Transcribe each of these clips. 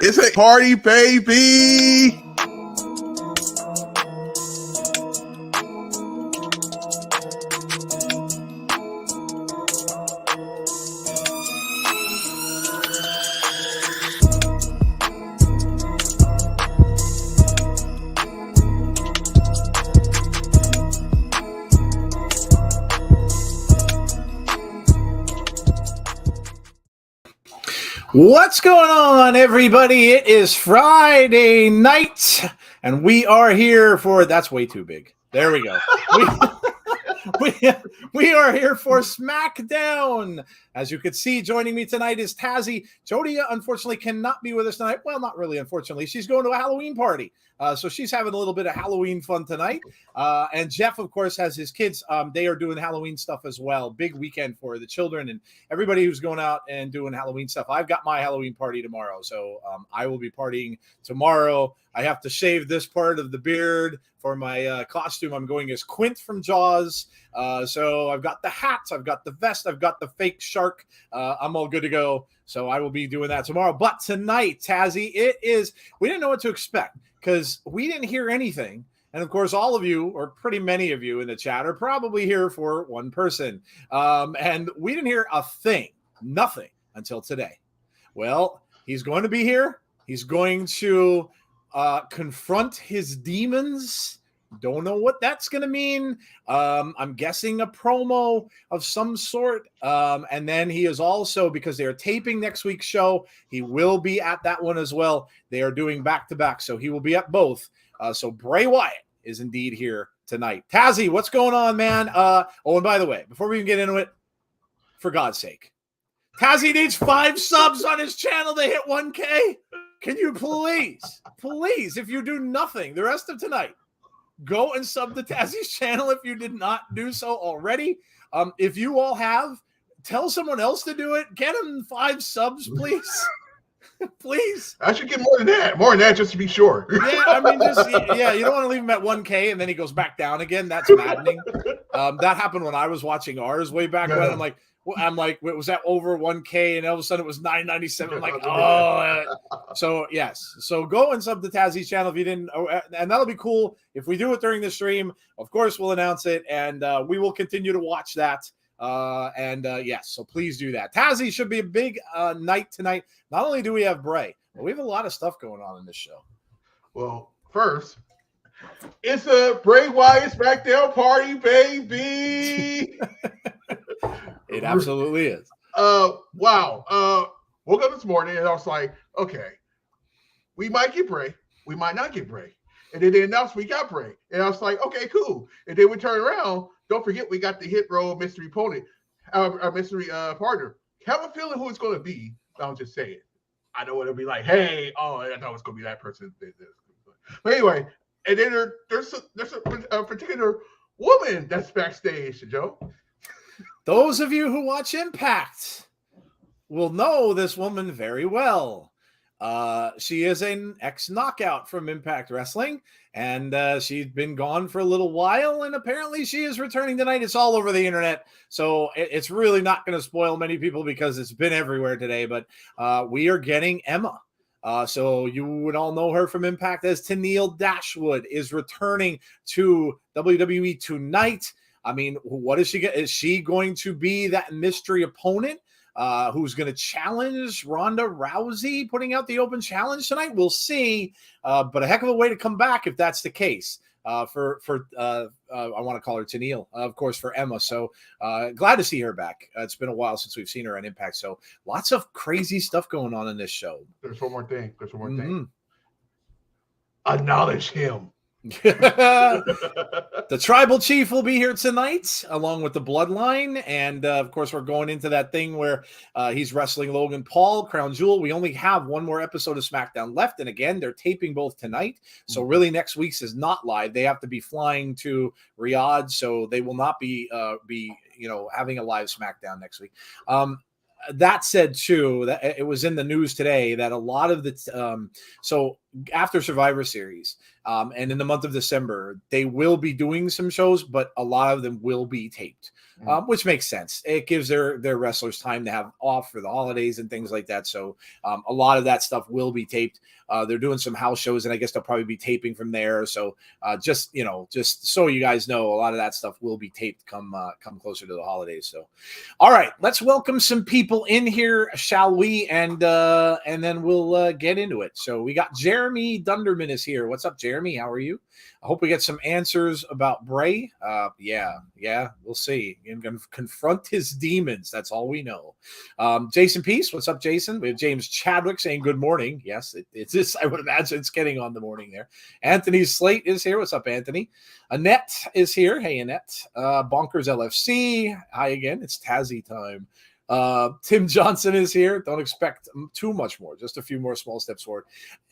It's a party, baby. What's going on, everybody? It is Friday night, and we are here for... That's way too big. There we go. We are here for SmackDown. As you can see, joining me tonight is Tazzy. Jody, unfortunately, cannot be with us tonight. Well, not really, unfortunately. She's going to a Halloween party. So she's having a little bit of Halloween fun tonight. And Jeff, of course, has his kids. They are doing Halloween stuff as well. Big weekend for the children and everybody who's going out and doing Halloween stuff. I've got my Halloween party tomorrow. So I will be partying tomorrow. I have to shave this part of the beard for my costume. I'm going as Quint from Jaws. So I've got the hats, I've got the vest, I've got the fake shark. I'm all good to go. So I will be doing that tomorrow. But tonight, Tazzy, we didn't know what to expect because we didn't hear anything. And of course, all of you, or pretty many of you in the chat, are probably here for one person. And we didn't hear a thing, nothing until today. Well, he's going to be here. He's going to confront his demons. Don't know what that's going to mean. I'm guessing a promo of some sort. And then he is also, because they are taping next week's show, he will be at that one as well. They are doing back-to-back, so he will be at both. So Bray Wyatt is indeed here tonight. Tazzy, what's going on, man? And by the way, before we even get into it, for God's sake, Tazzy needs 5 subs on his channel to hit 1K. Can you please, if you do nothing the rest of tonight, go and sub to Tazzy's channel if you did not do so already. If you all have, tell someone else to do it. Get him 5 subs, please. Please. I should get more than that just to be sure. Yeah, I mean, you don't want to leave him at 1K and then he goes back down again. That's maddening. That happened when I was watching ours way back when. I'm like, was that over 1K? And all of a sudden it was 997. I'm like, oh. So yes. So go and sub to Tazzy's channel if you didn't, and that'll be cool. If we do it during the stream, of course we'll announce it, and we will continue to watch that. Yes, so please do that. Tazzy should be a big night tonight. Not only do we have Bray, but we have a lot of stuff going on in this show. Well, first, it's a Bray Wyatt SmackDown party, baby. It absolutely is. Wow. Woke up this morning and I was like, okay, we might get Bray. We might not get Bray. And then they announced we got Bray. And I was like, okay, cool. And then we turn around. Don't forget we got the Hit Row mystery opponent, our mystery partner. Have a feeling who it's going to be. I'll just say it. I know it'll be like, hey, I thought it was going to be that person. But anyway, and then there's a particular woman that's backstage, Joe. Those of you who watch Impact will know this woman very well. She is an ex-knockout from Impact Wrestling, and she's been gone for a little while, and apparently she is returning tonight. It's all over the internet, so it's really not going to spoil many people because it's been everywhere today, but we are getting Emma. So you would all know her from Impact as Tennille Dashwood is returning to WWE tonight. I mean, what is she get? Is she going to be that mystery opponent who's going to challenge Ronda Rousey, putting out the open challenge tonight? We'll see. But a heck of a way to come back if that's the case. I want to call her Tennille, of course, for Emma. So glad to see her back. It's been a while since we've seen her on Impact. So lots of crazy stuff going on in this show. There's one more thing. Acknowledge him. The tribal chief will be here tonight along with the Bloodline, and of course we're going into that thing where he's wrestling Logan Paul, Crown Jewel. We only have one more episode of SmackDown left, and again they're taping both tonight, so really next week's is not live. They have to be flying to Riyadh, so they will not be having a live SmackDown next week. That said, too, that it was in the news today that a lot of the so after Survivor Series and in the month of December, they will be doing some shows, but a lot of them will be taped. which makes sense. It gives their wrestlers time to have off for the holidays and things like that. So a lot of that stuff will be taped. They're doing some house shows, and I guess they'll probably be taping from there. So just so you guys know, a lot of that stuff will be taped come closer to the holidays. So, all right, let's welcome some people in here, shall we? And then we'll get into it. So we got Jeremy Dunderman is here. What's up, Jeremy? How are you? I hope we get some answers about Bray. Yeah, we'll see. I'm going to confront his demons. That's all we know. Jason Peace, what's up, Jason? We have James Chadwick saying good morning. Yes, it's this. I would imagine it's getting on the morning there. Anthony Slate is here. What's up, Anthony? Annette is here. Hey, Annette. Bonkers LFC. Hi again. It's Tazzy time. Tim Johnson is here. Don't expect too much more, just a few more small steps forward.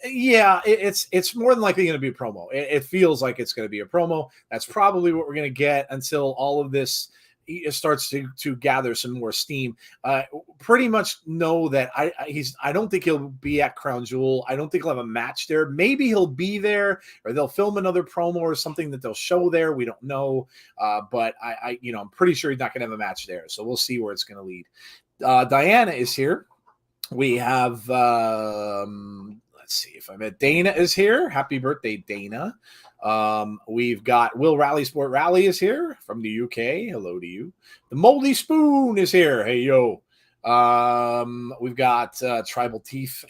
Yeah, it's more than likely going to be a promo. It feels like it's going to be a promo. That's probably what we're going to get until all of this starts to gather some more steam. Pretty much know that I don't think he'll be at Crown Jewel. I don't think he'll have a match there. Maybe he'll be there, or they'll film another promo or something that they'll show there. We don't know, but I'm pretty sure he's not going to have a match there. So we'll see where it's going to lead. Diana is here. We have let's see if I met Dana is here. Happy birthday, Dana. We've got Will Rally Sport Rally is here from the UK. Hello to you. The Moldy Spoon is here. Hey, yo. We've got Tribal Teeth.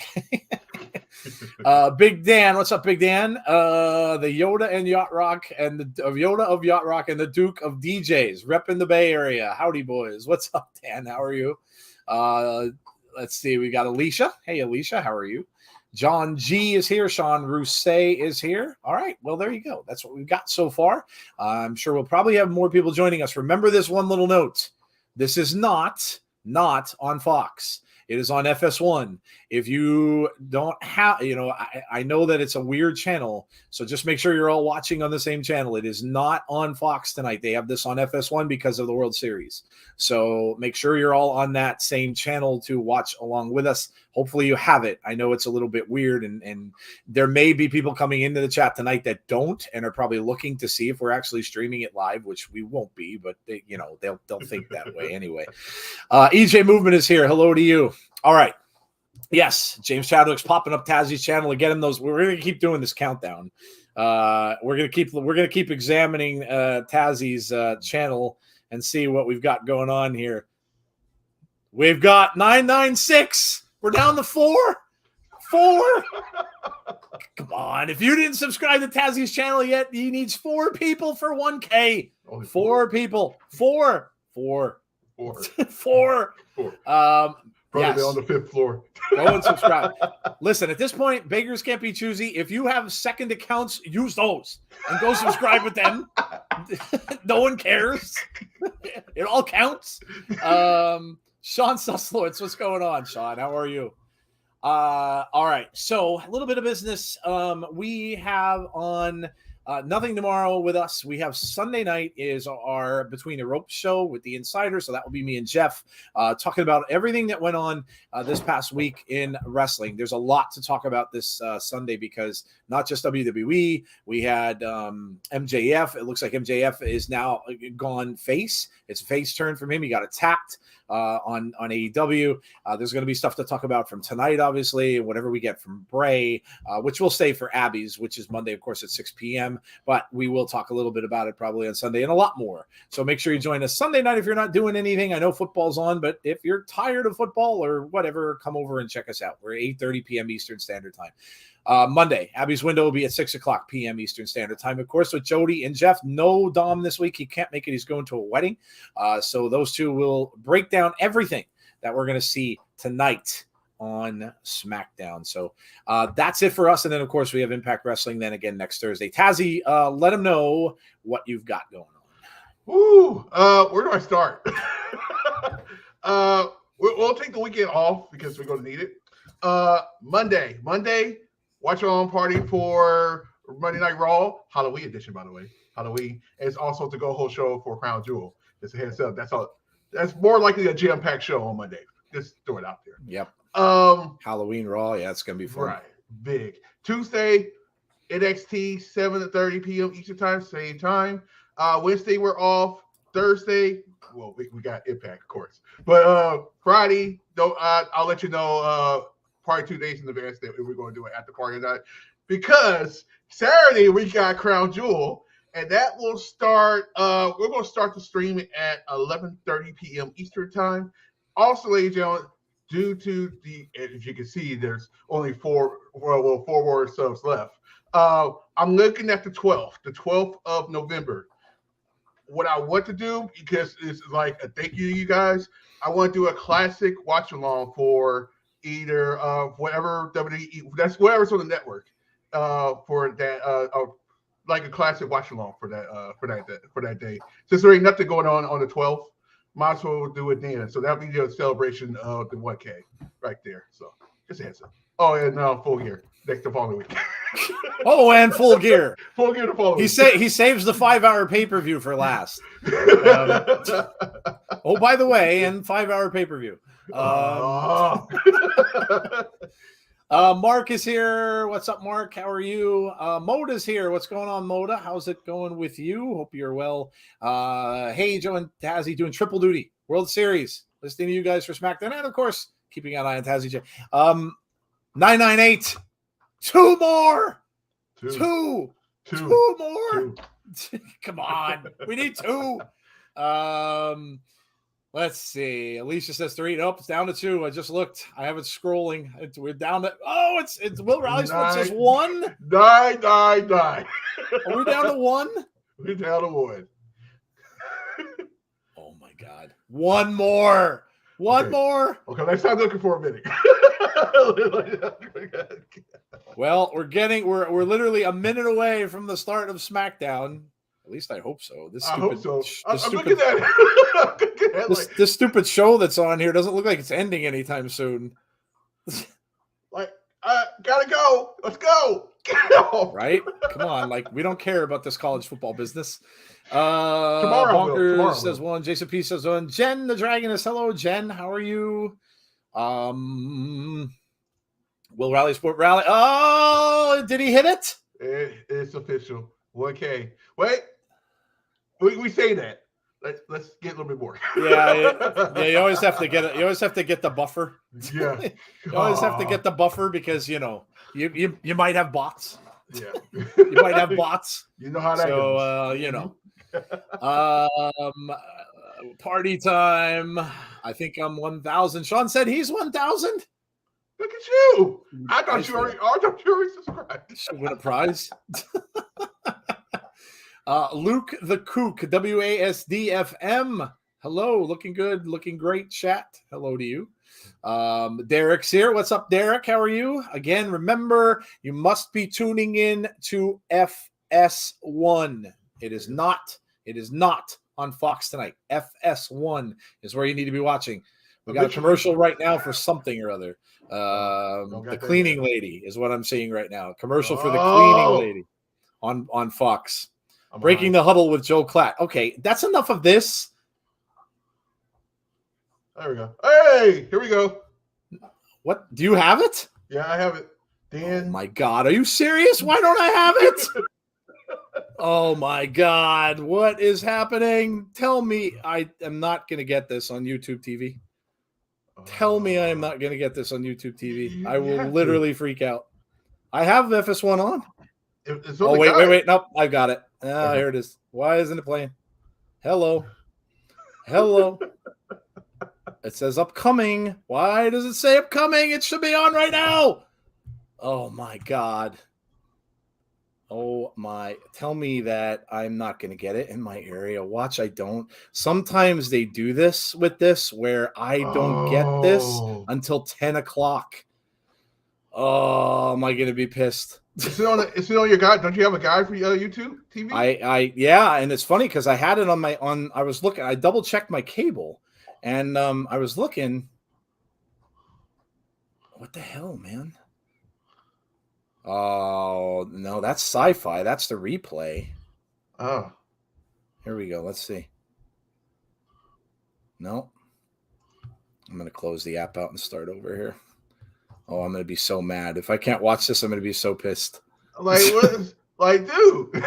Big Dan. What's up, Big Dan? The Yoda and Yacht Rock and the Yoda of Yacht Rock and the Duke of DJs repping the Bay Area. Howdy, boys. What's up, Dan? How are you? Let's see. We got Alicia. Hey, Alicia. How are you? John G is here. Sean Rousset is here. All right. Well, there you go. That's what we've got so far. I'm sure we'll probably have more people joining us. Remember this one little note. This is not on Fox. It is on FS1. If you don't have, I know that it's a weird channel, so just make sure you're all watching on the same channel. It is not on Fox tonight. They have this on FS1 because of the World Series. So make sure you're all on that same channel to watch along with us. Hopefully you have it. I know it's a little bit weird, and there may be people coming into the chat tonight that don't and are probably looking to see if we're actually streaming it live, which we won't be, but they'll think that way anyway. EJ Movement is here. Hello to you. All right. Yes, James Chadwick's popping up Tazzy's channel to get him those. We're going to keep doing this countdown. We're going to keep examining Tazzy's channel and see what we've got going on here. We've got 996. We're down to 4. Come on. If you didn't subscribe to Tazzy's channel yet, he needs 4 people for 1K. Only 4 people. 4. Probably on the 5th floor. Go and subscribe. Listen, at this point, beggars can't be choosy. If you have second accounts, use those and go subscribe with them. No one cares. It all counts. Sean Suslowitz, what's going on, Sean? How are you? All right. So a little bit of business. We have on nothing tomorrow with us. We have Sunday night is our Between the Ropes show with the Insider. So that will be me and Jeff talking about everything that went on this past week in wrestling. There's a lot to talk about this Sunday because not just WWE. We had MJF. It looks like MJF is now gone face. It's a face turn from him. He got attacked on AEW. There's going to be stuff to talk about from tonight, obviously, and whatever we get from Bray, which we'll stay for Abby's, which is Monday, of course, at 6 p.m. But we will talk a little bit about it probably on Sunday and a lot more. So make sure you join us Sunday night if you're not doing anything. I know football's on, but if you're tired of football or whatever, come over and check us out. We're 8:30 p.m. Eastern Standard Time. Monday, Abby's window will be at 6 o'clock p.m. Eastern Standard Time. Of course, with Jody and Jeff, no Dom this week. He can't make it. He's going to a wedding. So those two will break down everything that we're going to see tonight on SmackDown. So that's it for us. And then, of course, we have Impact Wrestling then again next Thursday. Tazzy, let them know what you've got going on. Ooh, where do I start? We'll take the weekend off because we're going to need it. Monday, watch on party for Monday Night Raw, Halloween edition, by the way. Halloween is also to go whole show for Crown Jewel. Just a heads up. That's more likely a jam-packed show on Monday. Just throw it out there. Yep. Halloween Raw, yeah, it's gonna be fun. Right, big. Tuesday, NXT 7:30 p.m. Eastern Time, same time. Wednesday we're off. Thursday, well, we got Impact, of course. But Friday, I'll let you know probably 2 days in advance that we're going to do it at the party night. Because Saturday we got Crown Jewel, and that will start. We're going to start the stream at 11:30 p.m. Eastern time. Also, ladies and gentlemen, due to as you can see, there's only four more subs left. I'm looking at the 12th of November. What I want to do, because it's like a thank you to you guys, I want to do a classic watch along for either whatever WWE, that's whatever's on the network, for that, like a classic watch along for that day. Since there ain't nothing going on the 12th, might as well do it then. So that'll be the celebration of the 1K right there. So just a heads up. Oh, and Full Gear next the following week. Oh, and Full Gear. Full Gear the following week. He saves the 5-hour pay-per-view for last. Oh, by the way, and 5-hour pay-per-view. Mark is here. What's up, Mark? How are you? Moda's here. What's going on, Moda? How's it going with you? Hope you're well. Hey, Joe and Tazzy doing triple duty. World Series. Listening to you guys for SmackDown. And, of course, keeping an eye on Tazzy. 998. Two more. Two more. Come on. We need two. Let's see. Alicia says 3. Nope, it's down to 2. I just looked. I have it scrolling. We're down to. Oh, it's Will Riley Sports says 1. 9, 9, 9. Are we down to 1? We're down to 1. Oh my God! One more. One more. Okay, next time looking for a minute. Well, we're literally a minute away from the start of SmackDown. At least I hope so. I hope so. I'm looking at it. This stupid show that's on here doesn't look like it's ending anytime soon. Like, gotta go. Let's go. Right? Come on. Like, we don't care about this college football business. Tomorrow Bonkers says 1. Jason P says 1. Jen the Dragon is hello. Jen, how are you? Will Rally Sport Rally. Oh, did he hit it? It's official. 1K. Wait. We say that. Let's get a little bit more. Yeah. You always have to get it. You always have to get the buffer. Yeah. You always have to get the buffer because you might have bots. Yeah. You might have bots. You know how that goes. Party time. I think I'm 1,000. Sean said he's 1,000. Look at you. I thought you already subscribed. Should win a prize. Luke the Kook, WASDFM. Hello, looking good, looking great, chat. Hello to you. Derek's here. What's up, Derek? How are you? Again, remember, you must be tuning in to FS1. It is not on Fox tonight. FS1 is where you need to be watching. We got a commercial right now for something or other. The cleaning lady is what I'm seeing right now. Commercial for the cleaning lady on Fox. Breaking the Huddle with Joe Klatt. Okay, that's enough of this. There we go. Hey, here we go. What? Do you have it? Yeah, I have it. Dan. Oh my God, are you serious? Why don't I have it? Oh my God, what is happening? Tell me I am not going to get this on YouTube TV. Tell me I am not going to get this on YouTube TV. I will literally freak out. I have FS1 on. Oh, wait. Nope, I got it. Here it is. Why isn't it playing? Hello. It says upcoming. Why does it say upcoming? It should be on right now. Oh, my God. Oh, my. Tell me that I'm not going to get it in my area. Watch, I don't. Sometimes they do this with this where I don't get this until 10 o'clock. Oh, am I going to be pissed? Is it on your guide? Don't you have a guide for YouTube TV? Yeah, and it's funny because I had it I was looking, I double checked my cable and I was looking. What the hell, man? Oh, no, that's sci-fi. That's the replay. Oh. Here we go. Let's see. No. I'm going to close the app out and start over here. Oh, I'm going to be so mad. If I can't watch this, I'm going to be so pissed. Like, what? Like, dude.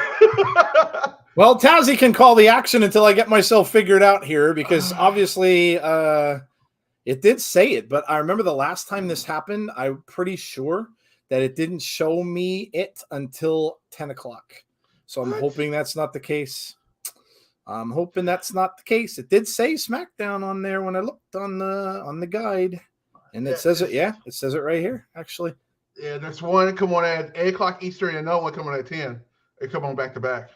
Well, Tazzy can call the action until I get myself figured out here, because obviously it did say it, but I remember the last time this happened, I'm pretty sure that it didn't show me it until 10 o'clock. So I'm hoping that's not the case. I'm hoping that's not the case. It did say SmackDown on there when I looked on the guide, and it says it. Yeah, it says it right here, actually. Yeah, there's one come on at 8 o'clock Eastern and another one coming at 10. They come on back to back.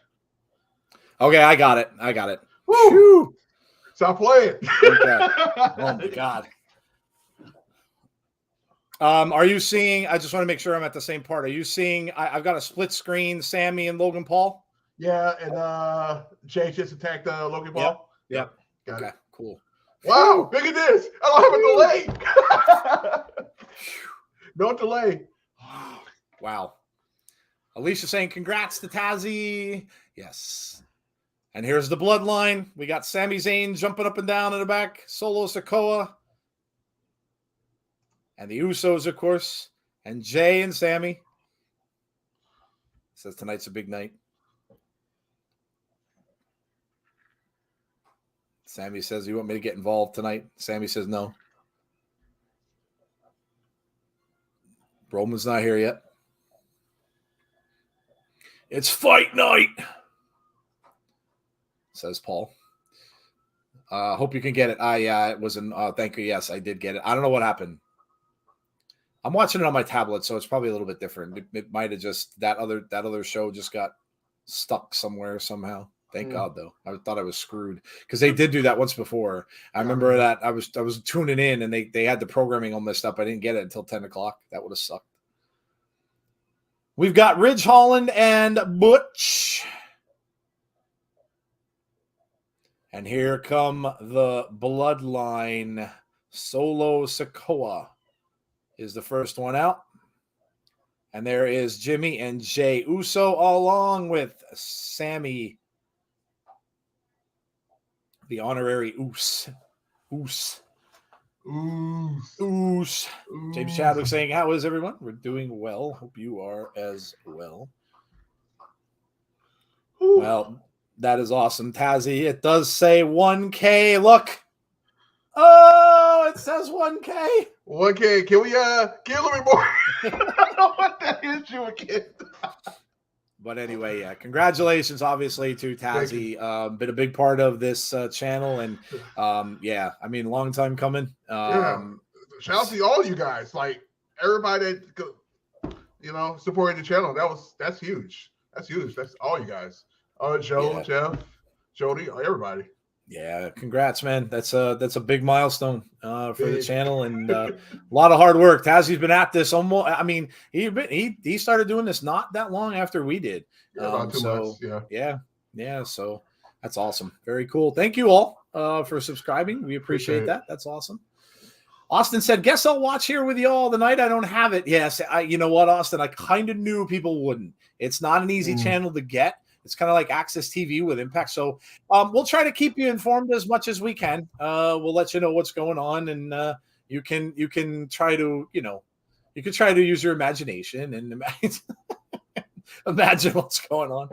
Okay, I got it. Woo! Stop playing. Okay. Oh my God. Are you seeing? I just want to make sure I'm at the same part. Are you seeing? I've got a split screen. Sammy and Logan Paul. Yeah, and Jay just attacked Logan Paul. Yep. Got it. Cool. Wow, look at this. I don't have a delay. No delay. Wow. Alicia saying congrats to Tazzy. Yes. And here's the bloodline. We got Sami Zayn jumping up and down in the back. Solo Sikoa. And the Usos, of course. And Jay and Sammy. Says tonight's a big night. Sammy says, you want me to get involved tonight? Sammy says no. Roman's not here yet. It's fight night, says Paul. Hope you can get it. It was an thank you. Yes, I did get it. I don't know what happened. I'm watching it on my tablet, so it's probably a little bit different. It might have just that other show just got stuck somewhere somehow. Thank God, though. I thought I was screwed because they did do that once before. I remember that I was tuning in and they had the programming all messed up. I didn't get it until 10 o'clock. That would have sucked. We've got Ridge Holland and Butch. And here come the bloodline. Solo Sikoa is the first one out. And there is Jimmy and Jay Uso along with Sammy, the honorary Oos. James Chadwick saying, how is everyone? We're doing well. Hope you are as well. Ooh. Well, that is awesome, Tazzy. It does say 1K. Look. Oh, it says 1K. 1K. Can we get a little bit more? I don't want that issue again. But anyway, yeah, congratulations, obviously, to Tazzy. Been a big part of this channel, and yeah, I mean, long time coming. Shout out to all you guys, like everybody that supported the channel. That's huge. That's huge. That's all you guys. Joe, Jeff, Jody, everybody. Yeah, congrats, man. That's a big milestone for the channel, and a lot of hard work. Tazzy's been at this almost. I mean, he started doing this not that long after we did. About 2 months. Yeah. So that's awesome. Very cool. Thank you all for subscribing. We appreciate that. That's awesome. Austin said, "Guess I'll watch here with you all tonight. I don't have it." Yes, you know what, Austin? I kind of knew people wouldn't. It's not an easy channel to get. It's kind of like Access TV with Impact. So we'll try to keep you informed as much as we can. We'll let you know what's going on, and you can try to, use your imagination and imagine what's going on.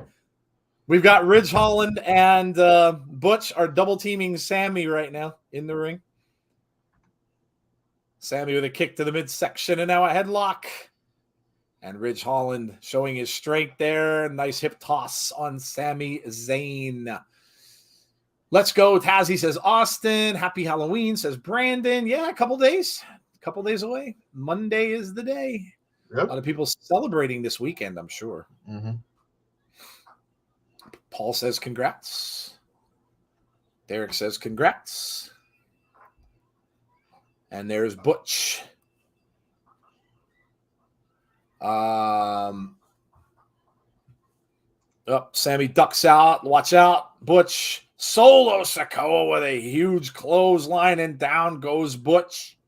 We've got Ridge Holland and Butch are double teaming Sammy right now in the ring. Sammy with a kick to the midsection and now a headlock. And Ridge Holland showing his strength there. Nice hip toss on Sami Zayn. Let's go. Tazzy says Austin. Happy Halloween, says Brandon. Yeah, a couple days away. Monday is the day. Yep. A lot of people celebrating this weekend, I'm sure. Mm-hmm. Paul says congrats. Derek says congrats. And there's Butch. Sammy ducks out. Watch out. Butch. Solo Sikoa with a huge clothesline, and down goes Butch.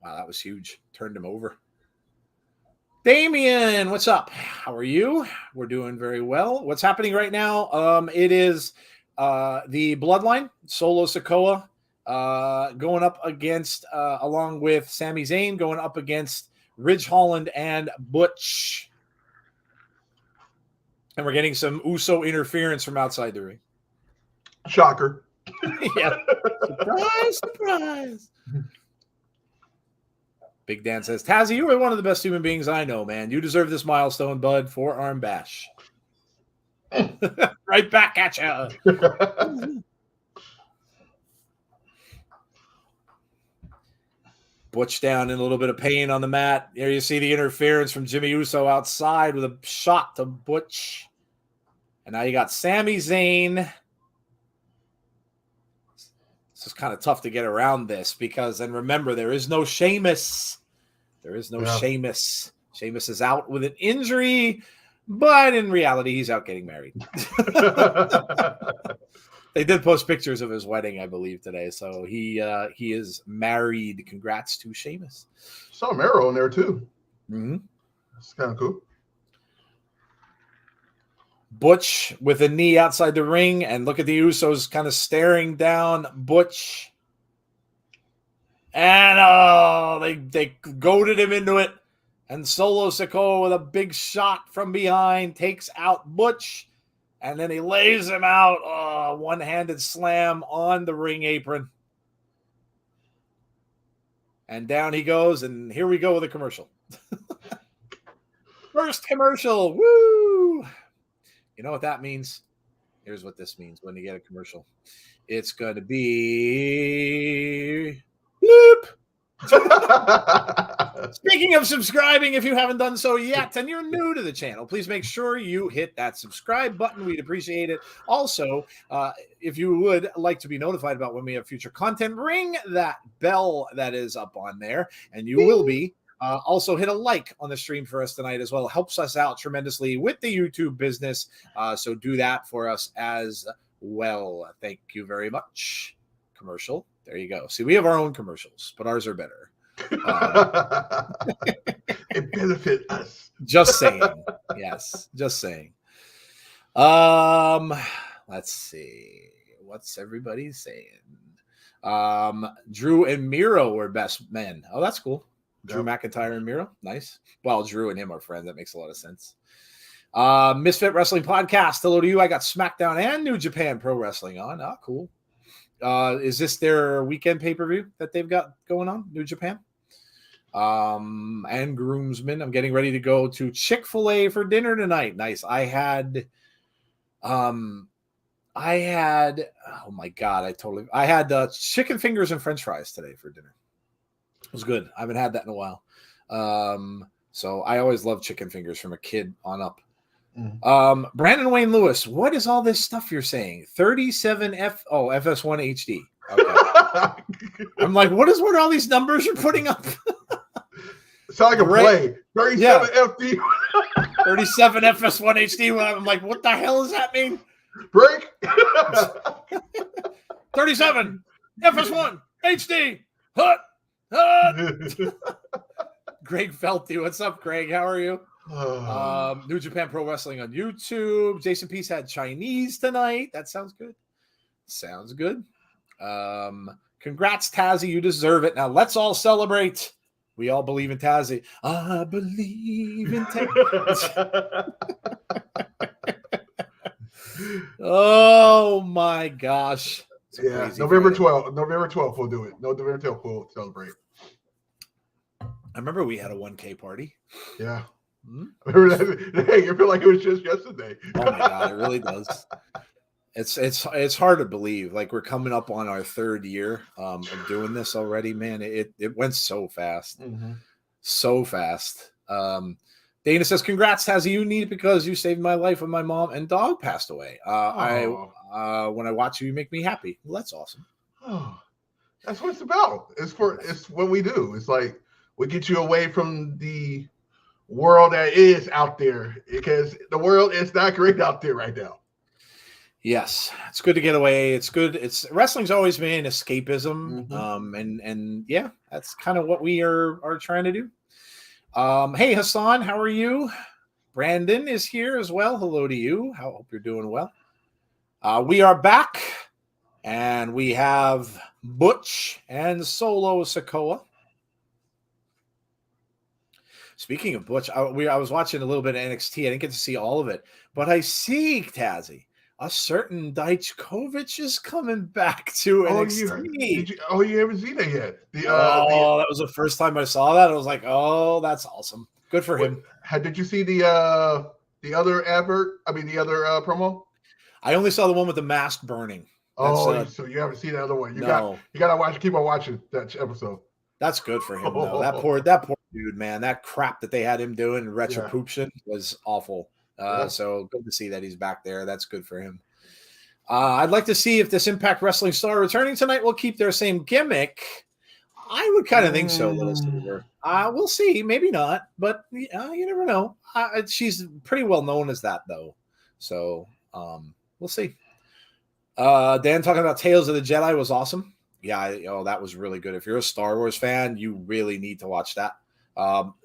Wow, that was huge. Turned him over. Damien, what's up? How are you? We're doing very well. What's happening right now? It is the Bloodline, Solo Sikoa, going up against, along with Sami Zayn, going up against Ridge Holland and Butch. And we're getting some Uso interference from outside the ring. Shocker. Yeah. Surprise, surprise. Big Dan says, Tazzy, you are one of the best human beings I know, man. You deserve this milestone, bud. Forearm bash. Right back at you. Butch down in a little bit of pain on the mat. Here you see the interference from Jimmy Uso outside with a shot to Butch. And now you got Sami Zayn. It's just kind of tough to get around this because, and remember, there is no Sheamus. There is no Sheamus. Sheamus is out with an injury, but in reality, he's out getting married. They did post pictures of his wedding, I believe, today. So he is married. Congrats to Sheamus. Saw Mero in there too. Mm-hmm. That's kind of cool. Butch with a knee outside the ring, and look at the Usos kind of staring down Butch. And they goaded him into it. And Solo Sikoa with a big shot from behind takes out Butch. And then he lays him out. One-handed slam on the ring apron. And down he goes. And here we go with a commercial. First commercial. Woo! You know what that means? Here's what this means when you get a commercial. It's going to be... Bloop! Speaking of subscribing, if you haven't done so yet and you're new to the channel, please make sure you hit that subscribe button. We'd appreciate it. Also, if you would like to be notified about when we have future content, ring that bell that is up on there, and you will be. Also, hit a like on the stream for us tonight as well. It helps us out tremendously with the YouTube business. So do that for us as well. Thank you very much. Commercial. There you go. See, we have our own commercials, but ours are better. It benefits us. Just saying. Yes, just saying. Let's see. What's everybody saying? Drew and Miro were best men. Oh, that's cool. Drew McIntyre and Miro. Nice. Well, Drew and him are friends. That makes a lot of sense. Misfit Wrestling Podcast. Hello to you. I got SmackDown and New Japan Pro Wrestling on. Oh, cool. Is this their weekend pay-per-view that they've got going on, New Japan? And Groomsmen. I'm getting ready to go to Chick-fil-A for dinner tonight. Nice. I had oh my God, I had chicken fingers and French fries today for dinner. It was good. I haven't had that in a while. So I always love chicken fingers from a kid on up. Brandon Wayne Lewis, what is all this stuff you're saying? 37F FS1 HD. Okay. I'm like, what are all these numbers you're putting up? It's like a play. 37 FD. 37 FS1 HD. I'm like, what the hell does that mean? Break. 37 FS1 HD. Hut. Greg Felty, what's up, Greg? How are you? New Japan Pro Wrestling on YouTube. Jason Peace had Chinese tonight. That sounds good. Sounds good. Congrats, Tazzy. You deserve it. Now let's all celebrate. We all believe in Tazzy. I believe in Tazzy. Oh my gosh. Yeah, November 12th. November 12th we'll do it. No, November 12th we'll celebrate. I remember we had a 1K party. Yeah. Remember that? Hey, you feel like it was just yesterday. Oh my God, it really does. It's hard to believe. Like, we're coming up on our third year of doing this already, man. It went so fast. So fast. Dana says, congrats, Tazzy. You need it because you saved my life when my mom and dog passed away. When I watch you make me happy. Well, that's awesome. Oh, that's what it's about. It's what we do. It's like we get you away from the world that is out there, because the world is not great out there right now. Yes, it's good to get away. It's good. Wrestling's always been escapism. And yeah, that's kind of what we are trying to do. Hey, Hassan, how are you? Brandon is here as well. Hello to you. Hope you're doing well. We are back, and we have Butch and Solo Sikoa. Speaking of Butch, I was watching a little bit of NXT. I didn't get to see all of it, but I see, Tazzy, a certain Dijakovic is coming back to NXT. You haven't seen it yet? That was the first time I saw that. I was like, oh, that's awesome. Good for him. Did you see the other advert? I mean, the other promo? I only saw the one with the mask burning. So you haven't seen the other one? You gotta keep on watching that episode. That's good for him, though. That poor dude, man. That crap that they had him doing, Retribution, was awful. So good to see that he's back there. That's good for him. I'd like to see if this Impact Wrestling star returning tonight will keep their same gimmick. I would kind of think so, Little Silver. We'll see. Maybe not, but you never know. She's pretty well known as that, though. So we'll see. Dan talking about Tales of the Jedi was awesome. Yeah, that was really good. If you're a Star Wars fan, you really need to watch that.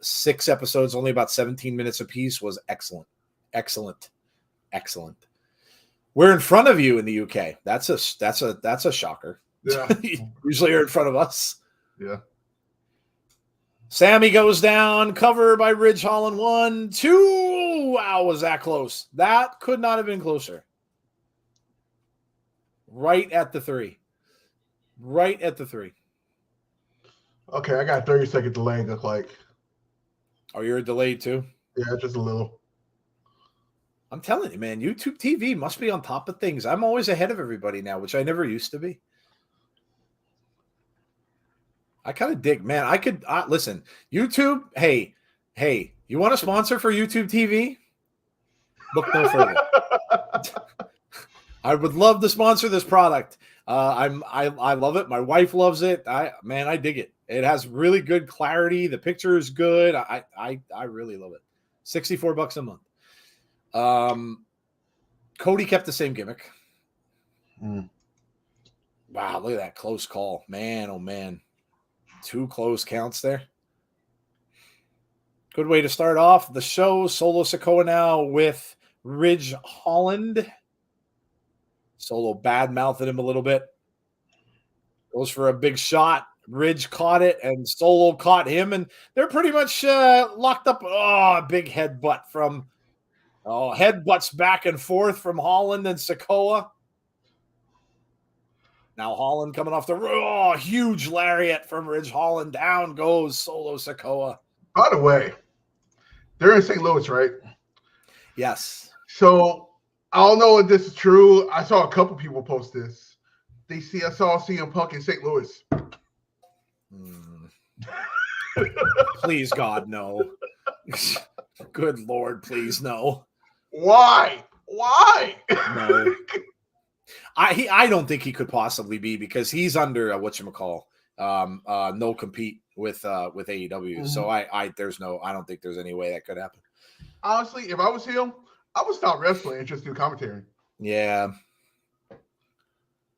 6 episodes, only about 17 minutes apiece, was excellent. Excellent. We're in front of you in the UK. That's a shocker. Yeah. Usually you're in front of us. Yeah. Sammy goes down, cover by Ridge Holland. 1, 2. Wow, was that close? That could not have been closer. Right at the 3. Okay, I got 30-second delay, look like. Oh, you're delayed too? Yeah, just a little. I'm telling you, man, YouTube TV must be on top of things. I'm always ahead of everybody now, which I never used to be. I kind of dig, man. I could listen. YouTube, hey, you want a sponsor for YouTube TV? Look no further. I would love to sponsor this product. I love it. My wife loves it. I dig it. It has really good clarity. The picture is good. I really love it. $64 a month. Cody kept the same gimmick. Wow, look at that close call. Man, oh man. 2 close counts there. Good way to start off the show. Solo Sikoa now with Ridge Holland. Solo bad-mouthed him a little bit. Goes for a big shot. Ridge caught it, and Solo caught him, and they're pretty much locked up. Oh, big headbutt from headbutts back and forth from Holland and Sikoa. Now Holland coming off the huge lariat from Ridge Holland. Down goes Solo Sikoa. By the way, they're in St. Louis, right? Yes. So I don't know if this is true. I saw a couple people post this. I saw CM Punk in St. Louis. Please, God, no. Good Lord, please, no. Why? No. I don't think he could possibly be, because he's under no compete with AEW. Mm-hmm. So I don't think there's any way that could happen. Honestly, if I was him, I would stop wrestling and just do commentary. Yeah.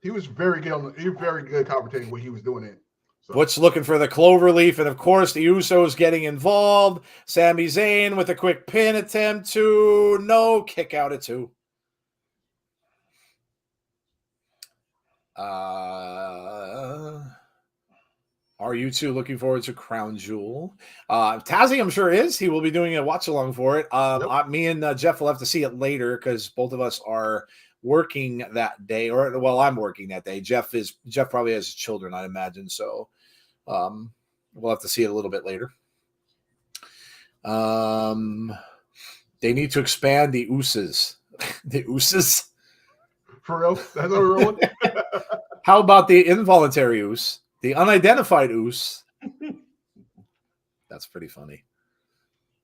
He was very good. He was very good commentating when he was doing it. So. Butch looking for the cloverleaf, and of course the Usos getting involved. Sami Zayn with a quick pin attempt no kick out at 2. Are you two looking forward to Crown Jewel? Tazzy, I'm sure is. He will be doing a watch along for it. Yep. Me and Jeff will have to see it later, because both of us are working that day, I'm working that day. Jeff probably has children, I imagine. So we'll have to see it a little bit later. They need to expand the Usos. The Usos. For real? That's what we're rolling? How about the involuntary Us? The unidentified Us? That's pretty funny.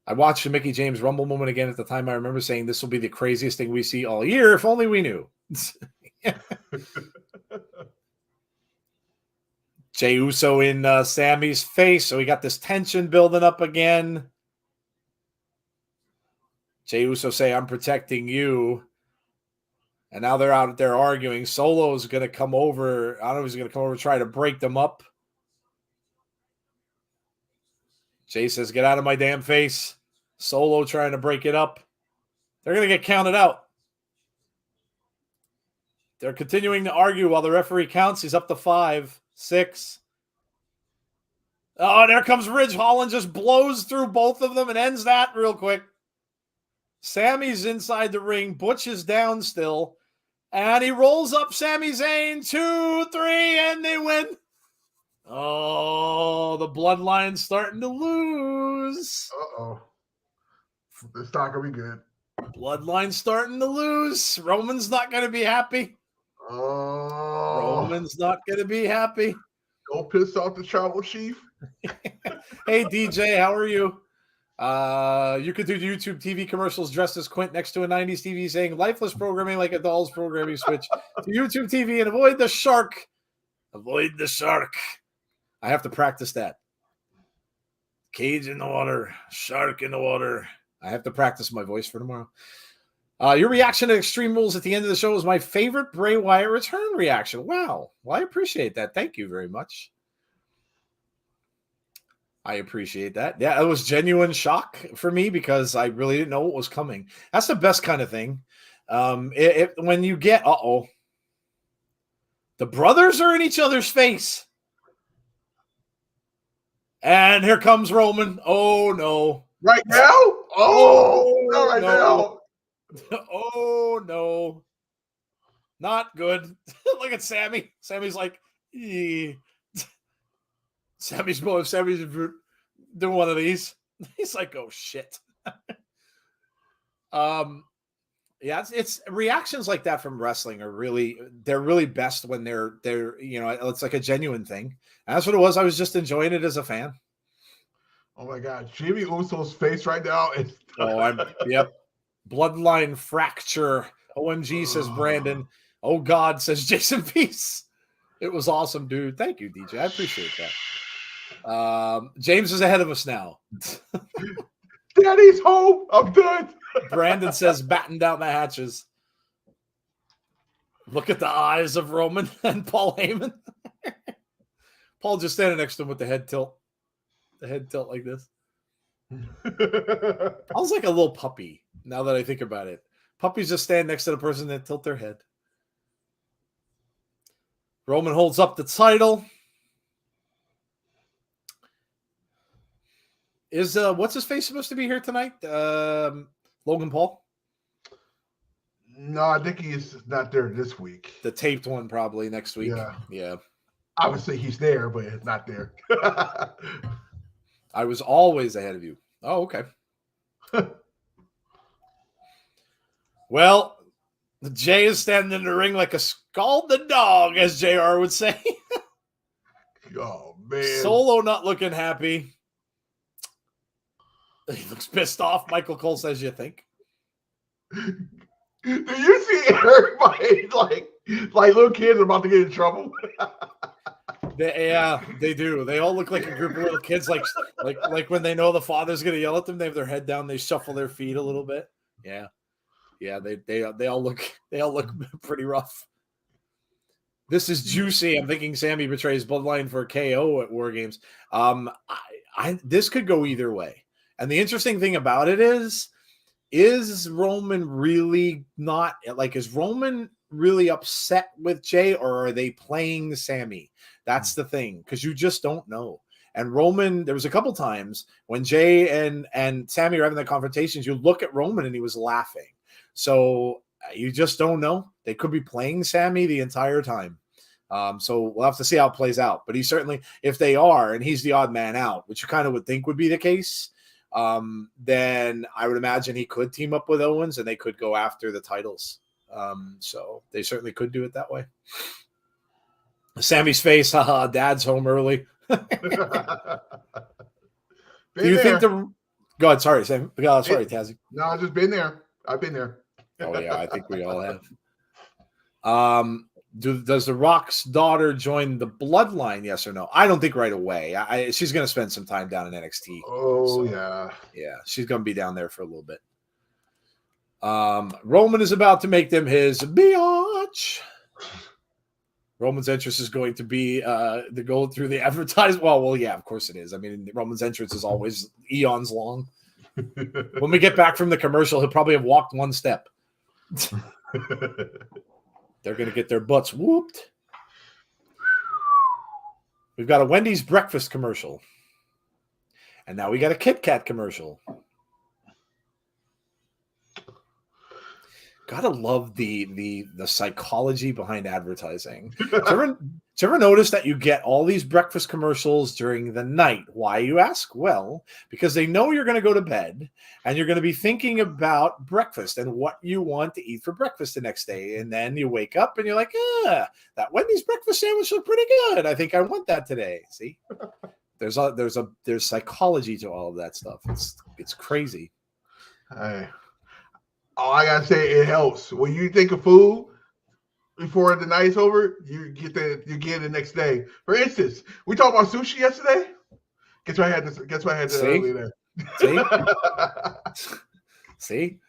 I watched the Mickie James Rumble moment again at the time. I remember saying this will be the craziest thing we see all year. If only we knew. Jey Uso in Sammy's face. So we got this tension building up again. Jey Uso say, I'm protecting you. And now they're out there arguing. Solo's going to come over. I don't know if he's going to come over and try to break them up. Jay says, get out of my damn face. Solo trying to break it up. They're going to get counted out. They're continuing to argue while the referee counts. He's up to 5, 6. Oh, there comes Ridge Holland, just blows through both of them and ends that real quick. Sammy's inside the ring. Butch is down still. And he rolls up Sami Zayn. 2, 3, and they win. Oh, the Bloodline's starting to lose. Uh-oh. It's not going to be good. Bloodline's starting to lose. Roman's not going to be happy. Oh. Roman's not going to be happy. Don't piss off the tribal chief. Hey, DJ, how are you? You could do YouTube TV commercials dressed as Quint next to a 90s TV saying lifeless programming like a doll's programming. Switch to YouTube TV and avoid the shark. Avoid the shark. I have to practice that. Cage in the water. Shark in the water. I have to practice my voice for tomorrow. Your reaction to Extreme Rules at the end of the show was my favorite Bray Wyatt return reaction. Wow. Well, I appreciate that. Thank you very much. I appreciate that. Yeah, it was genuine shock for me because I really didn't know what was coming. That's the best kind of thing. When you get, the brothers are in each other's face. And here comes Roman. Oh, no. Right now? Oh, not right now. Oh, no. Not good. Look at Sammy. Sammy's like, Sammy's doing one of these. He's like, oh, shit. Yeah, it's reactions like that from wrestling are they're really best when they're it's like a genuine thing. And that's what it was. I was just enjoying it as a fan. Oh my God, Jimmy Uso's face right now is. Yep. Bloodline fracture. OMG, says Brandon. Oh God, says Jason Peace. It was awesome, dude. Thank you, DJ. I appreciate that. James is ahead of us now. Daddy's home. I'm done. Brandon says, batten down the hatches. Look at the eyes of Roman and Paul Heyman. Paul just standing next to him with the head tilt. The head tilt like this. Paul's like a little puppy, now that I think about it. Puppies just stand next to the person that tilt their head. Roman holds up the title. Is what's his face supposed to be here tonight? Logan Paul? No, I think he's not there this week. The taped one probably next week. Yeah. Obviously he's there, but it's not there. I was always ahead of you. Oh, okay. Well, Jay is standing in the ring like a scalded dog, as JR would say. Oh, man. Solo not looking happy. He looks pissed off. Michael Cole says, you think? Do you see everybody like little kids are about to get in trouble? They do. They all look like a group of little kids, like when they know the father's gonna yell at them, they have their head down, they shuffle their feet a little bit. Yeah. They all look pretty rough. This is juicy. I'm thinking Sammy betrays Bloodline for KO at War Games. This could go either way. And the interesting thing about it is Roman really not like, is Roman really upset with Jay, or are they playing Sammy? That's the thing, because you just don't know. And Roman, there was a couple times when Jay and Sammy are having the confrontations, you look at Roman and he was laughing. So you just don't know. They could be playing Sammy the entire time. So we'll have to see how it plays out. But he certainly, if they are, and he's the odd man out, which you kind of would think would be the case, then I would imagine he could team up with Owens and they could go after the titles. So they certainly could do it that way. Sammy's face, haha, dad's home early. Do you think the go ahead, sorry, Sam. Sorry, Tazzy. No, I've just been there. I've been there. Oh yeah, I think we all have. Does The Rock's daughter join the Bloodline? Yes or no? I don't think right away. She's going to spend some time down in NXT. Oh, yeah. Yeah, she's going to be down there for a little bit. Roman is about to make them his biatch. Roman's entrance is going to be the go through the advertisement. Well, yeah, of course it is. I mean, Roman's entrance is always eons long. When we get back from the commercial, he'll probably have walked one step. They're going to get their butts whooped. We've got a Wendy's breakfast commercial. And now we got a Kit Kat commercial. Gotta love the psychology behind advertising. Do you ever notice that you get all these breakfast commercials during the night? Why, you ask? Well, because they know you're going to go to bed and you're going to be thinking about breakfast and what you want to eat for breakfast the next day. And then you wake up and you're like, that Wendy's breakfast sandwich looked pretty good. I think I want that today. See, there's psychology to all of that stuff. It's crazy. Hey. All I gotta say, it helps. When you think of food before the night's over, you get it the next day. For instance, we talked about sushi yesterday. Guess what I had this earlier there. See?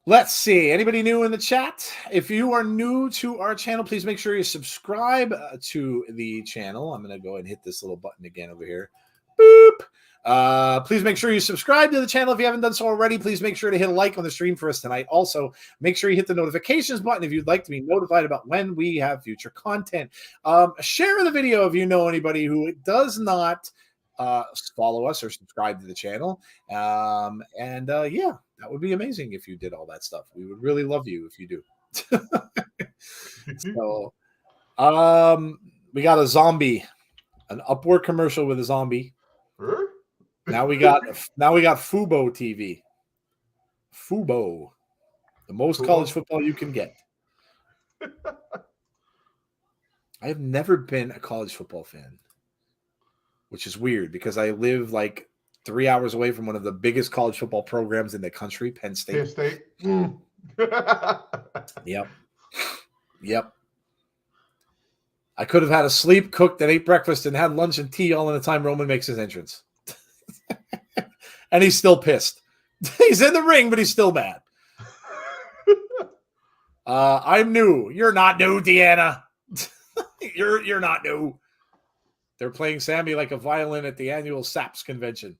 Let's see. Anybody new in the chat? If you are new to our channel, please make sure you subscribe to the channel. I'm going to go and hit this little button again over here. Boop. Please make sure you subscribe to the channel if you haven't done so already. Please make sure to hit a like on the stream for us tonight. Also, make sure you hit the notifications button if you'd like to be notified about when we have future content. Share the video if you know anybody who does not follow us or subscribe to the channel. Yeah, that would be amazing if you did all that stuff. We would really love you if you do. So, we got a zombie, an Upwork commercial with a zombie. Now we got Fubo TV. Fubo, the most college football you can get. I have never been a college football fan, which is weird because I live like 3 hours away from one of the biggest college football programs in the country, Penn State. Penn State. Yep. I could have had a sleep, cooked, and ate breakfast, and had lunch and tea all in the time Roman makes his entrance. And he's still pissed. He's in the ring, but he's still mad. I'm new. You're not new, Deanna. You're not new. They're playing Sammy like a violin at the annual SAPS convention.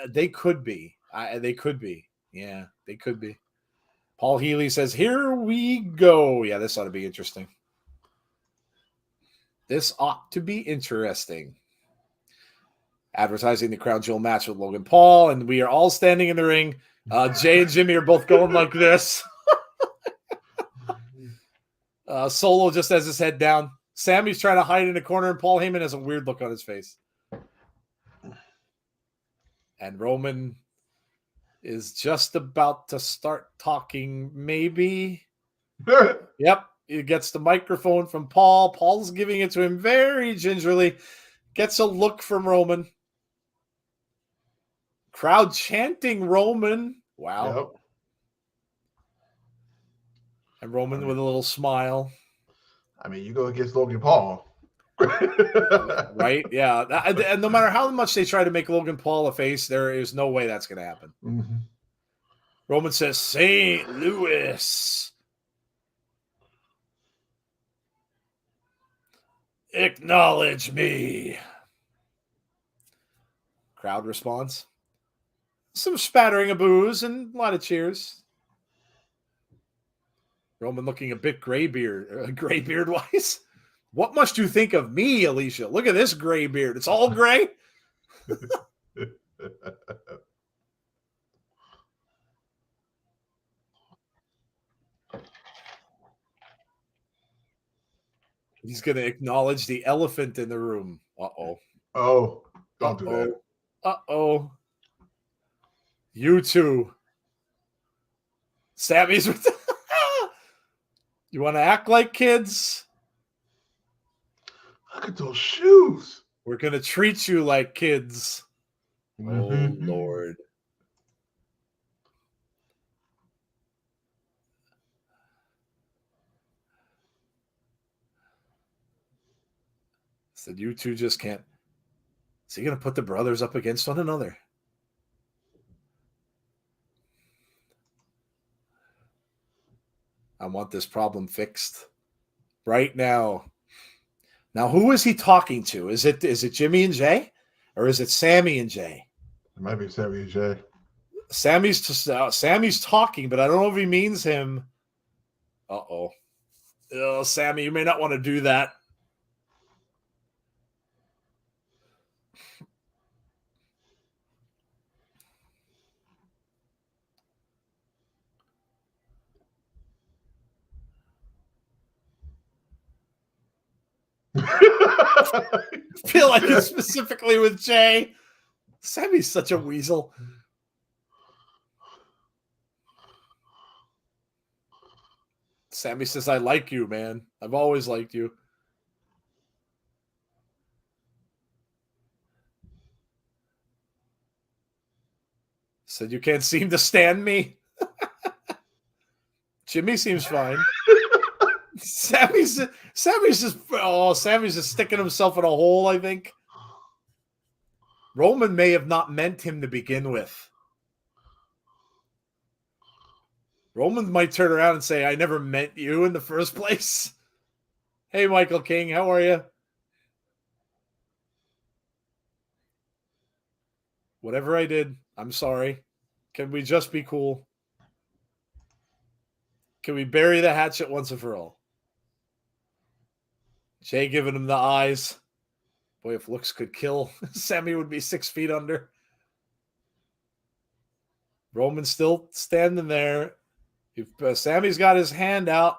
They could be. They could be. Yeah, they could be. Paul Healy says, "Here we go." Yeah, this ought to be interesting. This ought to be interesting. Advertising the Crown Jewel match with Logan Paul, and we are all standing in the ring. Jay and Jimmy are both going like this. Solo just has his head down. Sammy's trying to hide in a corner, and Paul Heyman has a weird look on his face. And Roman is just about to start talking, maybe. Yep. He gets the microphone from Paul. Paul's giving it to him very gingerly. Gets a look from Roman. Crowd chanting Roman. Wow. Yep. And Roman with a little smile. I mean, you go against Logan Paul. Right? Yeah. And no matter how much they try to make Logan Paul a face, there is no way that's going to happen. Mm-hmm. Roman says, St. Louis. Acknowledge me. Crowd response. Some spattering of boos and a lot of cheers. Roman looking a bit gray beard wise. What must you think of me, Alicia? Look at this gray beard. It's all gray. He's going to acknowledge the elephant in the room. Uh-oh. Oh, don't do that. Uh-oh. You two. Sammy's with You want to act like kids? Look at those shoes. We're going to treat you like kids. Mm-hmm. Oh, Lord. Said you two just can't. Is he going to put the brothers up against one another? I want this problem fixed right now. Now, who is he talking to? Is it Jimmy and Jay, or is it Sammy and Jay? It might be Sammy and Jay. Sammy's talking, but I don't know if he means him. Uh-oh. Oh, Sammy, you may not want to do that. I feel like it's specifically with Jay. Sammy's such a weasel. Sammy says, I like you, man. I've always liked you. Said, you can't seem to stand me. Jimmy seems fine. Sammy's just sticking himself in a hole, I think. Roman may have not meant him to begin with. Roman might turn around and say, I never meant you in the first place. Hey, Michael King, how are you? Whatever I did, I'm sorry. Can we just be cool? Can we bury the hatchet once and for all? Jay giving him the eyes. Boy, if looks could kill, Sammy would be 6 feet under. Roman's still standing there. Sammy's got his hand out.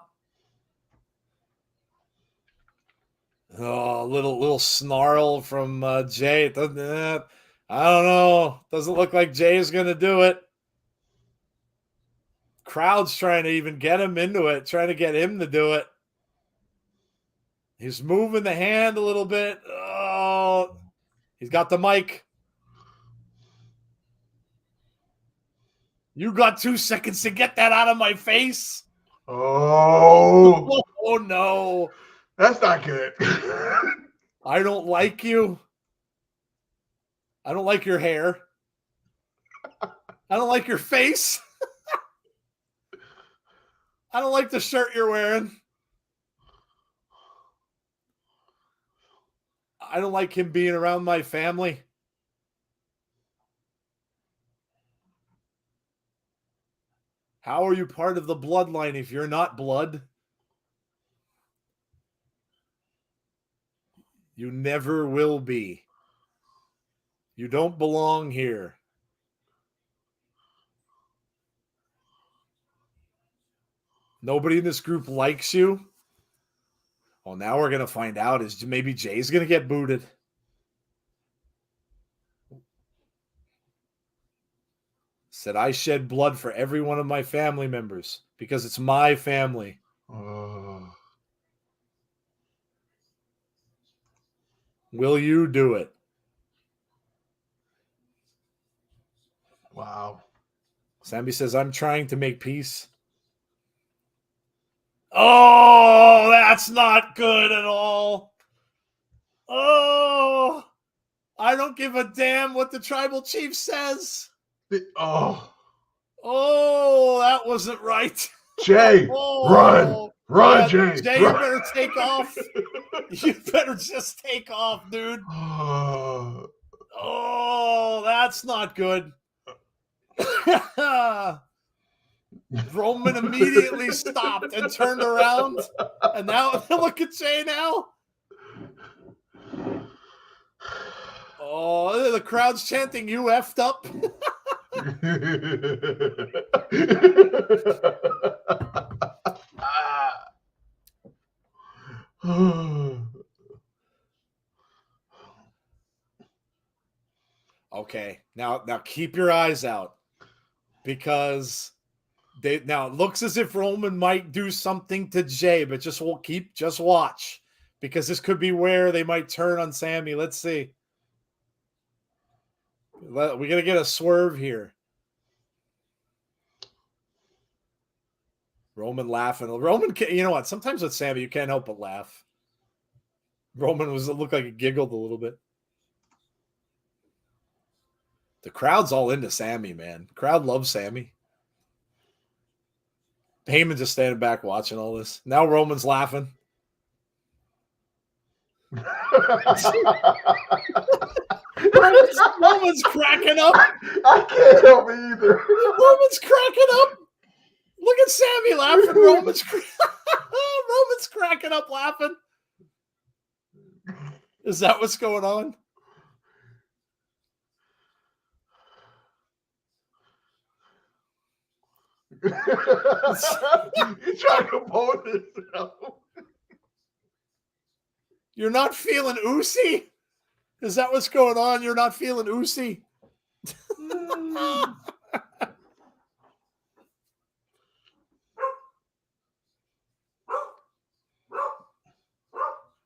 Oh, little snarl from Jay. I don't know. Doesn't look like Jay is going to do it. Crowd's trying to even get him into it, trying to get him to do it. He's moving the hand a little bit. Oh, he's got the mic. You got 2 seconds to get that out of my face. Oh, oh no. That's not good. I don't like you. I don't like your hair. I don't like your face. I don't like the shirt you're wearing. I don't like him being around my family. How are you part of the bloodline if you're not blood? You never will be. You don't belong here. Nobody in this group likes you. Well, now we're going to find out is maybe Jay's going to get booted. Said, I shed blood for every one of my family members because it's my family. Will you do it? Wow. Sammy says, I'm trying to make peace. Oh, that's not good at all. Oh, I don't give a damn what the tribal chief says. Oh, that wasn't right. Jay, run, yeah, Jay. Jay, run. You better take off. You better just take off, dude. Oh, that's not good. Roman immediately stopped and turned around. And now, look at Jay now. Oh, the crowd's chanting, you effed up. Okay, now keep your eyes out because now it looks as if Roman might do something to Jay, but just watch because this could be where they might turn on Sammy. Let's see. We're gonna get a swerve here. Roman laughing. Roman, you know what? Sometimes with Sammy, you can't help but laugh. Roman looked like he giggled a little bit. The crowd's all into Sammy, man. The crowd loves Sammy. Heyman just standing back watching all this. Now Roman's laughing. Roman's cracking up. I can't help it either. Roman's cracking up. Look at Sammy laughing. Roman's cracking up laughing. Is that what's going on? You're trying to compose yourself. You're not feeling oozy? Is that what's going on? You're not feeling oozy?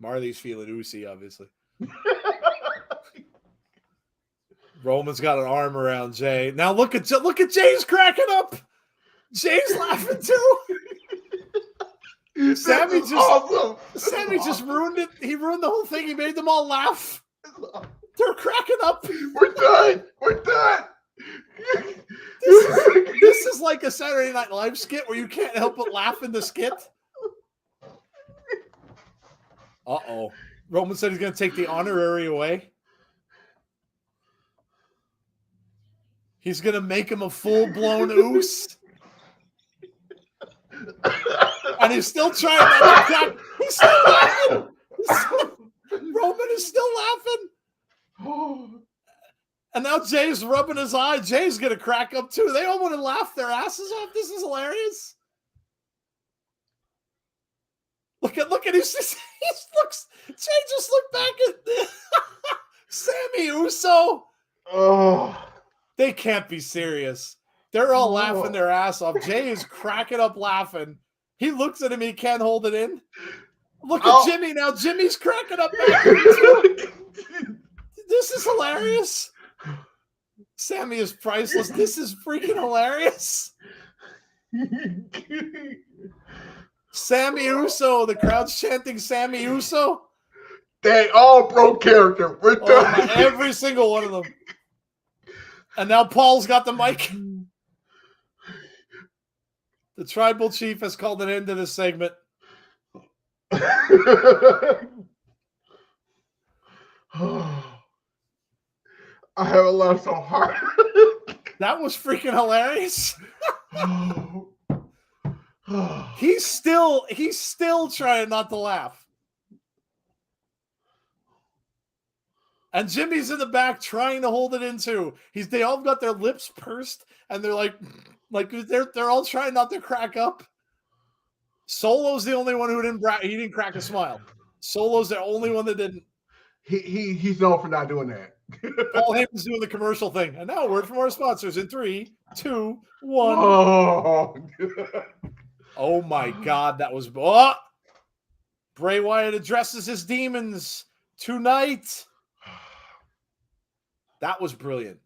Marley's feeling oozy, obviously. Roman's got an arm around Jay. Now look at Jay's cracking up. Jay's laughing too. Sammy just ruined it. He ruined the whole thing. He made them all laugh. They're cracking up. We're done. This is like a Saturday Night Live skit where you can't help but laugh in the skit. Uh-oh. Roman said he's going to take the honorary away. He's going to make him a full-blown oos. And he's still trying to crack. He's still laughing. Roman is still laughing. And now Jay's rubbing his eye. Jay's going to crack up too. They all want to laugh their asses off. This is hilarious. Look at Jay just looked back at Sammy Uso. Oh, they can't be serious. They're all laughing their ass off. Jay is cracking up laughing. He looks at him. He can't hold it in. Look at Jimmy now. Jimmy's cracking up back. This is hilarious. Sammy is priceless. This is freaking hilarious. Sammy Uso. The crowd's chanting Sammy Uso. They all broke character. We're done. Every single one of them. And now Paul's got the mic. The tribal chief has called an end to this segment. I haven't laughed so hard. That was freaking hilarious. He's still trying not to laugh. And Jimmy's in the back trying to hold it in too. They all got their lips pursed and they're like they're all trying not to crack up. Solo's the only one who didn't crack a smile. Solo's the only one that didn't. He's known for not doing that. Paul Heyman's doing the commercial thing. And now a word from our sponsors in 3, 2, 1. Oh my God, that was Bray Wyatt addresses his demons tonight. That was brilliant.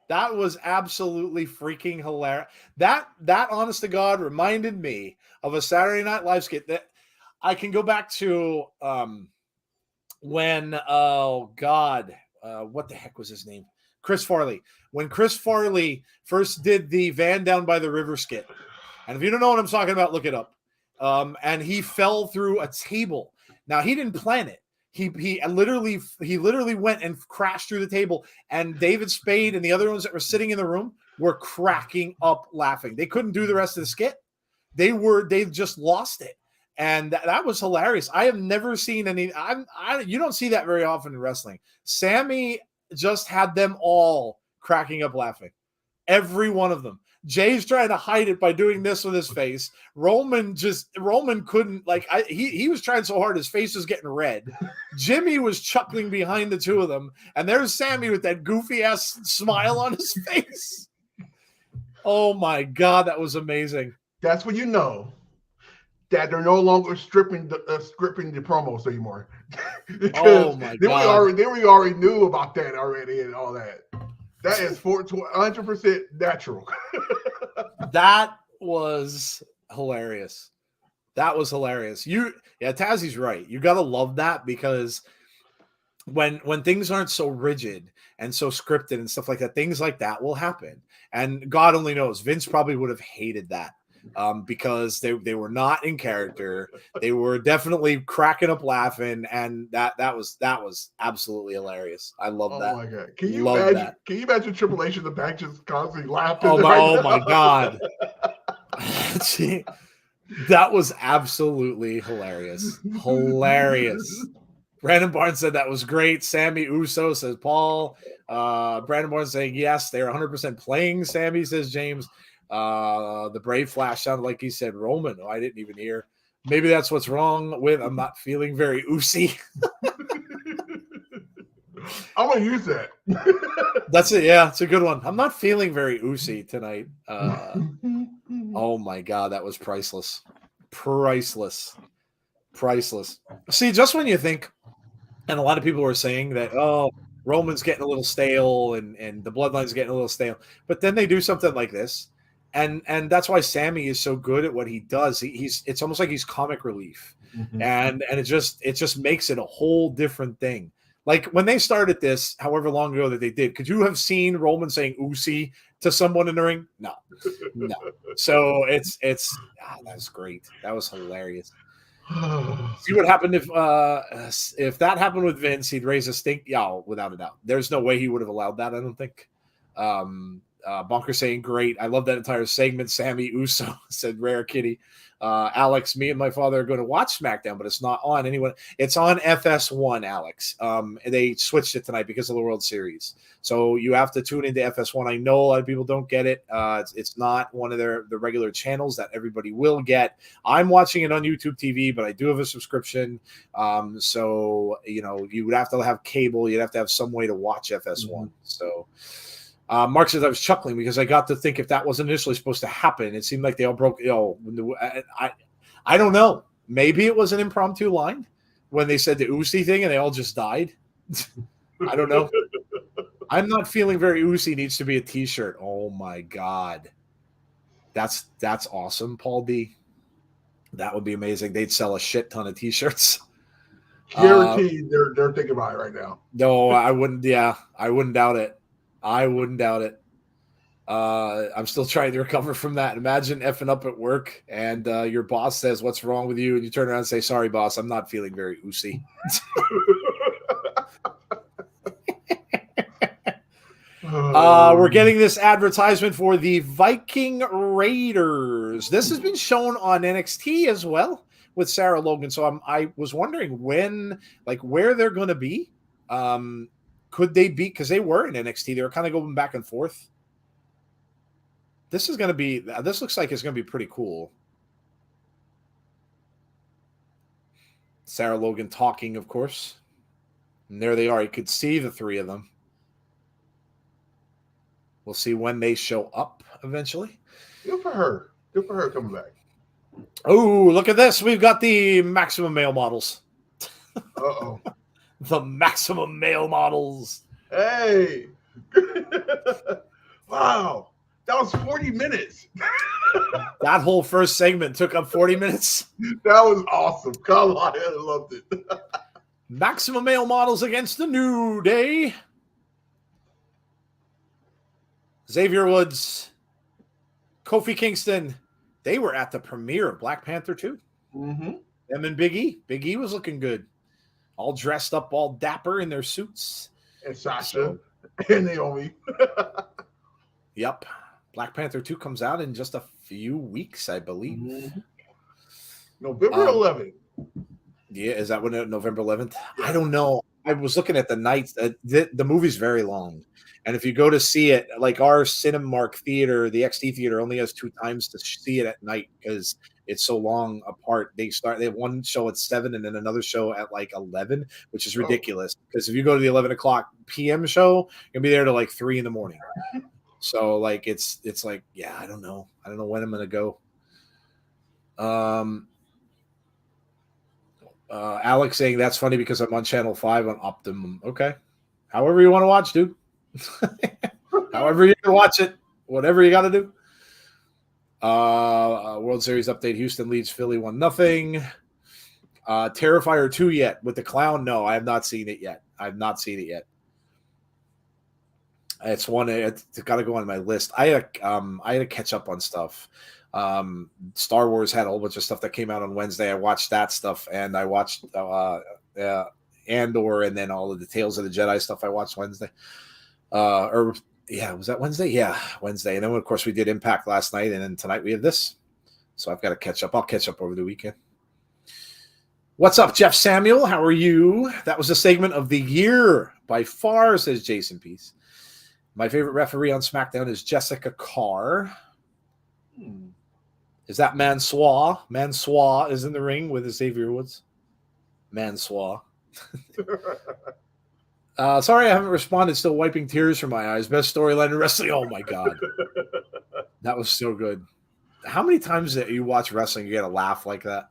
That was absolutely freaking hilarious. That honest to God reminded me of a Saturday Night Live skit that I can go back to when what the heck was his name? Chris Farley. When Chris Farley first did the Van Down by the River skit. And if you don't know what I'm talking about, look it up. And he fell through a table. Now he didn't plan it. He literally went and crashed through the table, and David Spade and the other ones that were sitting in the room were cracking up laughing. They couldn't do the rest of the skit. They just lost it. And that was hilarious. I have never seen any, you don't see that very often in wrestling. Sammy just had them all cracking up laughing. Every one of them. Jay's trying to hide it by doing this with his face. Roman couldn't, he was trying so hard his face was getting red. Jimmy was chuckling behind the two of them, and there's Sammy with that goofy ass smile on his face. Oh my God, that was amazing. That's when you know that they're no longer scripting the promos anymore. Oh my God! We already knew about that already and all that. That is 100% natural. That was hilarious. That was hilarious. Tazzy's right. You got to love that, because when things aren't so rigid and so scripted and stuff like that, things like that will happen. And God only knows, Vince probably would have hated that. Because they were not in character. They were definitely cracking up laughing, and that was absolutely hilarious. I love that. Oh my God. Can you imagine Triple H in the back just constantly laughing? Oh my God. That was absolutely hilarious. Hilarious. Brandon Barnes said that was great. Sammy Uso, says Paul. Brandon Barnes saying yes, they're 100% playing Sammy, says James. The Brave Flash sounded like he said Roman. Oh, I didn't even hear. Maybe that's what's wrong with I'm not feeling very oozy. I'm gonna use that. That's it. Yeah, it's a good one. I'm not feeling very oozy tonight. Oh my God, that was priceless. Priceless. See, just when you think, and a lot of people were saying that, oh, Roman's getting a little stale and the bloodline's getting a little stale, but then they do something like this. And that's why Sammy is so good at what he does. It's almost like he's comic relief. And it just makes it a whole different thing. Like when they started this, however long ago that they did, could you have seen Roman saying "Usi" to someone in the ring? No. So that's great. That was hilarious. See what happened if that happened with Vince, he'd raise a stink. Yeah, without a doubt. There's no way he would have allowed that. I don't think. Bonker saying great. I love that entire segment. Sammy Uso said Rare Kitty. Alex, me and my father are going to watch SmackDown, but it's not on anyone. It's on FS1, Alex. They switched it tonight because of the World Series. So you have to tune into FS1. I know a lot of people don't get it. It's not one of the regular channels that everybody will get. I'm watching it on YouTube TV, but I do have a subscription. So, you would have to have cable. You'd have to have some way to watch FS1. So Mark says I was chuckling because I got to think if that wasn't initially supposed to happen, it seemed like they all broke. I don't know. Maybe it was an impromptu line when they said the Uzi thing and they all just died. I don't know. I'm not feeling very Uzi needs to be a T-shirt. Oh my God, that's awesome, Paul D. That would be amazing. They'd sell a shit ton of T-shirts. Guaranteed, they're thinking about it right now. No, I wouldn't. Yeah, I wouldn't doubt it. I'm still trying to recover from that. Imagine effing up at work and your boss says, "What's wrong with you?" And you turn around and say, "Sorry, boss, I'm not feeling very oozy." We're getting this advertisement for the Viking Raiders. This has been shown on NXT as well with Sarah Logan. So I was wondering where they're going to be. Could they be, because they were in NXT, they were kind of going back and forth. This looks like it's going to be pretty cool. Sarah Logan talking, of course. And there they are. You could see the three of them. We'll see when they show up eventually. Good for her. Good for her coming back. Oh, look at this. We've got the Maximum Male models. Uh-oh. The Maximum Male models. Hey. Wow. That was 40 minutes. That whole first segment took up 40 minutes. That was awesome. Come on, I loved it. Maximum Male models against the New Day. Xavier Woods, Kofi Kingston. They were at the premiere of Black Panther 2. Mm-hmm. Them and Big E. Big E was looking good. All dressed up, all dapper in their suits. And Sasha and Naomi. Yep. Black Panther 2 comes out in just a few weeks, I believe. Mm-hmm. November 11th. Yeah, is that when November 11th? I don't know. I was looking at the nights. The movie's very long. And if you go to see it, like our Cinemark theater, the XT theater only has 2 times to see it at night because it's so long apart. They have one show at 7 and then another show at like 11, which is ridiculous. Because if you go to the 11 o'clock p.m. show, you'll be there till like 3 in the morning. So like it's like, yeah, I don't know when I'm gonna go. Alex saying that's funny because I'm on channel 5 on Optimum. Okay, however you want to watch, dude. However you can watch it, whatever you got to do. World Series update: Houston leads Philly 1-0. Terrifier 2 yet with the clown? No, I have not seen it yet. It's one. It's got to go on my list. I had to catch up on stuff. Star Wars had a whole bunch of stuff that came out on Wednesday. I watched that stuff, and I watched Andor, and then all of the Tales of the Jedi stuff I watched Wednesday. Was that Wednesday? Yeah, Wednesday. And then, of course, we did Impact last night, and then tonight we have this. So I've got to catch up. I'll catch up over the weekend. What's up, Jeff Samuel? How are you? That was a segment of the year by far, says Jason Peace. My favorite referee on SmackDown is Jessica Carr. Is that Mansoor? Mansoor is in the ring with Xavier Woods. Mansoor. Sorry, I haven't responded. Still wiping tears from my eyes. Best storyline in wrestling. Oh my god, that was so good. How many times that you watch wrestling, you get a laugh like that?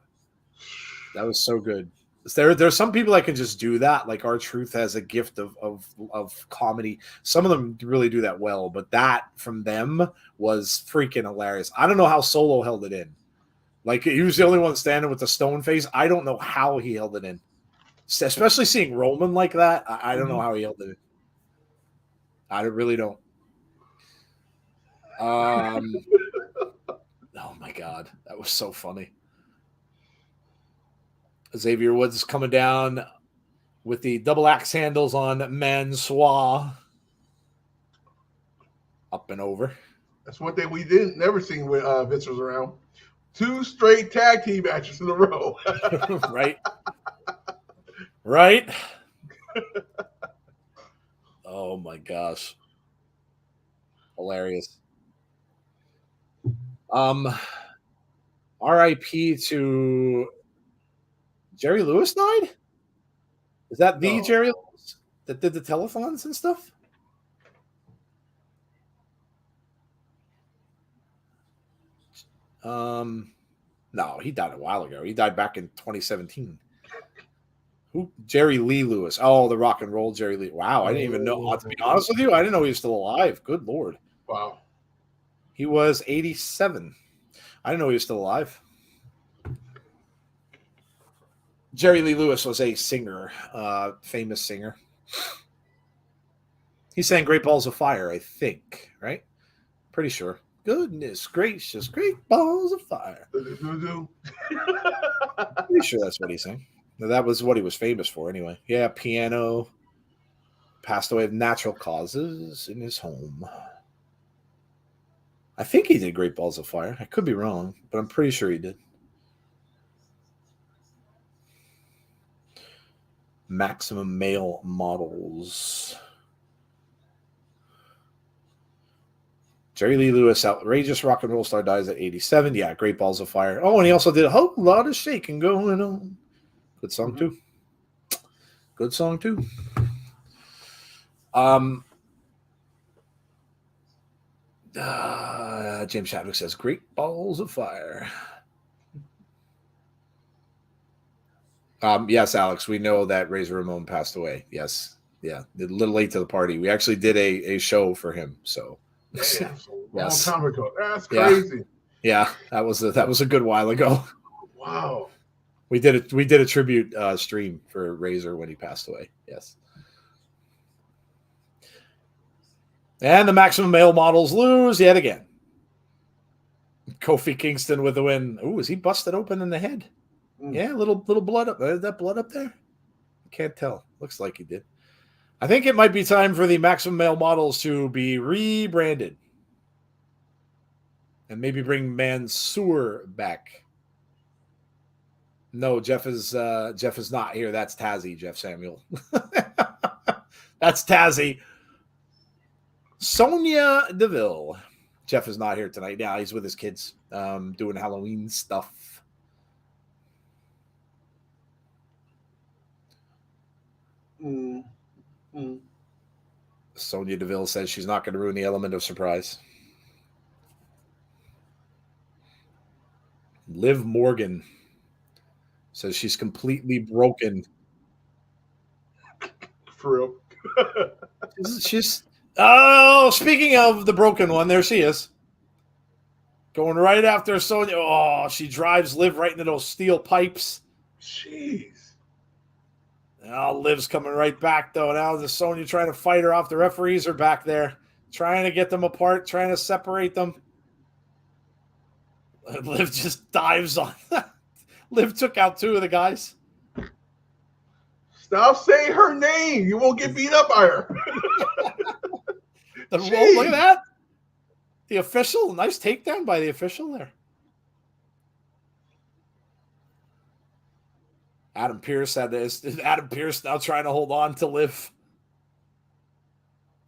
That was so good. There's some people that can just do that. Like R-Truth has a gift of comedy. Some of them really do that well, but that from them was freaking hilarious. I don't know how Solo held it in. Like he was the only one standing with the stone face. I don't know how he held it in. Especially seeing Roman like that, I don't know how he held it in. I really don't. Oh my god, that was so funny. Xavier Woods is coming down with the double axe handles on Mansoor. Up and over. That's one thing we never seen when Vince was around. 2 straight tag team matches in a row. Right. Right. Oh my gosh. Hilarious. RIP to Jerry Lewis died? Is that the Jerry Lewis that did the telethons and stuff? No, he died a while ago. He died back in 2017. Who? Jerry Lee Lewis. Oh, the rock and roll Jerry Lee. Wow, I didn't even know. To be honest with you, I didn't know he was still alive. Good Lord. Wow. He was 87. I didn't know he was still alive. Jerry Lee Lewis was a singer, famous singer. He sang Great Balls of Fire, I think, right? Pretty sure. Goodness gracious, great balls of fire. Pretty sure that's what he sang. That was what he was famous for anyway. Yeah, piano. Passed away of natural causes in his home. I think he did Great Balls of Fire. I could be wrong, but I'm pretty sure he did. Maximum Male Models. Jerry Lee Lewis, outrageous rock and roll star, dies at 87. Yeah, Great Balls of Fire. Oh, and he also did a whole lot of shaking going on. Good song, too. Good song, too. Jim Chadwick says, Great Balls of Fire. Yes, Alex, we know that Razor Ramon passed away. Yes. Yeah. A little late to the party. We actually did a show for him. So yes. Long time ago. That's crazy. Yeah. That was a good while ago. Wow. We did a tribute stream for Razor when he passed away. Yes. And the Maximum Male Models lose yet again. Kofi Kingston with the win. Ooh, is he busted open in the head? Yeah, little blood up. Is that blood up there? Can't tell. Looks like he did. I think it might be time for the Maximum Male Models to be rebranded. And maybe bring Mansoor back. No, Jeff is not here. That's Tazzy, Jeff Samuel. That's Tazzy. Sonya Deville. Jeff is not here tonight. Yeah, he's with his kids doing Halloween stuff. Sonya Deville says she's not going to ruin the element of surprise. Liv Morgan says she's completely broken. For real. She's speaking of the broken one, there she is. Going right after Sonya. Oh, she drives Liv right into those steel pipes. Jeez. Now Liv's coming right back, though. Now the Sonya trying to fight her off. The referees are back there, trying to get them apart, trying to separate them. Liv just dives on. Liv took out 2 of the guys. Stop saying her name. You won't get beat up by her. Look at that. The official. Nice takedown by the official there. Adam Pearce had this. Adam Pearce now trying to hold on to Liv.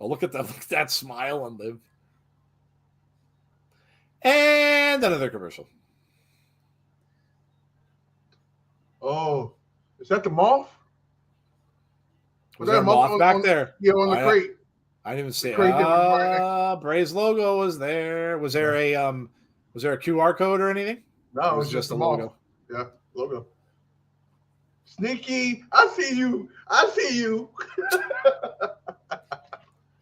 Oh, look at that smile on Liv. And another commercial. Oh, is that the moth? Was there a moth back there? Yeah, on the crate. I didn't even see it. Right Bray's logo was there. Was there a QR code or anything? No, it was just a logo. Yeah, logo. Sneaky, I see you.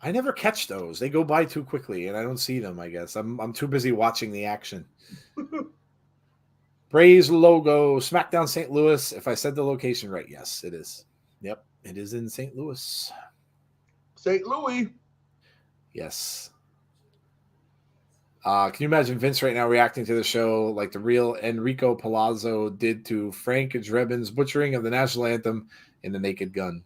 I never catch those. They go by too quickly, and I don't see them. I guess I'm too busy watching the action. Bray's logo, SmackDown St. Louis. If I said the location right, yes, it is. Yep, it is in St. Louis. St. Louis. Yes. Can you imagine Vince right now reacting to the show like the real Enrico Palazzo did to Frank Drebin's butchering of the national anthem in The Naked Gun?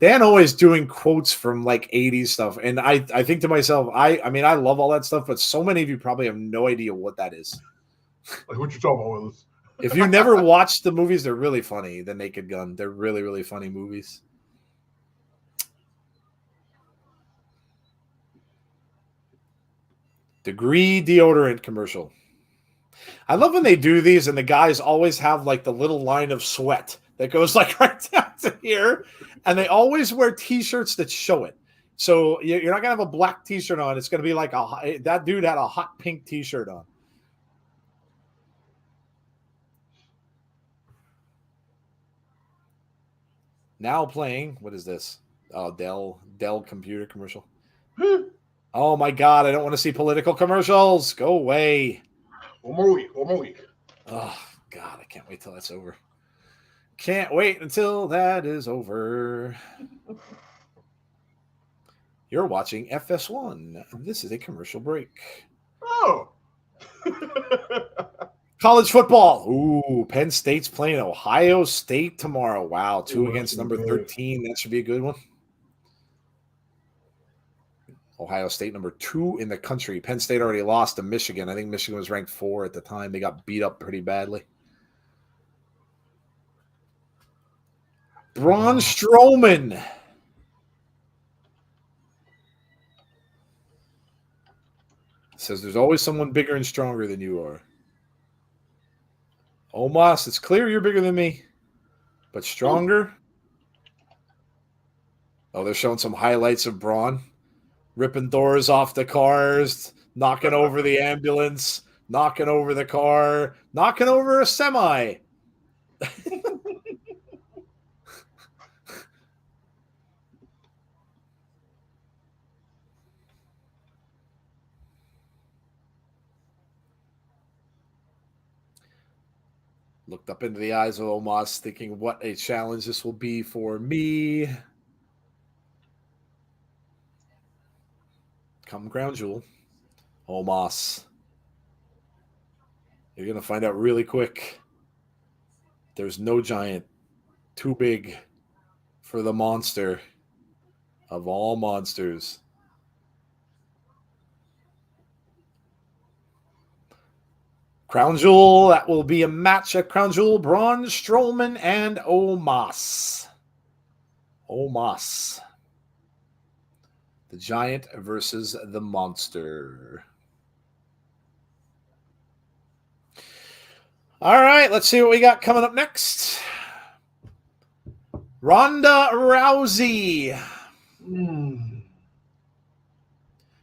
Dan always doing quotes from like 80s stuff. And I think to myself, I mean, I love all that stuff, but so many of you probably have no idea what that is. Like what you talking about, Willis? If you never watched the movies, they're really funny. The Naked Gun. They're really, really funny movies. Degree deodorant commercial. I love when they do these and the guys always have like the little line of sweat that goes like right down to here. And they always wear t-shirts that show it. So you're not going to have a black t-shirt on. It's going to be like that dude had a hot pink t-shirt on. Now playing, what is this? Oh, Dell computer commercial. Oh my God, I don't want to see political commercials. Go away. One more week. Oh God, I can't wait till that's over. Can't wait until that is over. You're watching FS1. This is a commercial break. Oh. College football. Ooh, Penn State's playing Ohio State tomorrow. Wow, 2 against number 13. That should be a good one. Ohio State, number 2 in the country. Penn State already lost to Michigan. I think Michigan was ranked 4 at the time. They got beat up pretty badly. Braun Strowman. Says there's always someone bigger and stronger than you are. Omos, it's clear you're bigger than me, but stronger. Oh, they're showing some highlights of Braun. Ripping doors off the cars, knocking over the ambulance, knocking over the car, knocking over a semi. Looked up into the eyes of Omos, thinking what a challenge this will be for me. Come Crown Jewel. Omos. You're going to find out really quick. There's no giant too big for the monster of all monsters. Crown Jewel, that will be a match at Crown Jewel. Braun Strowman and Omos. Omos. The giant versus the monster. All right, let's see what we got coming up next. Ronda Rousey.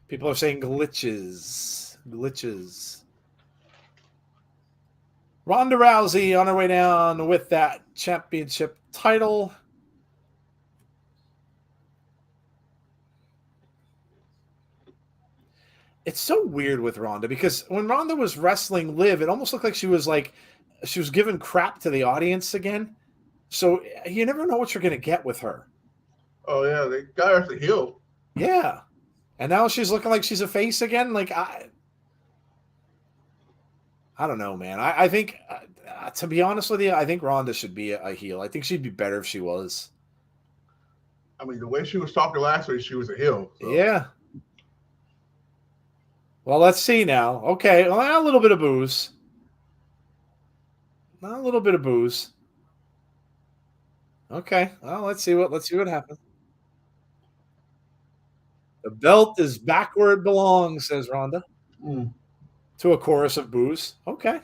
People are saying glitches. Glitches. Ronda Rousey on her way down with that championship title. It's so weird with Ronda because when Ronda was wrestling Liv, it almost looked like she was giving crap to the audience again. So you never know what you're going to get with her. Oh, yeah. They got her to heel. Yeah. And now she's looking like she's a face again. Like, I don't know, man. I think, to be honest with you, I think Ronda should be a heel. I think she'd be better if she was. I mean, the way she was talking last week, she was a heel. So. Yeah. Well, let's see now. Okay, well, a little bit of booze. A little bit of booze. Okay, well, let's see what happens. The belt is back where it belongs, says Ronda. To a chorus of boos. Okay.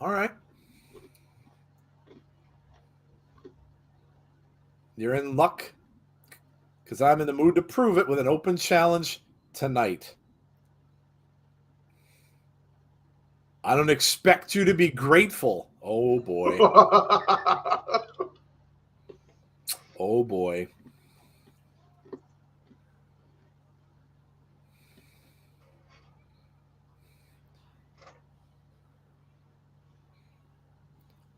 All right. You're in luck because I'm in the mood to prove it with an open challenge tonight. I don't expect you to be grateful. Oh, boy. Oh, boy.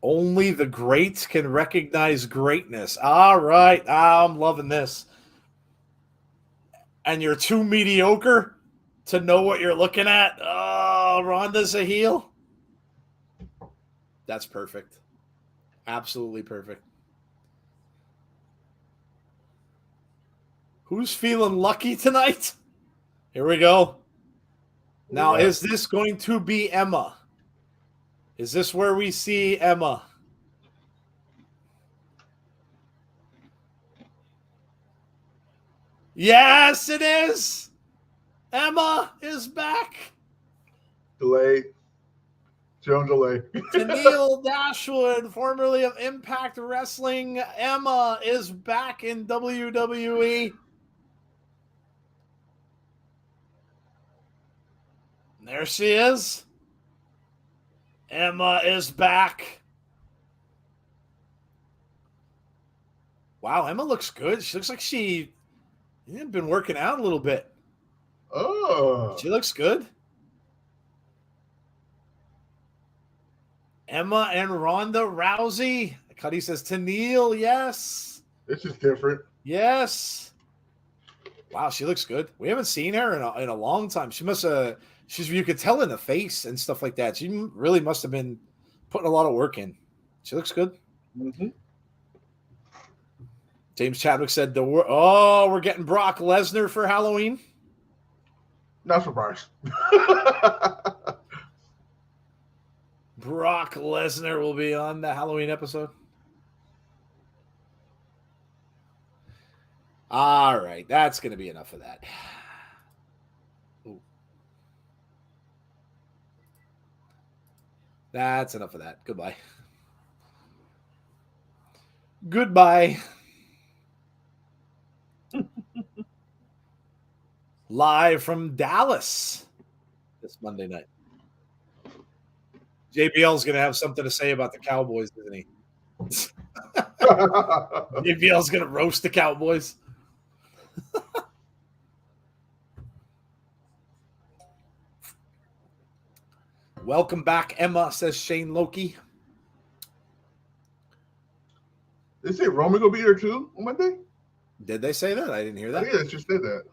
Only the greats can recognize greatness. All right. I'm loving this. And you're too mediocre to know what you're looking at. Oh, Ronda's a heel. That's perfect. Absolutely perfect. Who's feeling lucky tonight? Here we go. Now, is this going to be Emma? Is this where we see Emma? Yes, it is. Emma is back. Delay. Joan delay. Tennille Dashwood, formerly of Impact Wrestling. Emma is back in WWE. There she is. Emma is back. Wow, Emma looks good. She looks like she's been working out a little bit. Oh. She looks good. Emma and Ronda Rousey. Cuddy says Tennille, yes. This is different. Yes. Wow, she looks good. We haven't seen her in a long time. She must have. You could tell in the face and stuff like that. She really must have been putting a lot of work in. She looks good. Mm-hmm. James Chadwick said, we're getting Brock Lesnar for Halloween. Not surprised. Brock Lesnar will be on the Halloween episode. All right, that's going to be enough of that. Ooh. That's enough of that. Goodbye. Goodbye. Live from Dallas this Monday night. JBL's going to have something to say about the Cowboys, isn't he? JBL's going to roast the Cowboys. Welcome back, Emma, says Shane Loki. They say Roman will be there too on Monday? Did they say that? I didn't hear that. Yeah, they just said that.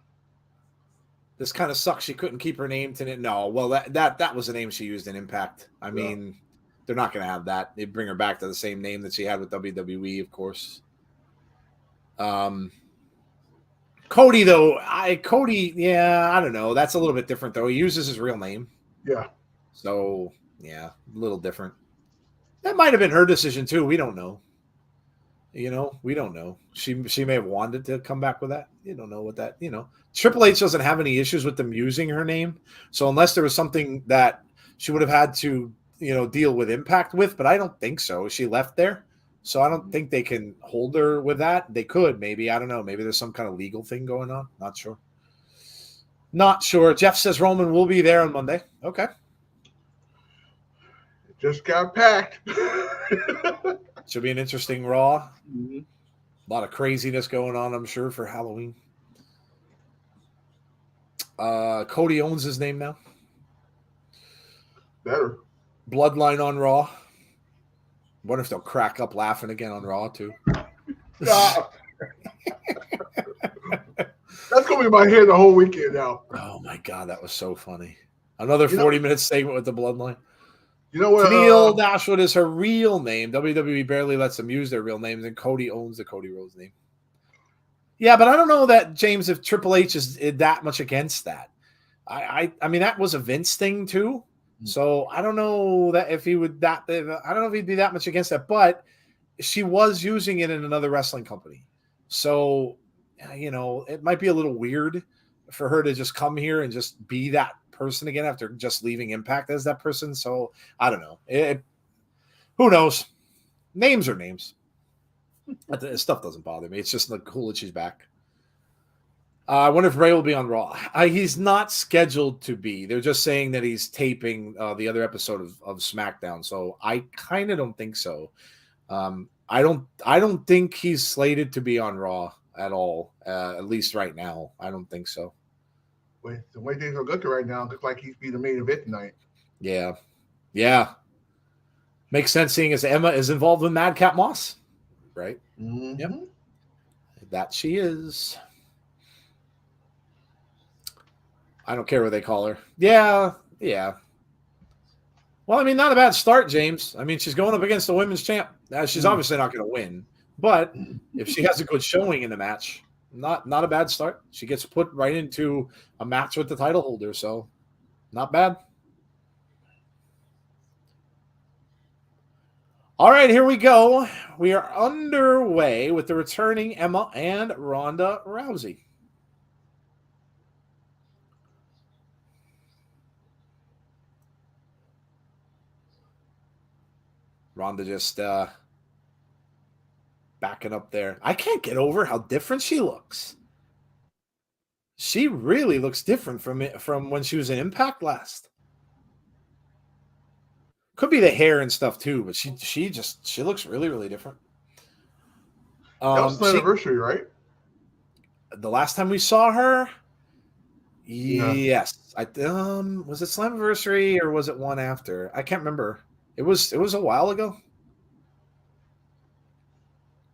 This kind of sucks. She couldn't keep her name to it. No, well, that was a name she used in Impact. I mean, they're not going to have that. They bring her back to the same name that she had with WWE, of course. Cody, though, I don't know. That's a little bit different, though. He uses his real name. Yeah. So, yeah, a little different. That might have been her decision, too. We don't know. We don't know. She may have wanted to come back with that. You don't know what that, Triple H doesn't have any issues with them using her name. So unless there was something that she would have had to, deal with Impact with, but I don't think so. She left there. So I don't think they can hold her with that. They could, maybe. I don't know. Maybe there's some kind of legal thing going on. Not sure. Not sure. Jeff says Roman will be there on Monday. Okay. It just got packed. Should be an interesting Raw. Mm-hmm. A lot of craziness going on, I'm sure, for Halloween. Cody owns his name now. Better. Bloodline on Raw. Wonder if they'll crack up laughing again on Raw, too. That's going to be in my head the whole weekend now. Oh, my God. That was so funny. Another 40-minute segment with the Bloodline. You know what? Tennille Dashwood is her real name. WWE barely lets them use their real names, and Cody owns the Cody Rhodes name. Yeah, but I don't know that, James, if Triple H is that much against that. I mean, that was a Vince thing, too. So I don't know that if he would I don't know if he'd be that much against that, but she was using it in another wrestling company. So, it might be a little weird for her to just come here and just be that person again after just leaving Impact as that person. So I don't know. Who knows? Names are names. This stuff doesn't bother me. It's just like cool that she's back. I wonder if Bray will be on Raw. He's not scheduled to be. They're just saying that he's taping the other episode of SmackDown. So I kind of don't think so. I don't think he's slated to be on Raw at all. At least right now, I don't think so. With the way things are looking right now, it looks like he's be the main event tonight. Yeah. Makes sense seeing as Emma is involved with Madcap Moss, right? Mm-hmm. Yep. That she is. I don't care what they call her. Yeah. Well, I mean, not a bad start, James. I mean, she's going up against the women's champ. She's obviously not going to win, but if she has a good showing in the match, not a bad start. She gets put right into a match with the title holder, so not bad. All right, here we go. We are underway with the returning Emma and Ronda Rousey. Ronda just backing up there. I can't get over how different she looks. She really looks different from when she was in Impact last. Could be the hair and stuff too, but she looks really, really different. That was the anniversary, right? The last time we saw her, yes. Was it Slammiversary or was it one after? I can't remember. It was a while ago.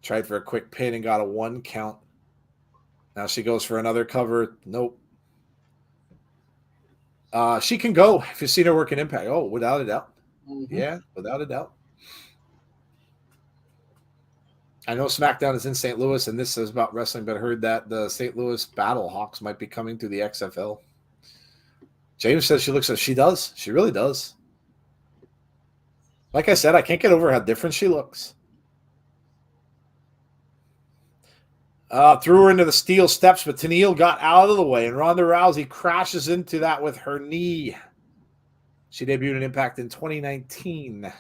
Tried for a quick pin and got a 1 count. Now she goes for another cover. Nope. She can go if you've seen her work in Impact. Oh, without a doubt. Mm-hmm. Yeah, without a doubt. I know SmackDown is in St. Louis, and this is about wrestling, but I heard that the St. Louis Battlehawks might be coming to the XFL. James says she looks like she does. She really does. Like I said, I can't get over how different she looks. Threw her into the steel steps, but Tenille got out of the way, and Ronda Rousey crashes into that with her knee. She debuted in Impact in 2019.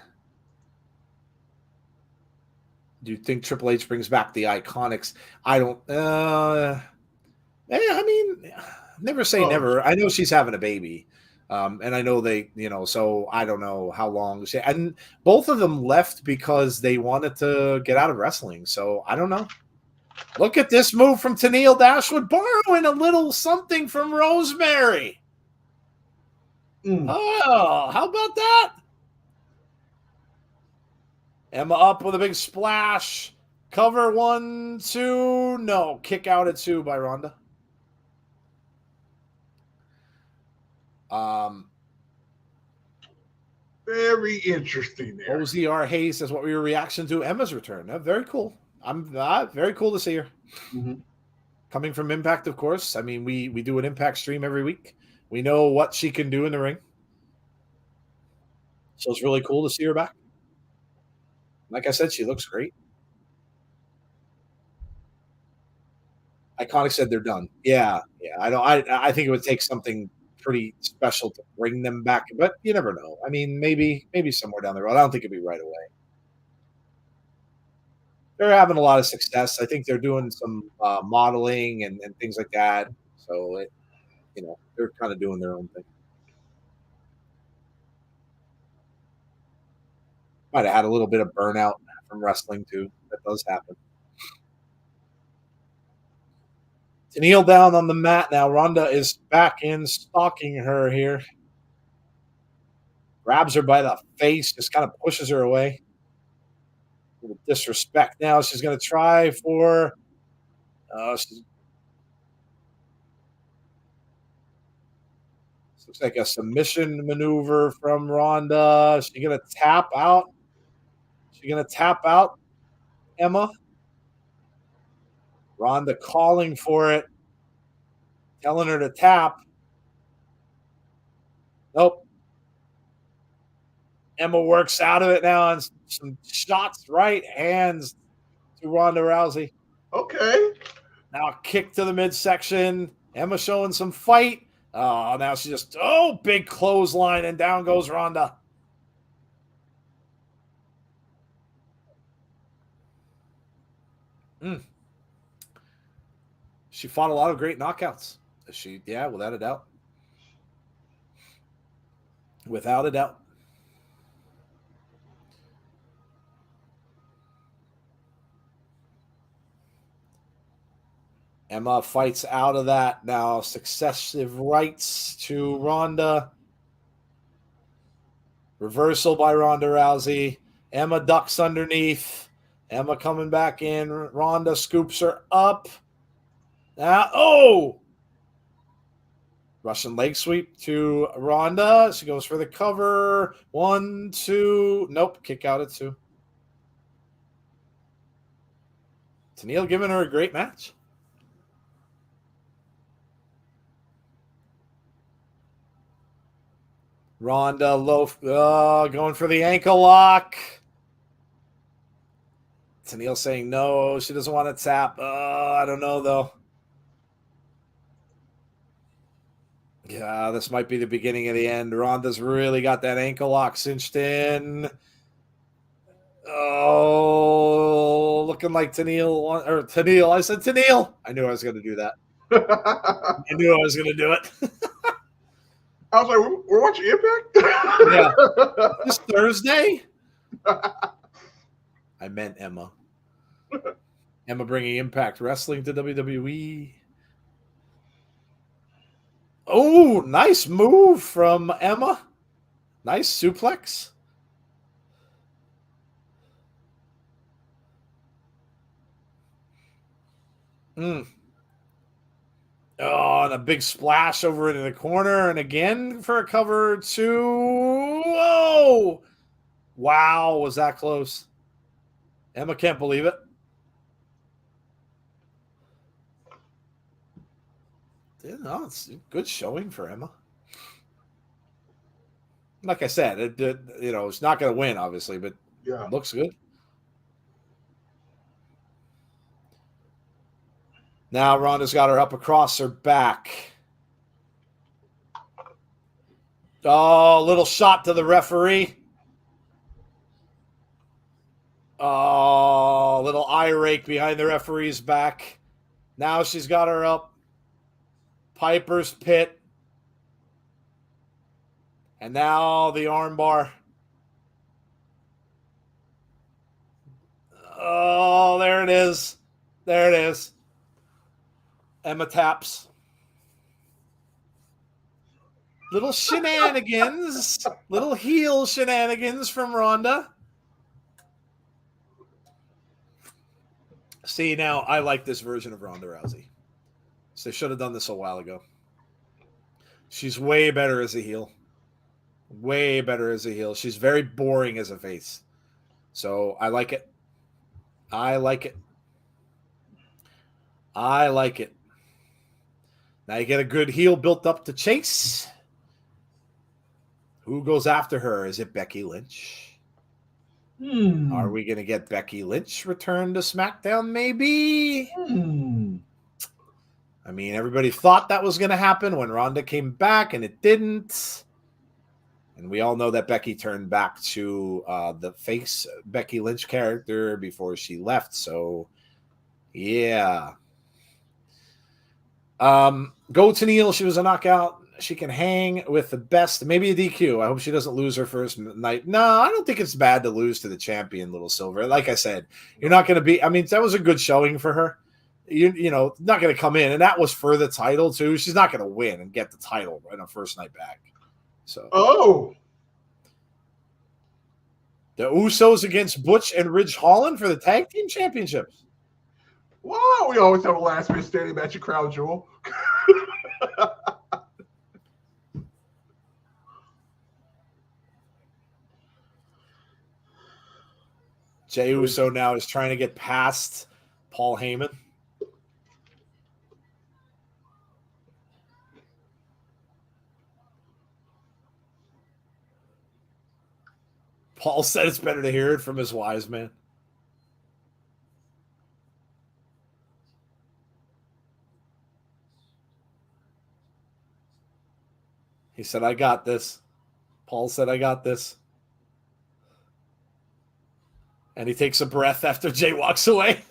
Do you think Triple H brings back the Iconics? I don't. I mean, never say never. I know she's having a baby, and I know they, so I don't know how long. And both of them left because they wanted to get out of wrestling. So I don't know. Look at this move from Tenille Dashwood, borrowing a little something from Rosemary. Oh, how about that? Emma up with a big splash. Cover 1, 2. No, kick out at 2 by Ronda. Very interesting there. OZR Hayes says, what were your reaction to Emma's return? Very cool. I'm very cool to see her. Mm-hmm. Coming from Impact, of course. I mean, we do an Impact stream every week. We know what she can do in the ring. So it's really cool to see her back. Like I said, she looks great. Iconic said they're done. Yeah. I think it would take something pretty special to bring them back, but you never know. I mean, maybe somewhere down the road. I don't think it'd be right away. They're having a lot of success. I think they're doing some modeling and things like that. So they're kind of doing their own thing. Might have had a little bit of burnout from wrestling too. That does happen. Tenille down on the mat now. Ronda is back in, stalking her here. Grabs her by the face, just kind of pushes her away. A little disrespect now. She's going to try for. Looks like a submission maneuver from Ronda. She's going to tap out. She's going to tap out Emma. Ronda calling for it, telling her to tap. Nope. Emma works out of it now, and some shots, right hands to Ronda Rousey. Okay. Now a kick to the midsection. Emma showing some fight. Oh, now she just, big clothesline, and down goes Ronda. She fought a lot of great knockouts. Without a doubt. Without a doubt. Emma fights out of that now. Successive rights to Ronda. Reversal by Ronda Rousey. Emma ducks underneath. Emma coming back in. Ronda scoops her up. Russian leg sweep to Ronda. She goes for the cover. 1, 2. Nope. Kick out at 2. Tenille giving her a great match. Ronda going for the ankle lock. Tenille saying no, she doesn't want to tap. I don't know, though. Yeah, this might be the beginning of the end. Ronda's really got that ankle lock cinched in. Oh, looking like Tenille. I said Tenille. I knew I was going to do that. I knew I was going to do it. I was like, we're watching Impact? Yeah. This Thursday? I meant Emma. Emma bringing Impact Wrestling to WWE. Oh, nice move from Emma. Nice suplex. Oh, and a big splash over into the corner. And again for a cover 2. Whoa! Wow, was that close? Emma can't believe it. No, it's a good showing for Emma. Like I said, it's not going to win, obviously, but it looks good. Now Ronda's got her up across her back. Oh, little shot to the referee. Oh, little eye rake behind the referee's back. Now she's got her up. Piper's Pit. And now the armbar. Oh, there it is. There it is. Emma taps. Little shenanigans. Little heel shenanigans from Ronda. See, now I like this version of Ronda Rousey. So they should have done this a while ago. She's way better as a heel. Way better as a heel. She's very boring as a face. So I like it. I like it. I like it. Now you get a good heel built up to chase. Who goes after her? Is it Becky Lynch? Are we going to get Becky Lynch return to SmackDown maybe? I mean, everybody thought that was going to happen when Ronda came back, and it didn't. And we all know that Becky turned back to the face Becky Lynch character before she left. So, yeah. Go Tenille. She was a knockout. She can hang with the best. Maybe a DQ. I hope she doesn't lose her first night. No, I don't think it's bad to lose to the champion, Little Silver. Like I said, you're not going to be. I mean, that was a good showing for her. You know, not going to come in, and that was for the title too. She's not going to win and get the title in her first night back. So, the Usos against Butch and Ridge Holland for the tag team championships. Wow, we always have a last minute standing match at Crown Jewel. Jey Uso now is trying to get past Paul Heyman. Paul said it's better to hear it from his wise man. He said, I got this. Paul said, I got this. And he takes a breath after Jay walks away.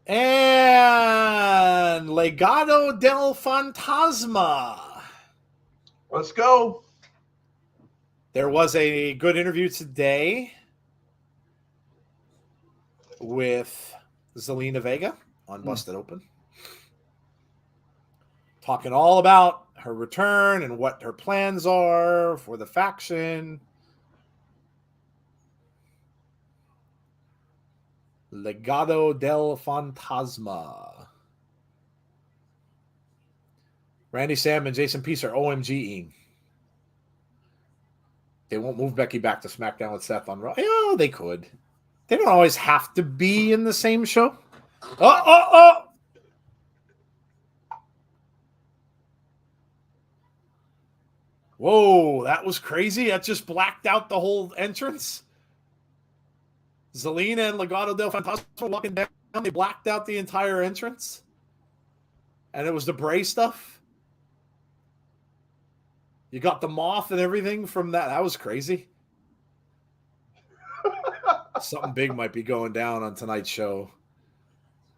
And Legado del Fantasma. Let's go. There was a good interview today with Zelina Vega on Busted Open. Talking all about her return and what her plans are for the faction. Legado del Fantasma. Randy Sam and Jason Peace are OMGing. They won't move Becky back to SmackDown with Seth on Raw. Yeah, they could. They don't always have to be in the same show. Oh! Whoa, that was crazy. That just blacked out the whole entrance. Zelina and Legado del Fantasma walking down. They blacked out the entire entrance. And it was the Bray stuff. You got the moth and everything from that. That was crazy. Something big might be going down on tonight's show.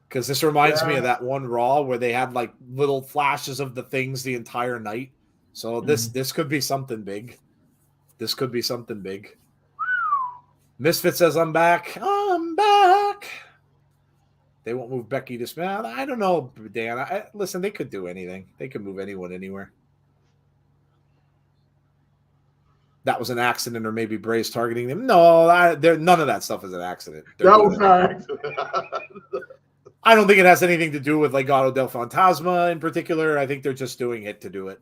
Because this reminds me of that one Raw where they had like little flashes of the things the entire night. So this could be something big. This could be something big. Misfit says, I'm back. I'm back. They won't move Becky to SmackDown. I don't know, Dan. Listen, they could do anything. They could move anyone anywhere. That was an accident, or maybe Bray's targeting them. No, none of that stuff is an accident. That was not an accident. I don't think it has anything to do with Legado del Fantasma in particular. I think they're just doing it to do it.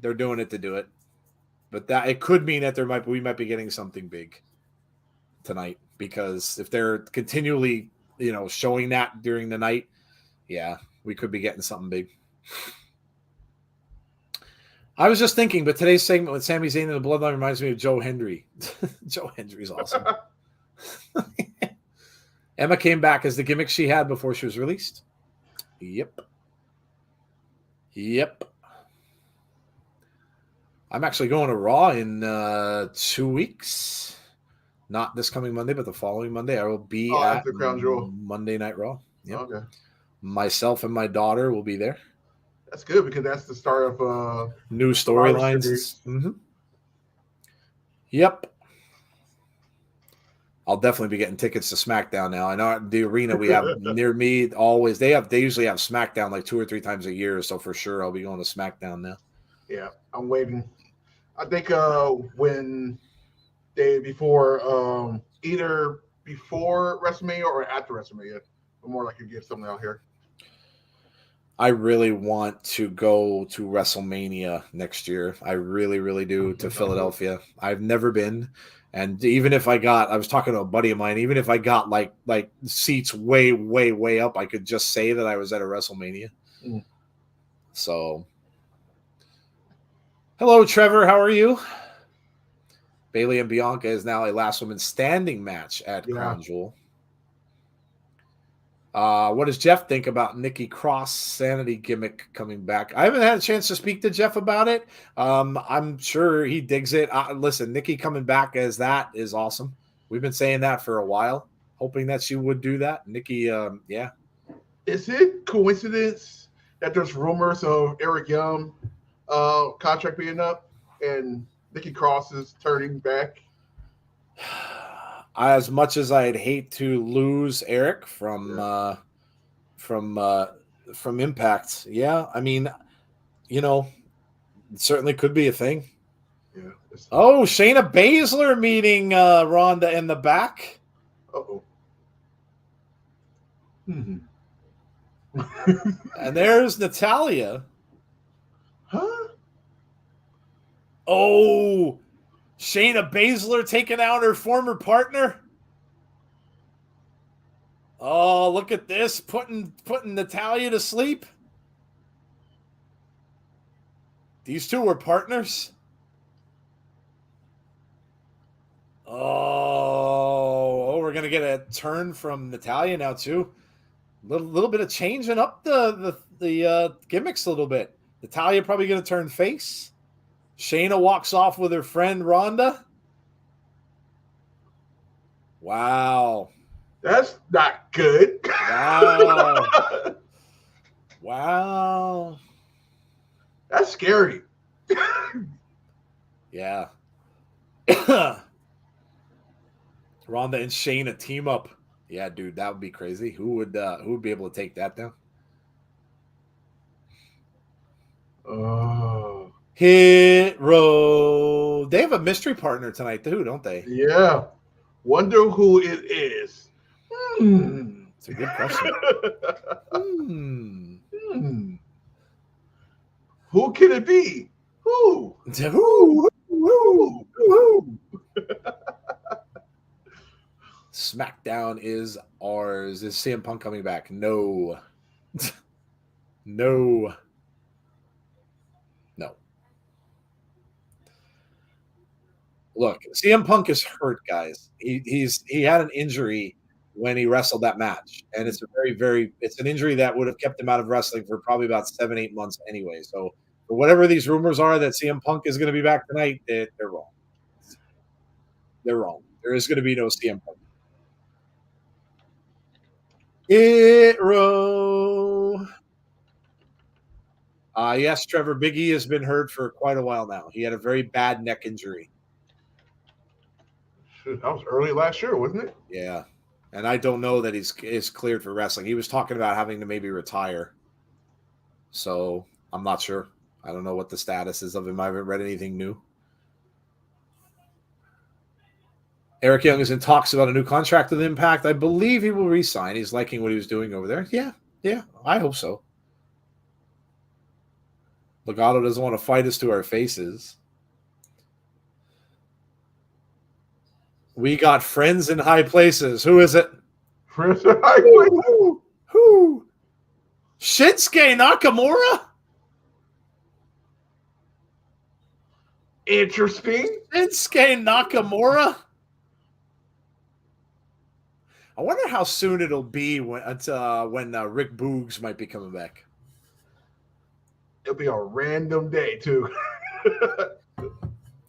They're doing it to do it. But that it could mean that we might be getting something big tonight, because if they're continually, showing that during the night, yeah, we could be getting something big. I was just thinking, but today's segment with Sami Zayn and the Bloodline reminds me of Joe Hendry. Joe Hendry's awesome. Emma came back as the gimmick she had before she was released. Yep. I'm actually going to Raw in 2 weeks. Not this coming Monday, but the following Monday. I will be at the Crown Jewel. Monday Night Raw. Yep. Okay. Myself and my daughter will be there. That's good, because that's the start of new storylines. Mm-hmm. Yep. I'll definitely be getting tickets to SmackDown now. I know the arena we have near me always they usually have SmackDown like 2 or 3 times a year, so for sure I'll be going to SmackDown now. Yeah, I'm waiting. I think when either before WrestleMania or after WrestleMania, I'm more likely to get something out here. I really want to go to WrestleMania next year. I really, really do, to Philadelphia. I've never been. And even if I was talking to a buddy of mine, even if I got like seats way, way, way up, I could just say that I was at a WrestleMania. So, hello, Trevor. How are you? Bayley and Bianca is now a last woman standing match at Crown Jewel. What does Jeff think about Nikki Cross sanity gimmick coming back? I haven't had a chance to speak to Jeff about it. I'm sure he digs it. Listen, Nikki coming back as that is awesome. We've been saying that for a while, hoping that she would do that. Nikki, yeah. Is it coincidence that there's rumors of Eric Young contract being up and Nikki Cross is turning back? As much as I'd hate to lose Eric from Impact, yeah, I mean, it certainly could be a thing. Yeah. Oh, Shayna Baszler meeting Ronda in the back. Uh-oh. And there's Natalya. Huh? Oh, Shayna Baszler taking out her former partner. Oh, look at this, putting Natalya to sleep. These two were partners. Oh, we're gonna get a turn from Natalya now too. Little bit of changing up the gimmicks a little bit. Natalya probably gonna turn face. Shayna walks off with her friend Ronda. Wow. That's not good. Wow. Wow. That's scary. Yeah. Ronda and Shayna team up. Yeah, dude, that would be crazy. Who would be able to take that down? Oh. Hit Row. They have a mystery partner tonight too, don't they? Yeah. Wonder who it is. It's a good question. Who can it be? Who? Who? SmackDown is ours. Is CM Punk coming back? No. No. Look, CM Punk is hurt, guys. He had an injury when he wrestled that match, and it's a it's an injury that would have kept him out of wrestling for probably about 7-8 months anyway. So, for whatever these rumors are that CM Punk is going to be back tonight, they're wrong. They're wrong. There is going to be no CM Punk. Yes, Trevor, Big E has been hurt for quite a while now. He had a very bad neck injury. That was early last year, wasn't it? Yeah. And I don't know that he's cleared for wrestling. He was talking about having to maybe retire. So I'm not sure. I don't know what the status is of him. I haven't read anything new. Eric Young is in talks about a new contract with Impact. I believe he will re-sign. He's liking what he was doing over there. Yeah, I hope so. Legado doesn't want to fight us to our faces. We got friends in high places. Who is it? Friends in high places. Who? Shinsuke Nakamura? Interesting. Shinsuke Nakamura? I wonder how soon it'll be when Rick Boogs might be coming back. It'll be a random day, too.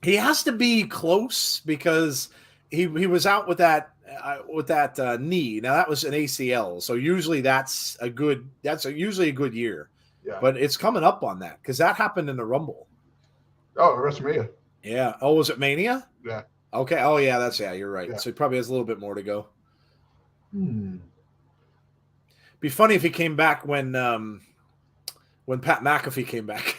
He has to be close because he was out with that knee. Now that was an ACL, so usually that's usually a good year. Yeah. But it's coming up on that because that happened in the Rumble. Oh, WrestleMania. Yeah. Oh, was it Mania? Yeah. Okay. Oh, yeah. You're right. Yeah. So he probably has a little bit more to go. Be funny if he came back when Pat McAfee came back.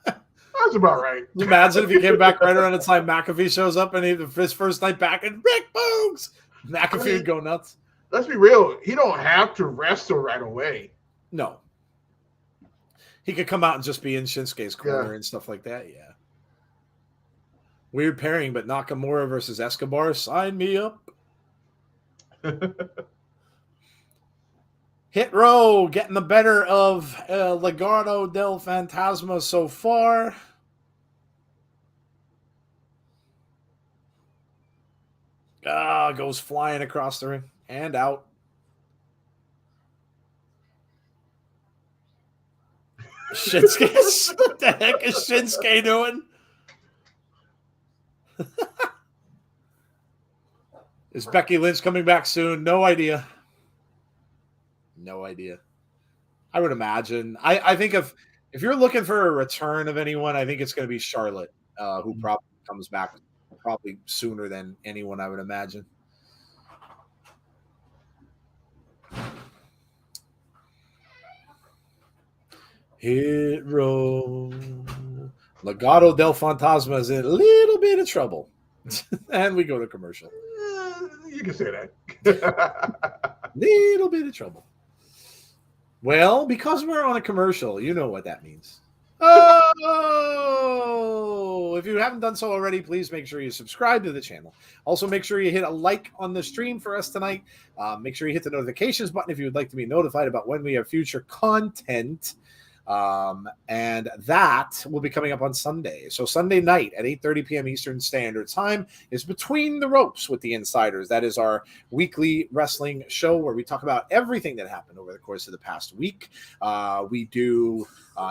That's about right. Imagine if he came back right around the time McAfee shows up and his first night back and Rick Boogs. McAfee would go nuts. Let's be real. He don't have to wrestle right away. No. He could come out and just be in Shinsuke's corner and stuff like that. Yeah. Weird pairing, but Nakamura versus Escobar. Sign me up. Hit Row getting the better of Legado del Fantasma so far. Goes flying across the ring and out. Shinsuke, what the heck is Shinsuke doing? Is Becky Lynch coming back soon? No idea. No idea. I would imagine. I think if you're looking for a return of anyone, I think it's going to be Charlotte, who probably comes back probably sooner than anyone, I would imagine. Hit Row. Legado del Fantasma is in a little bit of trouble. And we go to commercial. You can say that. Little bit of trouble. Well, because we're on a commercial, you know what that means. Oh! If you haven't done so already, please make sure you subscribe to the channel. Also, make sure you hit a like on the stream for us tonight. Make sure you hit the notifications button if you would like to be notified about when we have future content. And that will be coming up on Sunday. So Sunday night at 8:30 p.m. Eastern Standard Time is Between the Ropes with the Insiders. That is our weekly wrestling show where we talk about everything that happened over the course of the past week. We do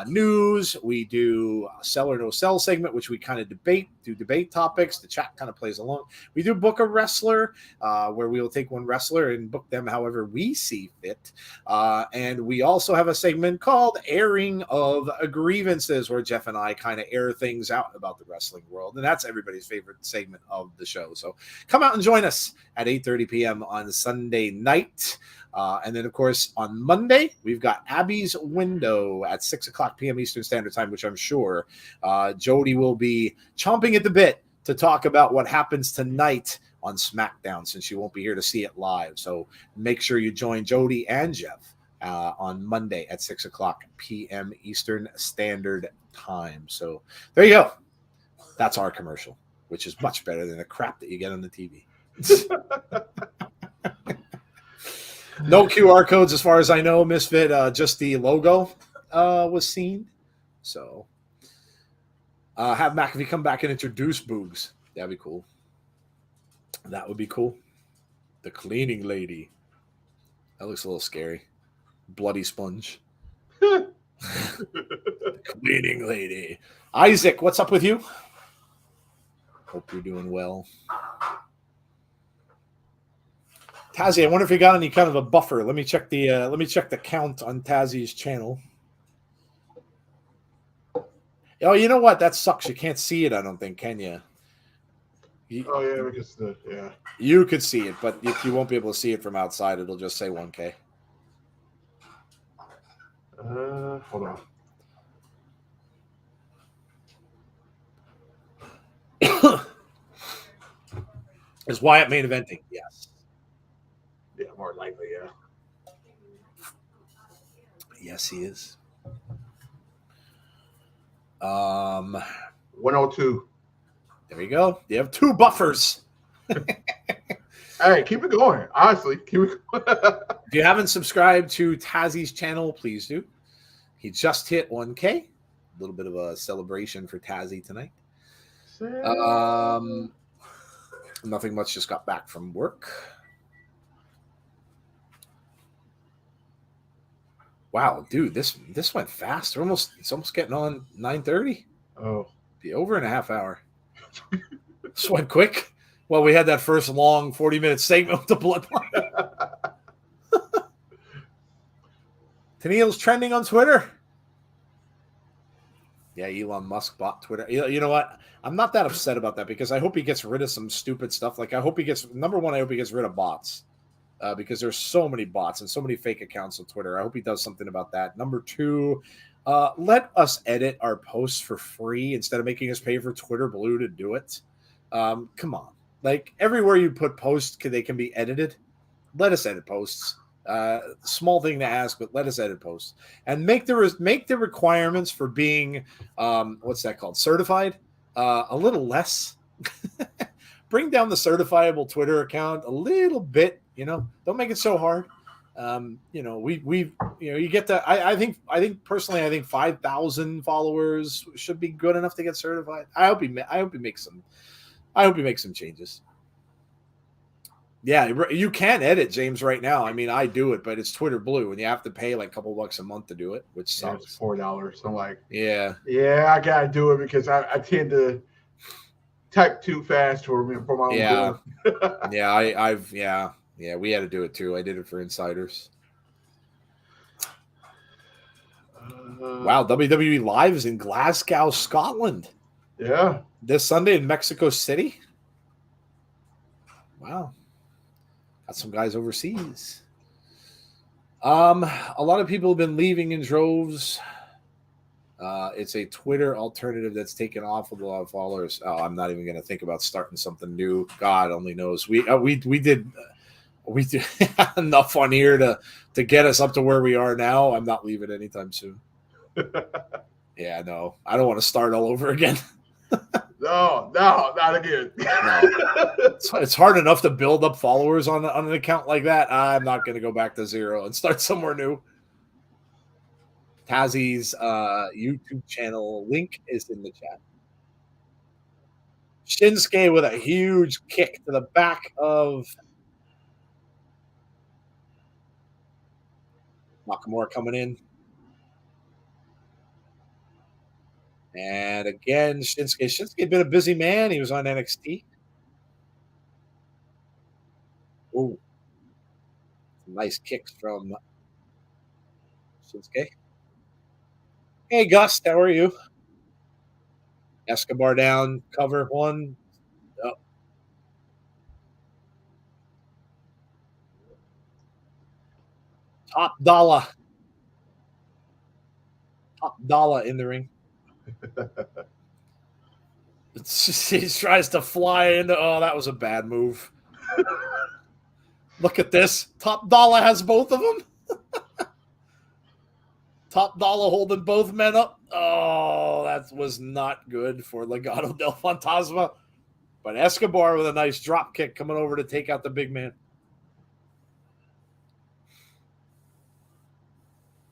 news. We do a sell or no sell segment, which we kind of do debate topics. The chat kind of plays along. We do book a wrestler, where we will take one wrestler and book them however we see fit. And we also have a segment called Airing of Grievances, where Jeff and I kind of air things out about the wrestling world. And that's everybody's favorite segment of the show. So come out and join us at 8:30 p.m. on Sunday night. And then, of course, on Monday, we've got Abby's Window at 6 o'clock p.m. Eastern Standard Time, which I'm sure Jody will be chomping at the bit to talk about what happens tonight on SmackDown, since she won't be here to see it live. So make sure you join Jody and Jeff on Monday at 6 o'clock p.m. Eastern Standard Time. So there you go. That's our commercial, which is much better than the crap that you get on the TV. No QR codes as far as I know, Misfit. Just the logo was seen. So have McAfee come back and introduce Boogs. That'd be cool. That would be cool. The cleaning lady. That looks a little scary. Bloody sponge. Cleaning lady. Isaac, what's up with you? Hope you're doing well. Tazzy, I wonder if you got any kind of a buffer. Let me check the count on Tazzy's channel. Oh, you know what? That sucks. You can't see it, I don't think, can you? Oh yeah, because yeah. You could see it, but you won't be able to see it from outside. It'll just say 1K. Hold on. Is Wyatt main eventing? Yes. Yeah, more likely, yeah. Yes, he is. 102. There you go. You have 2 buffers. Hey, keep it going. Honestly, keep it going. If you haven't subscribed to Tazzy's channel, please do. He just hit 1K. A little bit of a celebration for Tazzy tonight. Nothing much. Just got back from work. Wow, dude, this went fast. It's almost getting on 9:30. Oh, be over in a half hour. This went quick. Well, we had that first long 40-minute segment with the Bloodline. Tennille's trending on Twitter. Yeah, Elon Musk bought Twitter. You know what? I'm not that upset about that because I hope he gets rid of some stupid stuff. Like, I hope he gets rid of bots. Because there's so many bots and so many fake accounts on Twitter. I hope he does something about that. Number 2, let us edit our posts for free instead of making us pay for Twitter Blue to do it. Come on. Like, everywhere you put posts, they can be edited. Let us edit posts. Small thing to ask, but let us edit posts. And make the requirements for being, what's that called? Certified? A little less. Bring down the certifiable Twitter account a little bit. Don't make it so hard. You get that. I think personally, 5,000 followers should be good enough to get certified. I hope he makes some changes. Yeah, you can edit, James, right now. I mean, I do it, but it's Twitter Blue, and you have to pay like a couple bucks a month to do it, which sucks. It's $4. I'm like, yeah, I gotta do it because I tend to type too fast for my own good. Yeah, we had to do it too. I did it for Insiders. Wow, WWE Live is in Glasgow, Scotland. Yeah. This Sunday in Mexico City. Wow. Got some guys overseas. A lot of people have been leaving in droves. It's a Twitter alternative that's taken off with a lot of followers. Oh, I'm not even going to think about starting something new. God only knows. We did enough on here to get us up to where we are now. I'm not leaving anytime soon. Yeah, no, I don't want to start all over again. No, not again. No. It's hard enough to build up followers on an account like that. I'm not going to go back to zero and start somewhere new. Tazzy's YouTube channel link is in the chat. Shinsuke with a huge kick to the back of Nakamura coming in. And again, Shinsuke been a busy man. He was on NXT. Ooh. Nice kicks from Shinsuke. Hey, Gus, how are you? Escobar down, cover one. Oh. Top dollar in the ring. He tries to fly into. Oh, that was a bad move. Look at this. Top Dollar has both of them. Top Dollar holding both men up. Oh, that was not good for Legado del Fantasma. But Escobar with a nice drop kick coming over to take out the big man.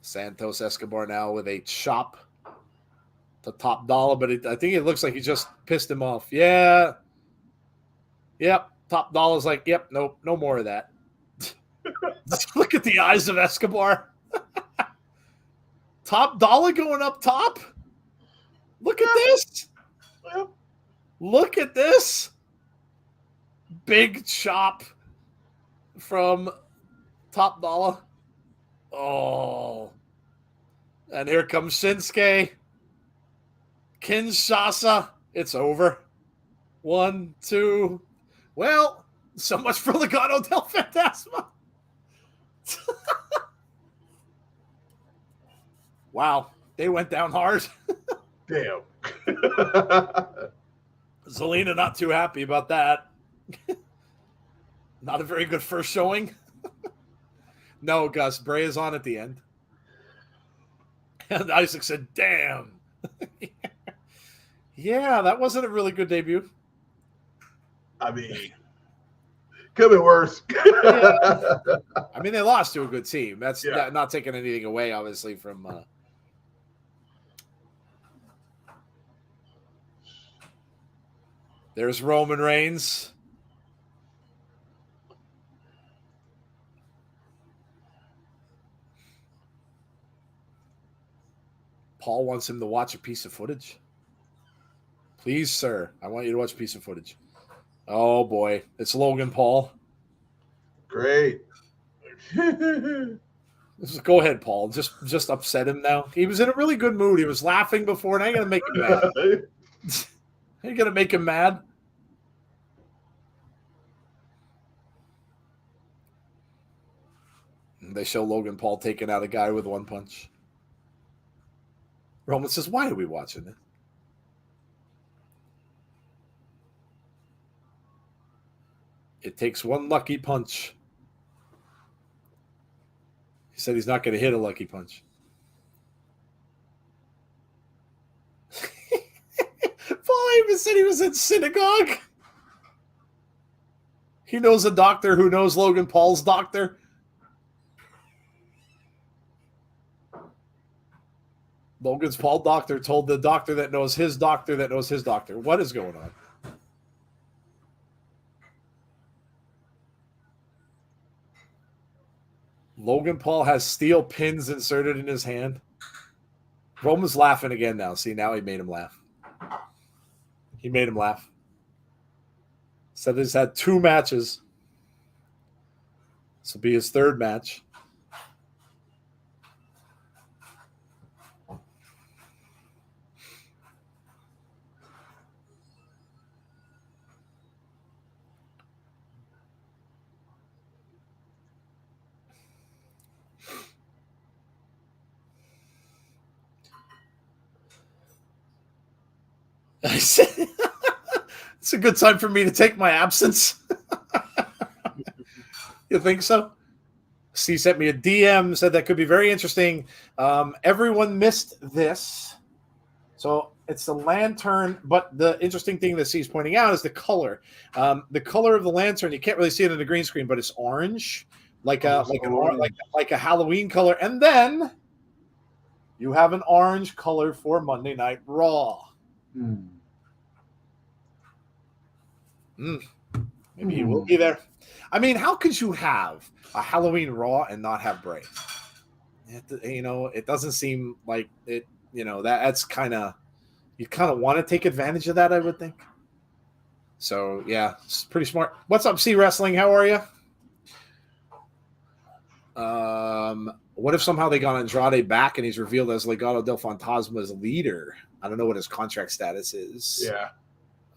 Santos Escobar now with a chop to Top Dollar, but I think it looks like he just pissed him off. Yeah. Yep. Top Dollar's like, yep, nope, no more of that. Look at the eyes of Escobar. Top Dollar going up top. Look at this. Look at this. Big chop from Top Dollar. Oh. And here comes Shinsuke. Kinshasa. It's over. 1, 2. Well, so much for Legado del Fantasma. Wow. They went down hard. Damn. Zelina not too happy about that. Not a very good first showing. No, Gus. Bray is on at the end. And Isaac said, damn. Yeah, that wasn't a really good debut. I mean, could be worse. Yeah. I mean, they lost to a good team. That's not taking anything away, obviously, from... There's Roman Reigns. Paul wants him to watch a piece of footage. Please, sir, I want you to watch a piece of footage. Oh, boy. It's Logan Paul. Great. Go ahead, Paul. Just upset him now. He was in a really good mood. He was laughing before, and I'm going to make him mad. Are you going to make him mad? They show Logan Paul taking out a guy with one punch. Roman says, why are we watching it? It takes one lucky punch. He said he's not going to hit a lucky punch. Paul even said he was in synagogue. He knows a doctor who knows Logan Paul's doctor. Logan's Paul doctor told the doctor that knows his doctor that knows his doctor. What is going on? Logan Paul has steel pins inserted in his hand. Roman's laughing again now. See, now he made him laugh. He made him laugh. Said he's had 2 matches. This will be his 3rd match. I said, it's a good time for me to take my absence. You think so? C sent me a DM, said that could be very interesting. Everyone missed this. So it's the lantern, but the interesting thing that C's pointing out is the color. The color of the lantern, you can't really see it on the green screen, but it's orange, like a Halloween color. And then You have an orange color for Monday Night Raw. Maybe he will be there. I mean, how could you have a Halloween Raw and not have Bray? It doesn't seem like it. That's kind of, you kind of want to take advantage of that, I would think. So yeah, it's pretty smart. What's up, C Wrestling? How are you? What if somehow they got Andrade back and he's revealed as Legado del Fantasma's leader? I don't know what his contract status is. Yeah.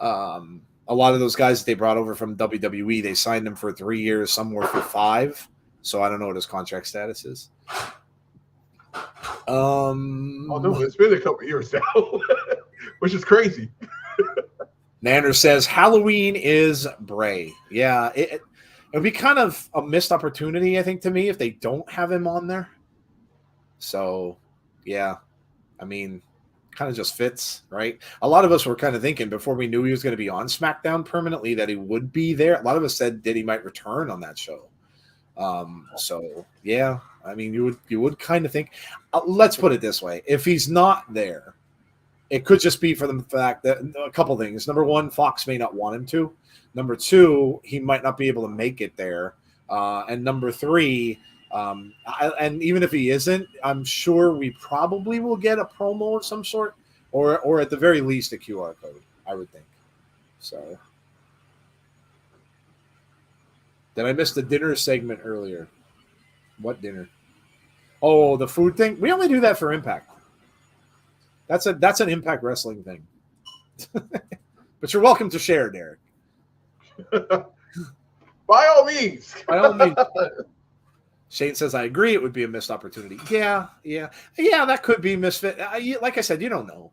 A lot of those guys that they brought over from WWE, they signed them for 3 years, some were for 5. So I don't know what his contract status is. Although it's been a couple years now, which is crazy. Nander says Halloween is Bray. Yeah, it would be kind of a missed opportunity, I think, to me, if they don't have him on there. So, yeah, I mean, kind of just fits, right? A lot of us were kind of thinking before we knew he was going to be on SmackDown permanently that he would be there. A lot of us said that he might return on that show. So, yeah, I mean, you would kind of think. Let's put it this way: if he's not there, it could just be for the fact that a couple things. Number one, Fox may not want him to. Number two, he might not be able to make it there. And number three, and even if he isn't, I'm sure we probably will get a promo of some sort, or at the very least a QR code, I would think. So, did I miss the dinner segment earlier? What dinner? Oh, the food thing? We only do that for Impact. That's an Impact Wrestling thing. But you're welcome to share, Derek. By all means. By all means. Shane says, I agree. It would be a missed opportunity. Yeah, that could be misfit. Like I said, you don't know.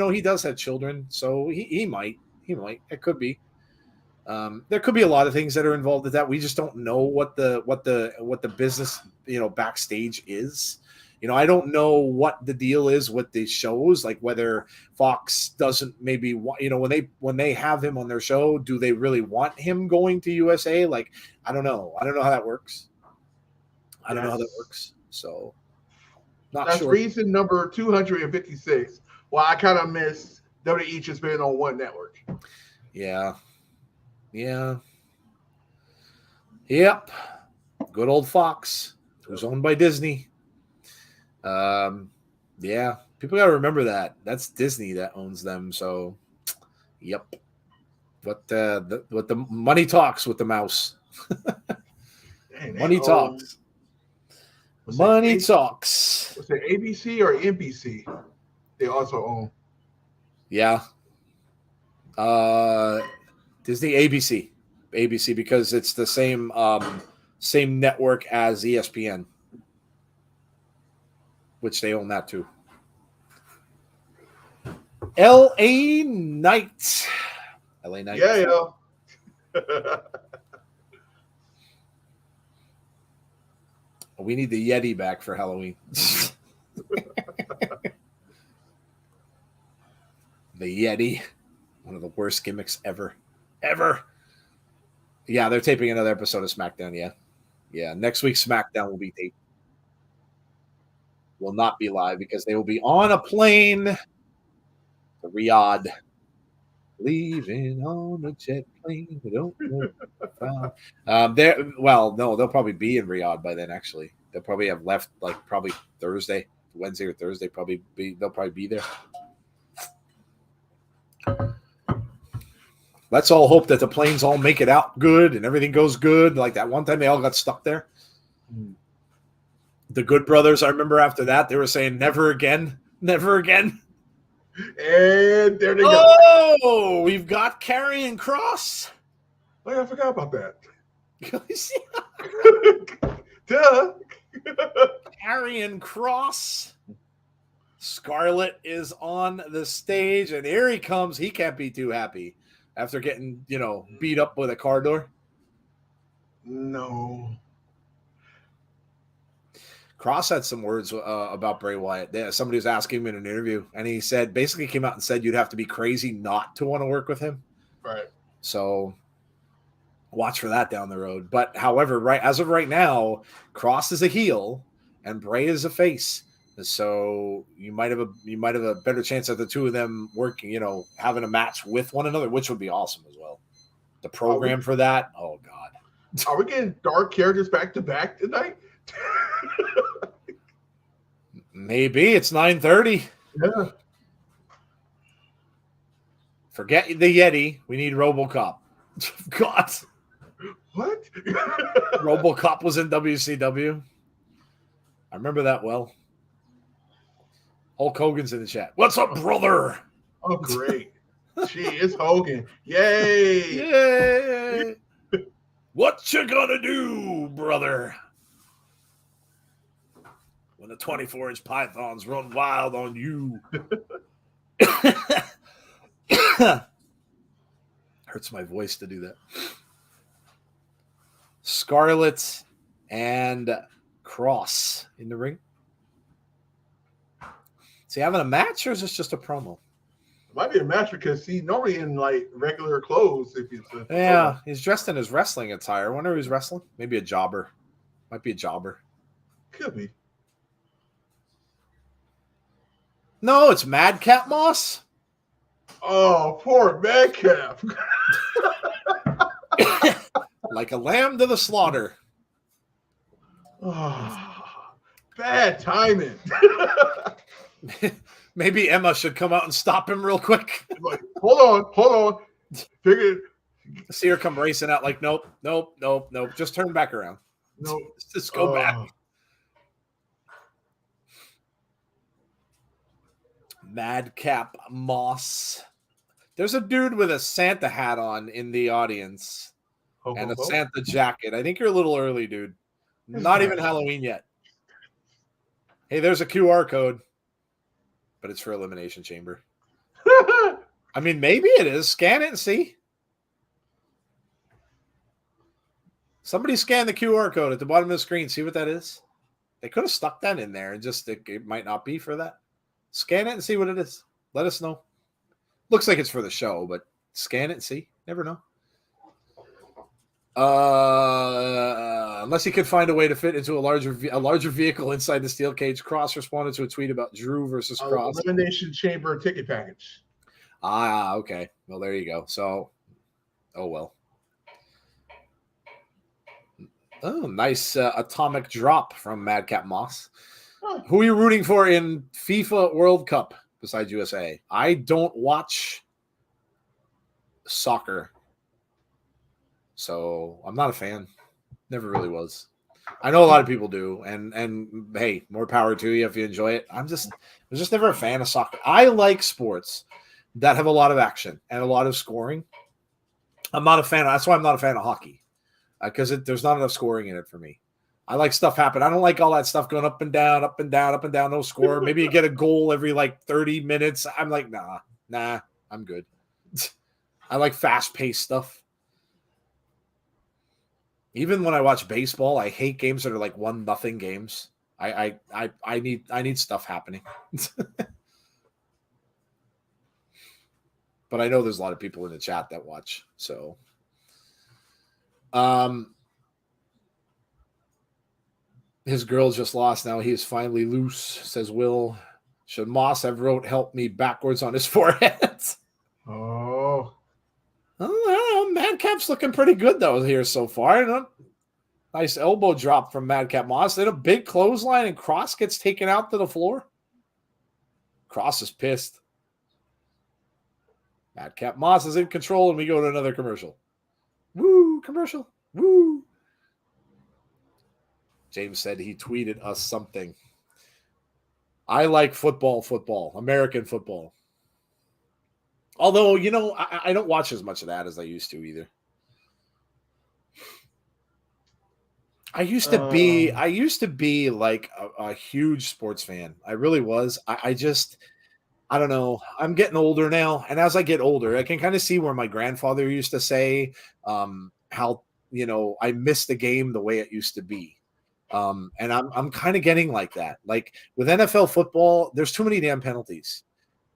He does have children, so he might. It could be. There could be a lot of things that are involved with that. We just don't know what the business, backstage is. I don't know what the deal is with the shows, like whether Fox doesn't maybe when they have him on their show, do they really want him going to USA? Like, I don't know. I don't know how that works. So, that's sure. Reason number 256. Well, I kind of miss WWE just being on one network. Yeah. Yep. Good old Fox, who's owned by Disney. Yeah, people got to remember that. That's Disney that owns them. So, yep. What the money talks with the mouse. Money talks. Money talks. Was it ABC or NBC? They also own. Yeah. Disney, ABC because it's the same network as ESPN, which they own that too. LA Knight. Yeah. We need the Yeti back for Halloween. The Yeti. One of the worst gimmicks ever. Yeah, they're taping another episode of SmackDown, yeah. Next week's SmackDown will be taped. Will not be live because they will be on a plane to Riyadh. Leaving on a jet plane. We don't know. They'll probably be in Riyadh by then, actually. They'll probably have left probably Wednesday or Thursday. They'll probably be there. Let's all hope that the planes all make it out good and everything goes good. Like that one time they all got stuck there. The Good Brothers, I remember after that, they were saying, never again. And there they go. Oh, we've got Karrion Kross. Oh, yeah, I forgot about that. Duh. Karrion Kross. Scarlett is on the stage, and here he comes. He can't be too happy after getting, beat up with a car door. No. Kross had some words about Bray Wyatt. Somebody was asking him in an interview, and he basically came out and said you'd have to be crazy not to want to work with him. Right. So watch for that down the road. But however, as of right now, Kross is a heel and Bray is a face. So you might have a better chance at the two of them working, having a match with one another, which would be awesome as well. The program for that, oh God. Are we getting dark characters back to back tonight? Maybe it's 9:30. Yeah. Forget the Yeti. We need RoboCop. God. What? RoboCop was in WCW. I remember that well. Hulk Hogan's in the chat. What's up, brother? Oh, great. Gee, it's Hogan. Yay. Yay. What you gonna do, brother? When the 24-inch pythons run wild on you. Hurts my voice to do that. Scarlett and Kross in the ring. Is he having a match or is this just a promo? It might be a match because he's normally in like regular clothes. He's dressed in his wrestling attire. I wonder who's wrestling. Maybe a jobber. Might be a jobber. Could be. No, it's Madcap Moss. Oh, poor Madcap. Like a lamb to the slaughter. Oh, bad timing. Maybe Emma should come out and stop him real quick. Like, hold on. Figure. See her come racing out like, nope. Just turn back around. Nope. Just go back. Madcap Moss. There's a dude with a Santa hat on in the audience and a Santa jacket. I think you're a little early, dude. Not even Halloween yet. Hey, there's a QR code, but it's for Elimination Chamber. I mean, maybe it is. Scan it and see. Somebody scan the QR code at the bottom of the screen. See what that is. They could have stuck that in there and just it might not be for that. Scan it and see what it is. Let us know. Looks like it's for the show, but scan it and see. Never know. Unless he could find a way to fit into a larger vehicle inside the steel cage. Kross responded to a tweet about Drew versus Kross. Elimination Chamber ticket package. Okay. Well, there you go. So, oh well. Oh, nice atomic drop from Madcap Moss. Huh. Who are you rooting for in FIFA World Cup besides USA? I don't watch soccer, so I'm not a fan. Never really was. I know a lot of people do, and hey, more power to you if you enjoy it. I was just never a fan of soccer. I like sports that have a lot of action and a lot of scoring. I'm not a fan. That's why I'm not a fan of hockey, because there's not enough scoring in it for me. I like stuff happen. I don't like all that stuff going up and down, no score. Maybe you get a goal every like 30 minutes. I'm like, nah, I'm good. I like fast-paced stuff. Even when I watch baseball, I hate games that are like 1-0 games. I need stuff happening. But I know there's a lot of people in the chat that watch. So, his girl just lost. Now he is finally loose, says Will. Should Moss have wrote "help me" backwards on his forehead? Oh, Madcap's looking pretty good though here so far. Nice elbow drop from Madcap Moss. Then a big clothesline and Kross gets taken out to the floor. Kross is pissed. Madcap Moss is in control, and we go to another commercial. Woo, commercial. Woo. James said he tweeted us something. I like football, American football. Although, I don't watch as much of that as I used to either. I used to be like a huge sports fan. I really was. I don't know. I'm getting older now. And as I get older, I can kind of see where my grandfather used to say how, I miss the game the way it used to be. And I'm kind of getting like that. Like with NFL football, there's too many damn penalties.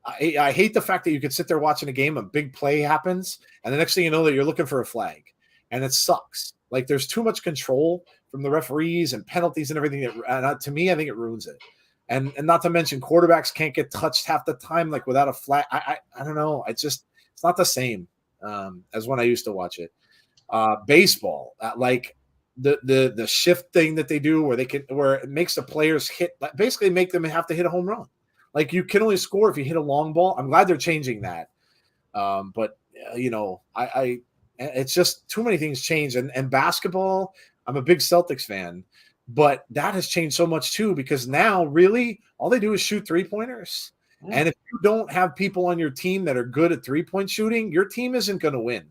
I hate the fact that you could sit there watching a game, a big play happens, and the next thing you know that you're looking for a flag. And it sucks. Like there's too much control from the referees and penalties and everything. To me, I think it ruins it. And not to mention quarterbacks can't get touched half the time, like without a flag. I don't know. It's not the same as when I used to watch it. Baseball, like the shift thing that they do where it makes the players basically make them have to hit a home run. Like you can only score if you hit a long ball. I'm glad they're changing that. But it's just too many things change. And basketball, I'm a big Celtics fan, but that has changed so much too, because now really all they do is shoot 3-pointers. And if you don't have people on your team that are good at 3-point shooting, your team isn't going to win.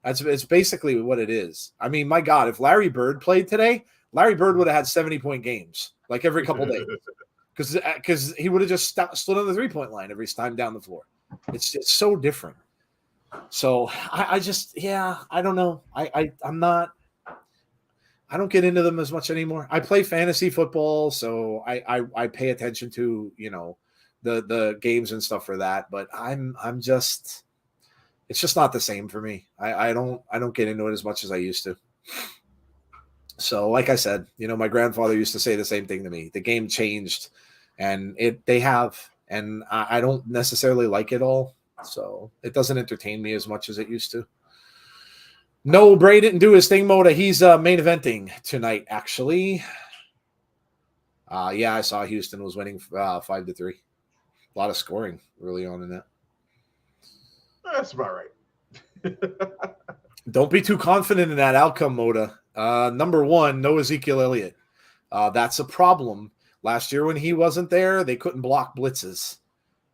It's basically what it is. I mean, my God, if Larry Bird played today, Larry Bird would have had 70-point games like every couple days because he would have just stood on the 3-point line every time down the floor. It's so different. So I don't know. I don't get into them as much anymore. I play fantasy football, so I pay attention to, the games and stuff for that. But it's just not the same for me. I don't get into it as much as I used to. So like I said, my grandfather used to say the same thing to me. The game changed and and I don't necessarily like it all. So it doesn't entertain me as much as it used to. No, Bray didn't do his thing, Moda. He's main eventing tonight, actually. I saw Houston was winning 5-3. A lot of scoring early on in that. That's about right. Don't be too confident in that outcome, Moda. Number one, no Ezekiel Elliott. That's a problem. Last year when he wasn't there, they couldn't block blitzes.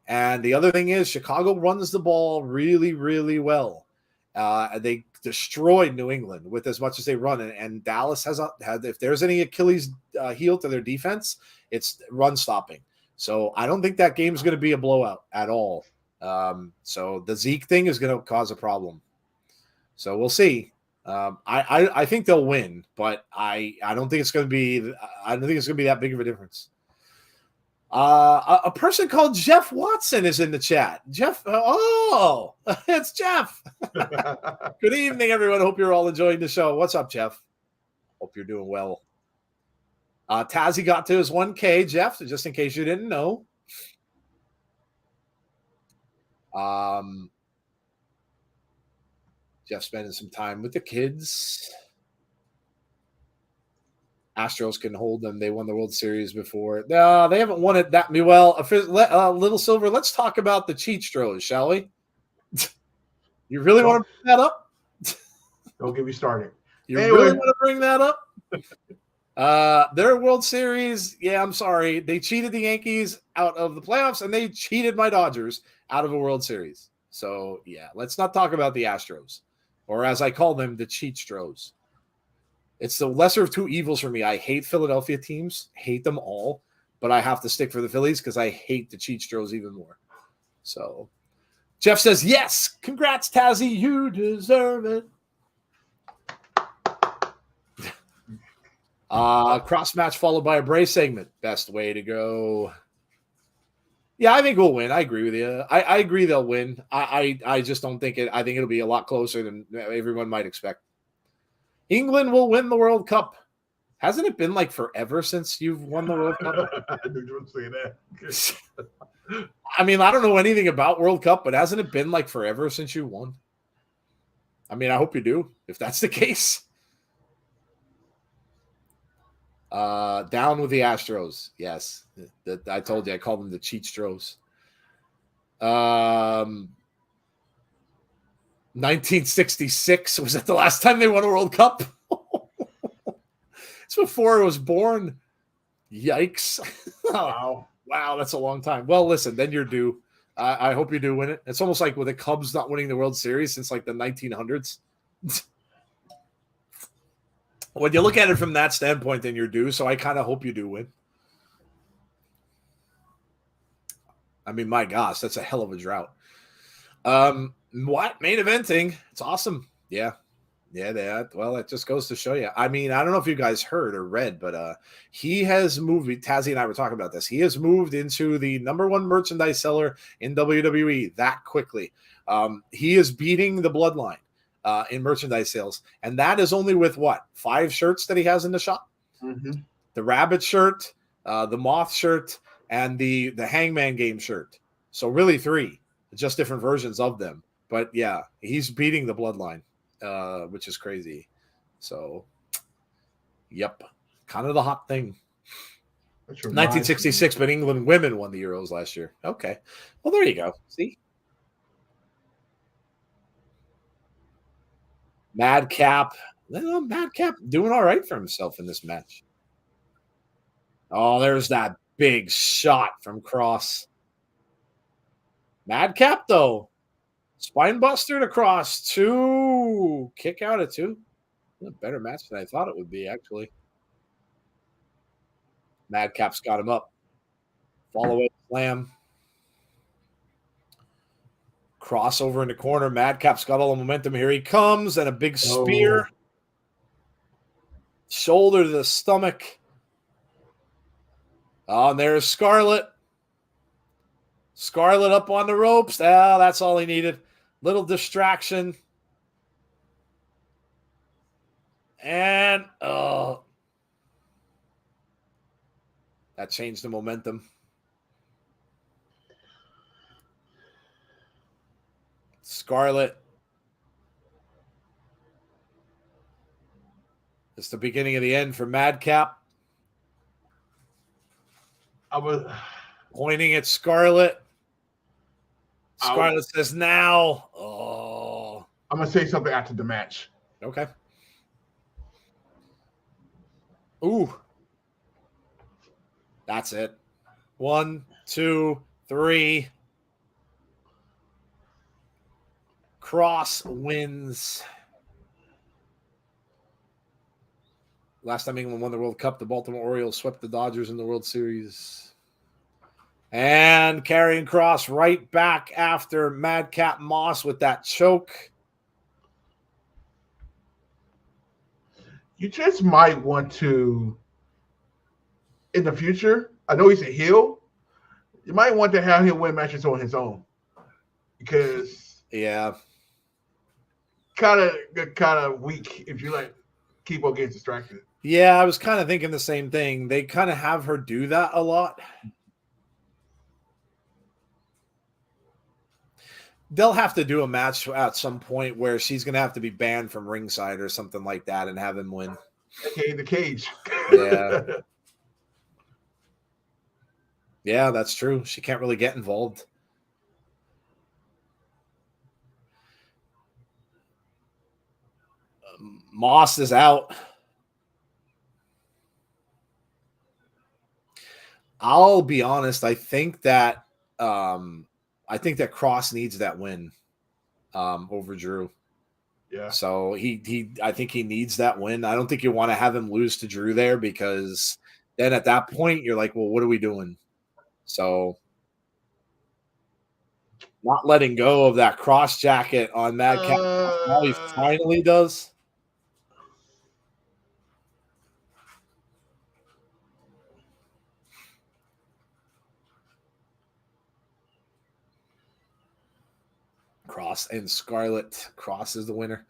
And the other thing is Chicago runs the ball really, really well. They destroyed New England with as much as they run. And Dallas has if there's any Achilles heel to their defense, it's run stopping. So I don't think that game is going to be a blowout at all. So the Zeke thing is going to cause a problem. So we'll see. I think they'll win, but I don't think it's going to be. I don't think it's going to be that big of a difference. A person called Jeff Watson is in the chat. Jeff, it's Jeff. Good evening, everyone. Hope you're all enjoying the show. What's up, Jeff? Hope you're doing well. Tazzy got to his 1K, Jeff, just in case you didn't know. Jeff spending some time with the kids. Astros can hold them. They won the World Series before. No, they haven't won it that well. Little Silver, let's talk about the Cheatstros, shall we? You really want to bring that up? Don't get me started. You really want to bring that up? Their World Series, I'm sorry. They cheated the Yankees out of the playoffs, and they cheated my Dodgers out of a World Series. So, let's not talk about the Astros, or as I call them, the Cheatstros. It's the lesser of two evils for me. I hate Philadelphia teams, hate them all, but I have to stick for the Phillies because I hate the Cheatstros even more. So, Jeff says, yes, congrats, Tazzy, you deserve it. Cross match followed by a Bray segment. Best way to go. Yeah, I think we'll win. I agree with you. I agree they'll win. I just don't think it. I think it'll be a lot closer than everyone might expect. England will win the World Cup. Hasn't it been like forever since you've won the World Cup? I knew you would say that. I mean, I don't know anything about World Cup, but hasn't it been like forever since you won? I mean, I hope you do, if that's the case. Down with the Astros. Yes. I told you, I called them the Cheatstros. 1966 was that the last time they won a World Cup? It's before I was born. Yikes. Wow, that's a long time. Well, listen, then you're due. I hope you do win it. It's almost like with the Cubs not winning the World Series since like the 1900s. When you look at it from that standpoint, then you're due. So I kind of hope you do win. I mean, my gosh, that's a hell of a drought. What? Main eventing. It's awesome. Yeah. Well, it just goes to show you. I mean, I don't know if you guys heard or read, but he has moved. Tazzy and I were talking about this. He has moved into the #1 merchandise seller in WWE that quickly. He is beating the Bloodline in merchandise sales, and that is only with 5 shirts that he has in the shop. Mm-hmm. The rabbit shirt, the moth shirt, and the Hangman Game shirt. So really 3, just different versions of them. But yeah, he's beating the Bloodline, which is crazy. So, yep, kind of the hot thing. 1966, but England women won the Euros last year. Okay, well there you go. See, Madcap doing all right for himself in this match. Oh, there's that big shot from Kross. Madcap, though. Spine buster to Kross. 2. Kick out of 2. A better match than I thought it would be, actually. Madcap's got him up. Fall away slam. Kross over in the corner. Madcap's got all the momentum. Here he comes. And a big spear. Oh. Shoulder to the stomach. Oh, and there's Scarlett. Scarlett up on the ropes. Ah, that's all he needed. Little distraction. And, that changed the momentum. Scarlett. It's the beginning of the end for Madcap. I was pointing at Scarlett. Scarlett says now. Oh. I'm going to say something after the match. Okay. Ooh. That's it. 1, 2, 3. Kross wins. Last time England won the World Cup, the Baltimore Orioles swept the Dodgers in the World Series. And Karrion Kross right back after Madcap Moss with that choke. You just might want to, in the future, I know he's a heel, you might want to have him win matches on his own. Because kind of weak if you keep on getting distracted. Yeah, I was kind of thinking the same thing. They kind of have her do that a lot. They'll have to do a match at some point where she's going to have to be banned from ringside or something like that and have him win. Okay, the cage. Yeah. Yeah, that's true. She can't really get involved. Moss is out. I'll be honest. I think that Kross needs that win over Drew. Yeah. So I think he needs that win. I don't think you want to have him lose to Drew there because then at that point you're like, well, what are we doing? So not letting go of that cross jacket on Madcap. Now he finally does. Kross and Scarlett. Kross is the winner.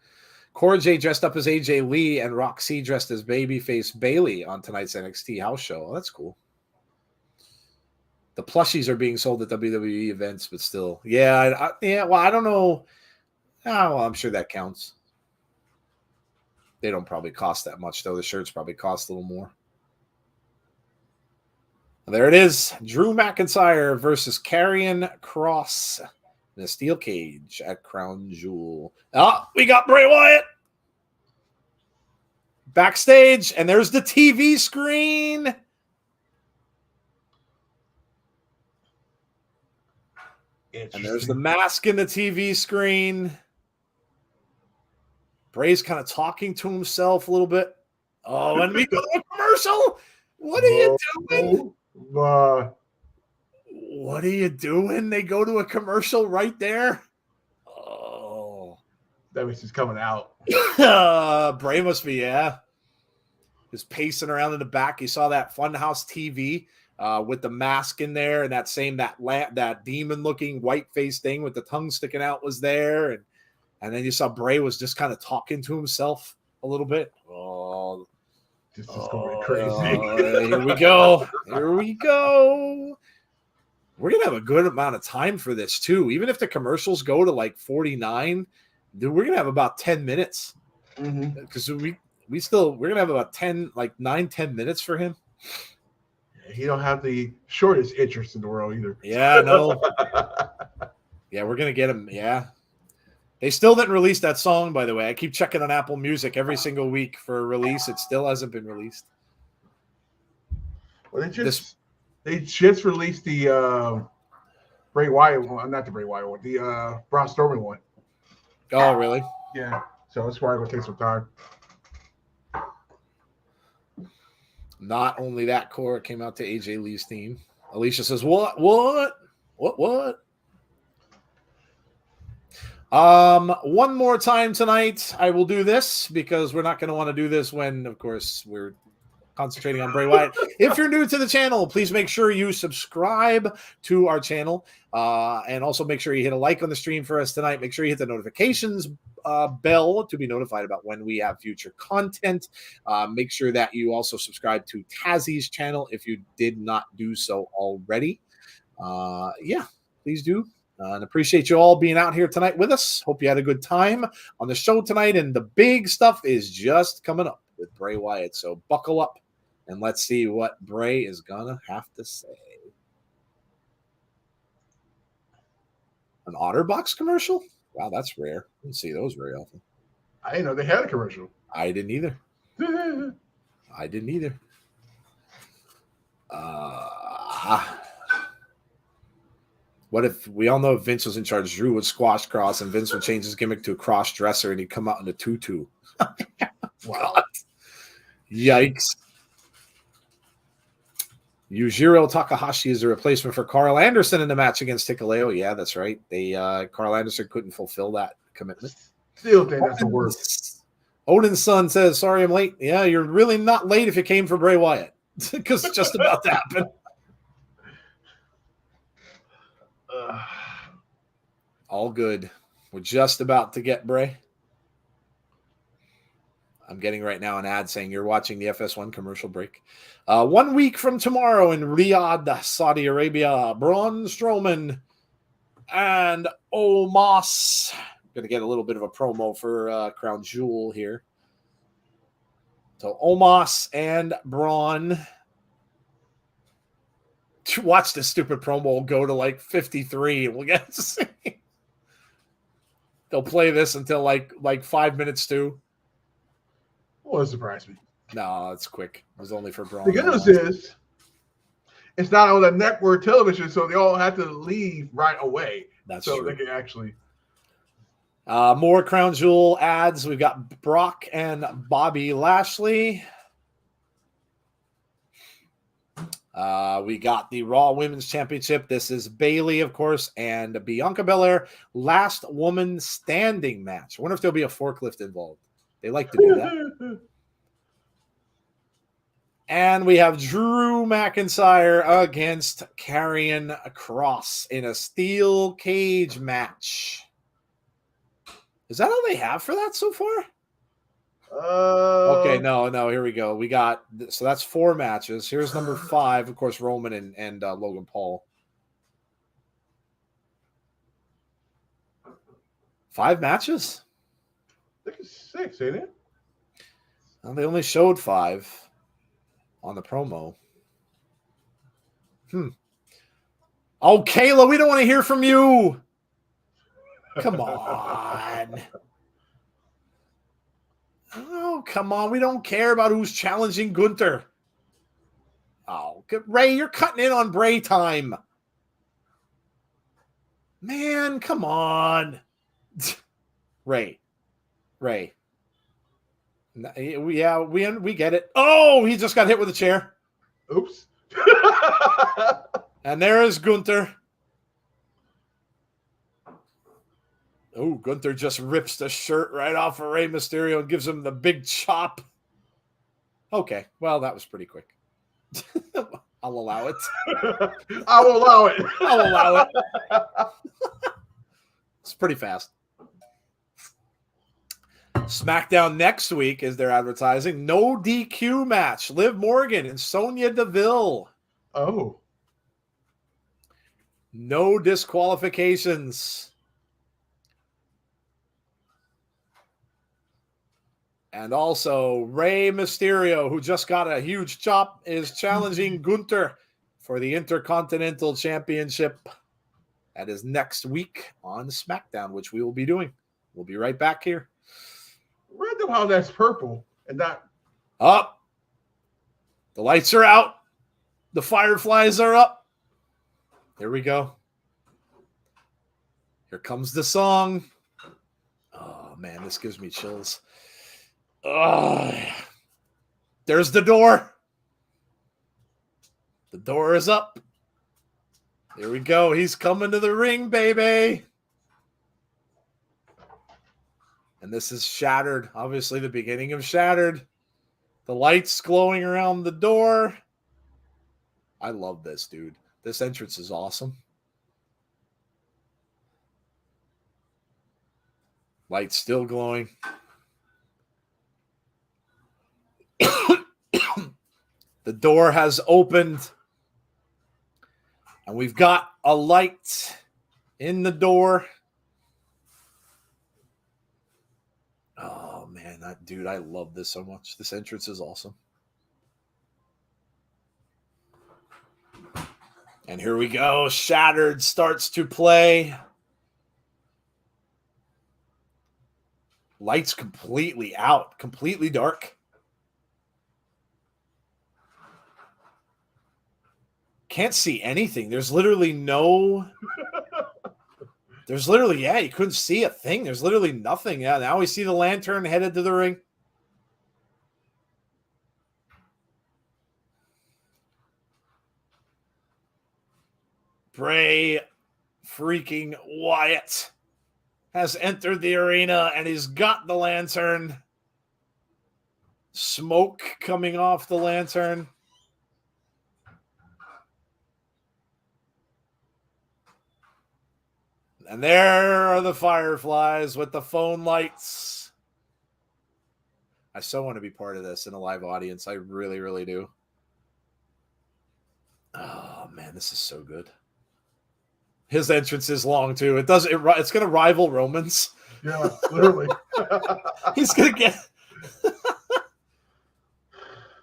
Cora J dressed up as AJ Lee and Roxy dressed as babyface Bailey on tonight's NXT house show. Oh, that's cool. The plushies are being sold at WWE events, but still. Yeah, well, I don't know. Oh, well, I'm sure that counts. They don't probably cost that much, though. The shirts probably cost a little more. There it is. Drew McIntyre versus Karrion Kross in a steel cage at Crown Jewel. Oh, we got Bray Wyatt backstage, and there's the TV screen. And there's the mask in the TV screen. Bray's kind of talking to himself a little bit. Oh, and we go to a commercial. What are you doing? What are you doing? They go to a commercial right there. Oh. That means he's coming out. Bray must be, just pacing around in the back. You saw that Funhouse TV with the mask in there and that demon-looking white-faced thing with the tongue sticking out was there. And then you saw Bray was just kind of talking to himself a little bit. Oh. This is going crazy. Here we go. Here we go. We're going to have a good amount of time for this, too. Even if the commercials go to like 49, dude, we're going to have about 10 minutes. Because we're going to have about 10 minutes for him. He don't have the shortest interest in the world either. Yeah, no. Yeah, we're going to get him. Yeah. They still didn't release that song, by the way. I keep checking on Apple Music every single week for a release. It still hasn't been released. Well, they just released the Bray Wyatt one. Not the Bray Wyatt one. The Braun Strowman one. Oh, really? Yeah. So it's probably going to take some time. Not only that, Cora came out to AJ Lee's theme. Alicia says, What? One more time tonight, I will do this because we're not going to want to do this when, of course, we're concentrating on Bray Wyatt. If you're new to the channel, please make sure you subscribe to our channel and also make sure you hit a like on the stream for us tonight. Make sure you hit the notifications bell to be notified about when we have future content. Make sure that you also subscribe to Tazzy's channel if you did not do so already. Yeah, please do. And appreciate you all being out here tonight with us. Hope you had a good time on the show tonight. And the big stuff is just coming up with Bray Wyatt. So buckle up and let's see what Bray is going to have to say. An OtterBox commercial? Wow, that's rare. I don't see those very often. I didn't know they had a commercial. I didn't either. What if we all know if Vince was in charge, Drew would squash Kross and Vince would change his gimmick to a cross dresser and he'd come out in a tutu. Wow. Yikes. Yujiro Takahashi is a replacement for Carl Anderson in the match against Hikuleo. Yeah, that's right. Carl Anderson couldn't fulfill that commitment. Still think that's the worst. Odin's son says, sorry I'm late. Yeah, you're really not late if you came for Bray Wyatt. Because it's just about to happen. All good. We're just about to get Bray. I'm getting right now an ad saying you're watching the FS1 commercial break. 1 week from tomorrow in Riyadh, Saudi Arabia, Braun Strowman and Omos. Going to get a little bit of a promo for Crown Jewel here. So Omos and Braun. Watch this stupid promo go to like 53 and we'll get to see. They'll play this until like 5 minutes too. Won't surprise me. No, it's quick. It was only for Braun. The good news is it's not on the network television, so they all have to leave right away. That's so true. They can actually. More Crown Jewel ads. We've got Brock and Bobby Lashley. We got the Raw Women's Championship. This is Bayley, of course, and Bianca Belair. Last woman standing match. I wonder if there'll be a forklift involved. They like to do that. And we have Drew McIntyre against Karrion Kross in a steel cage match. Is that all they have for that so far? Okay, no, here we go. We got, so that's 4 matches. Here's number 5, of course, Roman and Logan Paul. 5 matches? I think it's 6, ain't it? Well, they only showed 5 on the promo. Oh, Kayla, we don't want to hear from you. Come on. Oh, come on. We don't care about who's challenging Gunther. Oh, Ray, you're cutting in on Bray time. Man, come on. Ray. Yeah, we get it. Oh, he just got hit with a chair. Oops. And there is Gunther. Oh, Gunther just rips the shirt right off of Rey Mysterio and gives him the big chop. Okay, well, that was pretty quick. I'll allow it. I will allow it. I'll allow it. It's pretty fast. SmackDown next week is their advertising. No DQ match. Liv Morgan and Sonya Deville. Oh. No disqualifications. And also, Rey Mysterio, who just got a huge chop, is challenging Gunther for the Intercontinental Championship. That is next week on SmackDown, which we will be doing. We'll be right back here. Random how that's purple and not. Up. The lights are out. The fireflies are up. Here we go. Here comes the song. Oh, man, this gives me chills. Oh, there's the door. The door is up. Here we go. He's coming to the ring, baby. And this is Shattered. Obviously, the beginning of Shattered. The lights glowing around the door. I love this, dude. This entrance is awesome. Lights still glowing. The door has opened. And we've got a light in the door. Oh, man, dude, I love this so much. This entrance is awesome. And here we go. Shattered starts to play. Lights completely out, completely dark. Can't see anything. There's literally no... you couldn't see a thing. There's literally nothing. Yeah, now we see the lantern headed to the ring. Bray freaking Wyatt has entered the arena and he's got the lantern. Smoke coming off the lantern. And there are the fireflies with the phone lights. I so want to be part of this in a live audience. I really, really do. Oh, man, this is so good. His entrance is long, too. It's going to rival Roman's. Yeah, literally. He's going to get...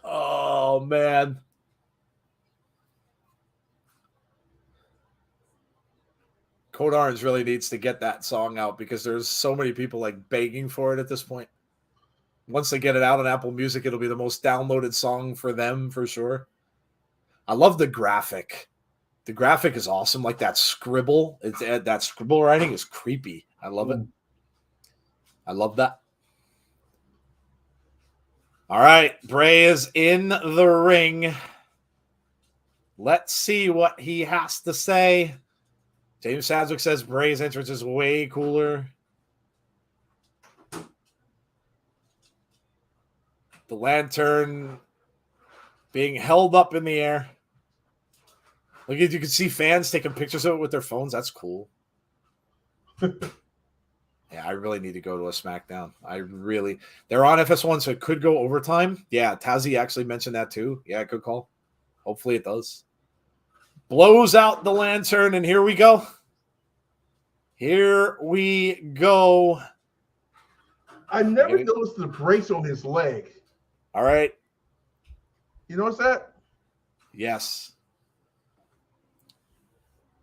Oh, man. Code Orange really needs to get that song out because there's so many people like begging for it at this point. Once they get it out on Apple Music, it'll be the most downloaded song for them for sure. I love the graphic. The graphic is awesome. Like that scribble. That scribble writing is creepy. I love it. I love that. All right. Bray is in the ring. Let's see what he has to say. James Sadwick says Bray's entrance is way cooler. The lantern being held up in the air. Look, you can see fans taking pictures of it with their phones. That's cool. Yeah, I really need to go to a SmackDown. They're on FS1, so it could go overtime. Yeah, Tazzy actually mentioned that too. Yeah, good call. Hopefully it does. Blows out the lantern, and here we go. Here we go. I never noticed the brace on his leg. All right. You notice that? Yes.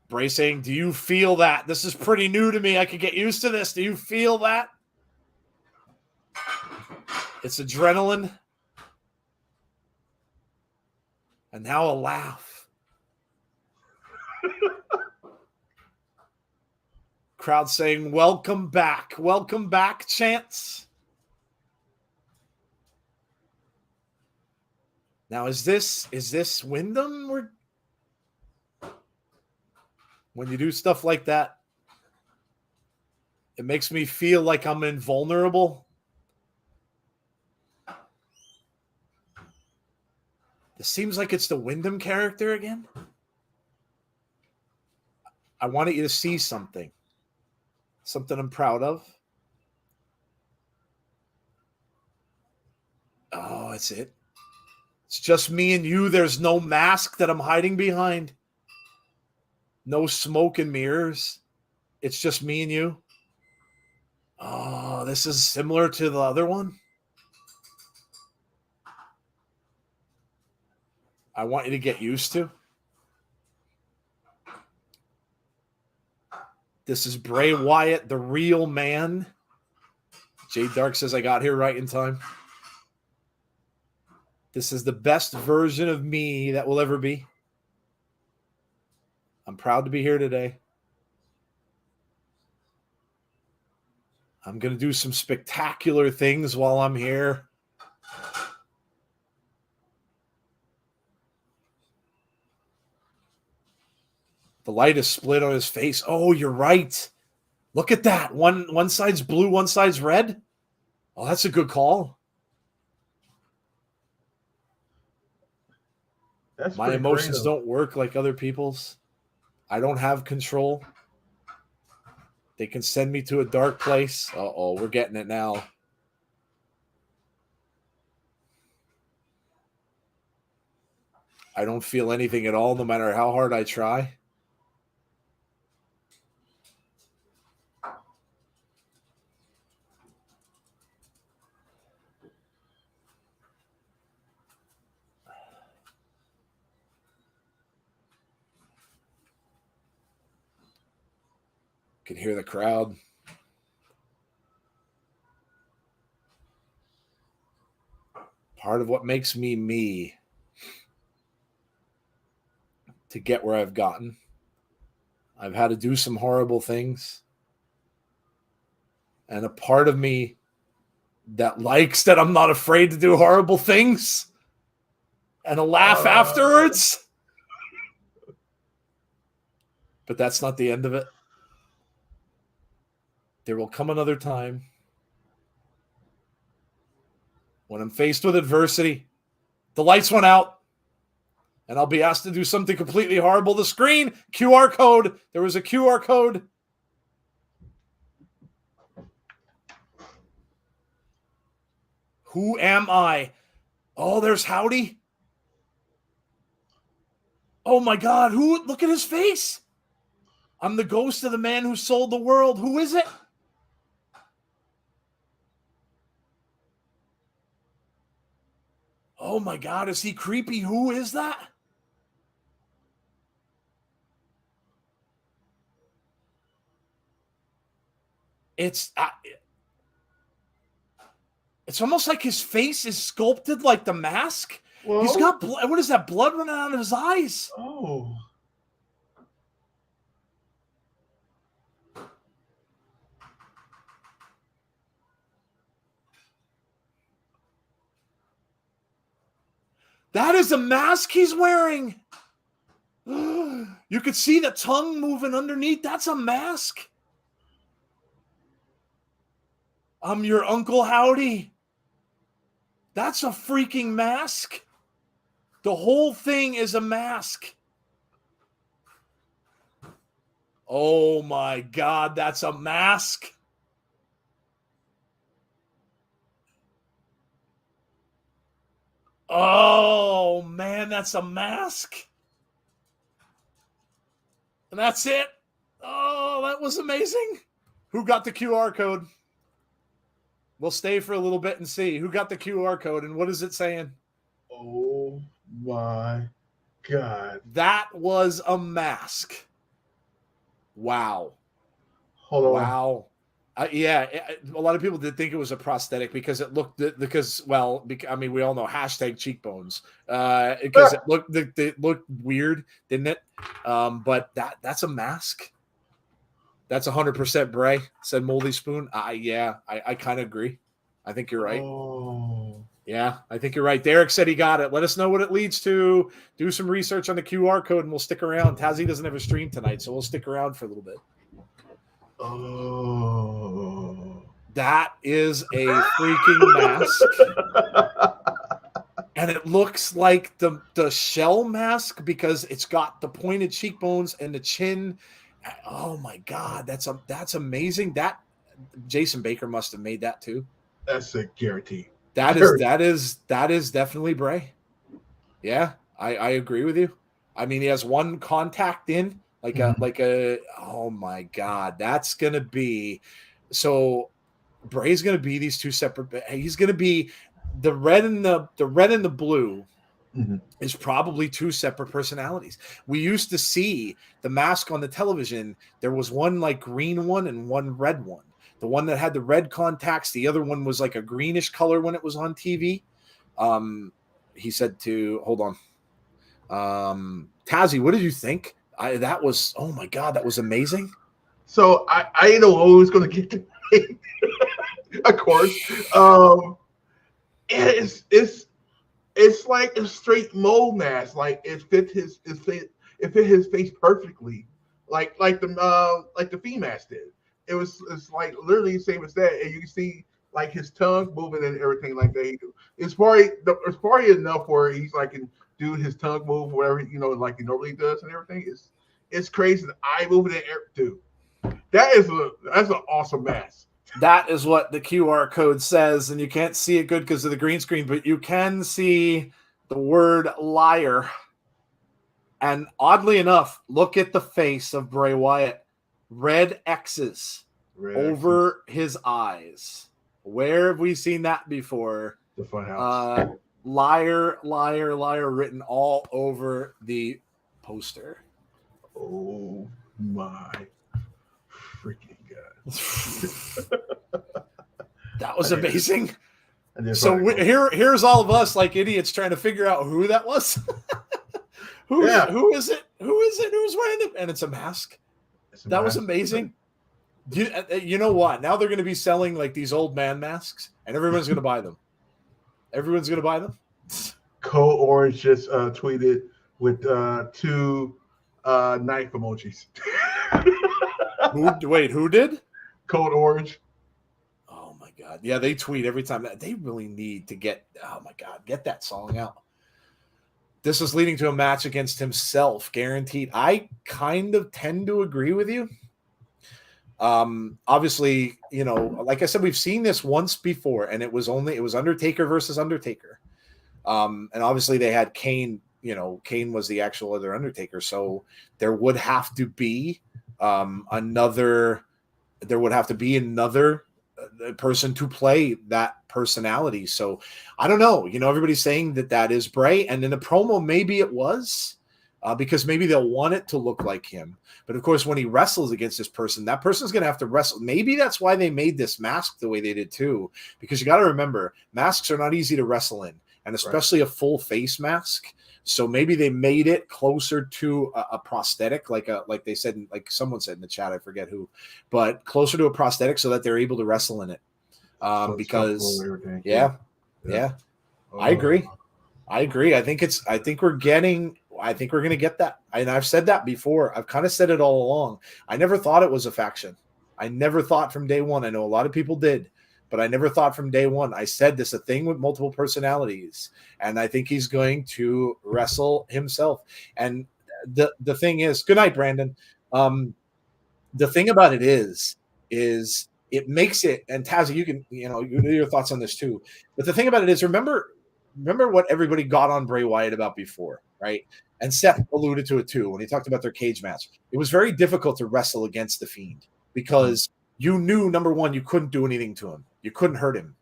Bracing. Do you feel that? This is pretty new to me. I could get used to this. Do you feel that? It's adrenaline. And now a laugh. Crowd saying, welcome back. Welcome back, chants. Now, is this Wyndham? When you do stuff like that, it makes me feel like I'm invulnerable. This seems like it's the Wyndham character again. I wanted you to see something. Something I'm proud of. Oh, that's it. It's just me and you. There's no mask that I'm hiding behind. No smoke and mirrors. It's just me and you. Oh, this is similar to the other one. I want you to get used to. This is Bray Wyatt, the real man. Jade Dark says I got here right in time. This is the best version of me that will ever be. I'm proud to be here today. I'm going to do some spectacular things while I'm here. The light is split on his face. Oh, you're right. Look at that. One side's blue, one side's red. Oh, that's a good call. My emotions don't work like other people's. I don't have control. They can send me to a dark place. Uh-oh, we're getting it now. I don't feel anything at all, no matter how hard I try. Can hear the crowd. Part of what makes me me to get where I've gotten. I've had to do some horrible things. And a part of me that likes that I'm not afraid to do horrible things and a laugh afterwards. But that's not the end of it. There will come another time when I'm faced with adversity, the lights went out, and I'll be asked to do something completely horrible. The screen, QR code. There was a QR code. Who am I? Oh, there's Howdy. Oh, my God. Who? Look at his face. I'm the ghost of the man who sold the world. Who is it? Oh my God, is he creepy? Who is that? It's almost like his face is sculpted like the mask. Whoa. He's got blood. What is that? Blood running out of his eyes. Oh. That is a mask he's wearing. You could see the tongue moving underneath. That's a mask. I'm your Uncle Howdy. That's a freaking mask. The whole thing is a mask. Oh my God, that's a mask. Oh, man, that's a mask. And that's it. Oh, that was amazing. Who got the QR code? We'll stay for a little bit and see. Who got the QR code and what is it saying? Oh, my God. That was a mask. Wow. Hold on. Wow. Yeah, a lot of people did think it was a prosthetic because it looked I mean, we all know hashtag cheekbones because it looked weird, didn't it? But that's a mask. That's 100% Bray, said Moldy Spoon. Yeah, I kind of agree. I think you're right. Oh. Yeah, I think you're right. Derek said he got it. Let us know what it leads to. Do some research on the QR code, and we'll stick around. Tazzy doesn't have a stream tonight, so we'll stick around for a little bit. Oh, that is a freaking mask. And it looks like the shell mask because it's got the pointed cheekbones and the chin. Oh my God, that's amazing. That Jason Baker must have made that too. That's a guarantee. That is definitely Bray. Yeah, I agree with you. I mean, he has one contact in, like a oh my God, that's gonna be so Bray's gonna be these two separate. He's gonna be the red and the blue is probably two separate personalities. We used to see the mask on the television. There was one like green one and one red one. The one that had the red contacts, the other one was like a greenish color when it was on TV. He said to hold on. Tazzy, what did you think? That was, oh my God, that was amazing. So I didn't know who was going to get the name. Of course. It's like a straight mold mask. Like it fit his face perfectly. Like the Fiend mask did. It's like literally the same as that, and you can see like his tongue moving and everything like that. It's probably enough where he's like can do his tongue move, whatever like he normally does, and everything. It's crazy. The eye moving and everything. That's an awesome mask. That is what the QR code says, and you can't see it good because of the green screen, but you can see the word liar. And oddly enough, look at the face of Bray Wyatt. Red X's over his eyes. Where have we seen that before? The Funhouse. Liar, liar, liar written all over the poster. Oh my freaking God. That was amazing. So here's all of us like idiots trying to figure out who that was. Who is it? Who's wearing it? And it's a mask. That was amazing. You know what? Now they're going to be selling like these old man masks, and everyone's going to buy them. Everyone's going to buy them. Code Orange just tweeted with two knife emojis. Who did? Code Orange. Oh my God. Yeah, they tweet every time. They really need to get that song out. This is leading to a match against himself, guaranteed. I kind of tend to agree with you. Obviously, like I said, we've seen this once before, and it was Undertaker versus Undertaker. And obviously they had Kane, Kane was the actual other Undertaker. So there would have to be another person to play that personality. So I don't know, everybody's saying that is Bray, and in the promo, maybe it was because maybe they'll want it to look like him. But of course, when he wrestles against this person, that person's going to have to wrestle. Maybe that's why they made this mask the way they did too, because you got to remember, masks are not easy to wrestle in, and especially a full face mask. So maybe they made it closer to a prosthetic, like they said, like someone said in the chat, I forget who, but closer to a prosthetic so that they're able to wrestle in it. Because yeah. I agree. I think we're going to get that. And I've said that before. I've kind of said it all along. I never thought it was a faction. I never thought from day one. I know a lot of people did, but I never thought from day one. I said this, a thing with multiple personalities, and I think he's going to wrestle himself. And the thing is, good night, Brandon. The thing about it is it makes it, and Tazzy, you can, you do your thoughts on this too. But the thing about it is, remember what everybody got on Bray Wyatt about before, right? And Seth alluded to it too when he talked about their cage match. It was very difficult to wrestle against the Fiend because you knew, number one, you couldn't do anything to him. You couldn't hurt him.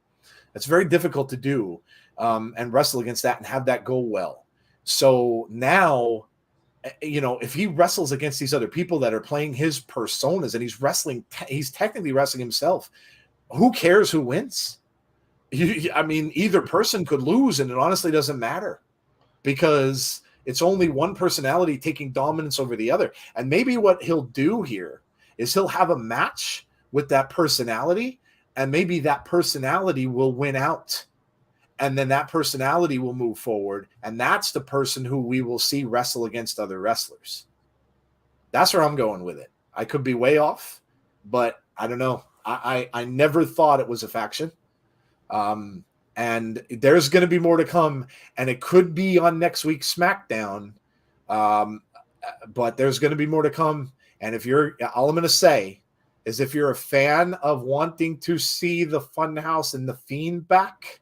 It's very difficult to do and wrestle against that and have that go well. So now, if he wrestles against these other people that are playing his personas and he's technically wrestling himself, who cares who wins? Either person could lose, and it honestly doesn't matter because it's only one personality taking dominance over the other. And maybe what he'll do here is he'll have a match with that personality, and maybe that personality will win out. And then that personality will move forward, and that's the person who we will see wrestle against other wrestlers. That's where I'm going with it. I could be way off, but I don't know. I never thought it was a faction. And there's going to be more to come, and it could be on next week's SmackDown. But there's going to be more to come. And all I'm going to say is if you're a fan of wanting to see the Funhouse and the Fiend back,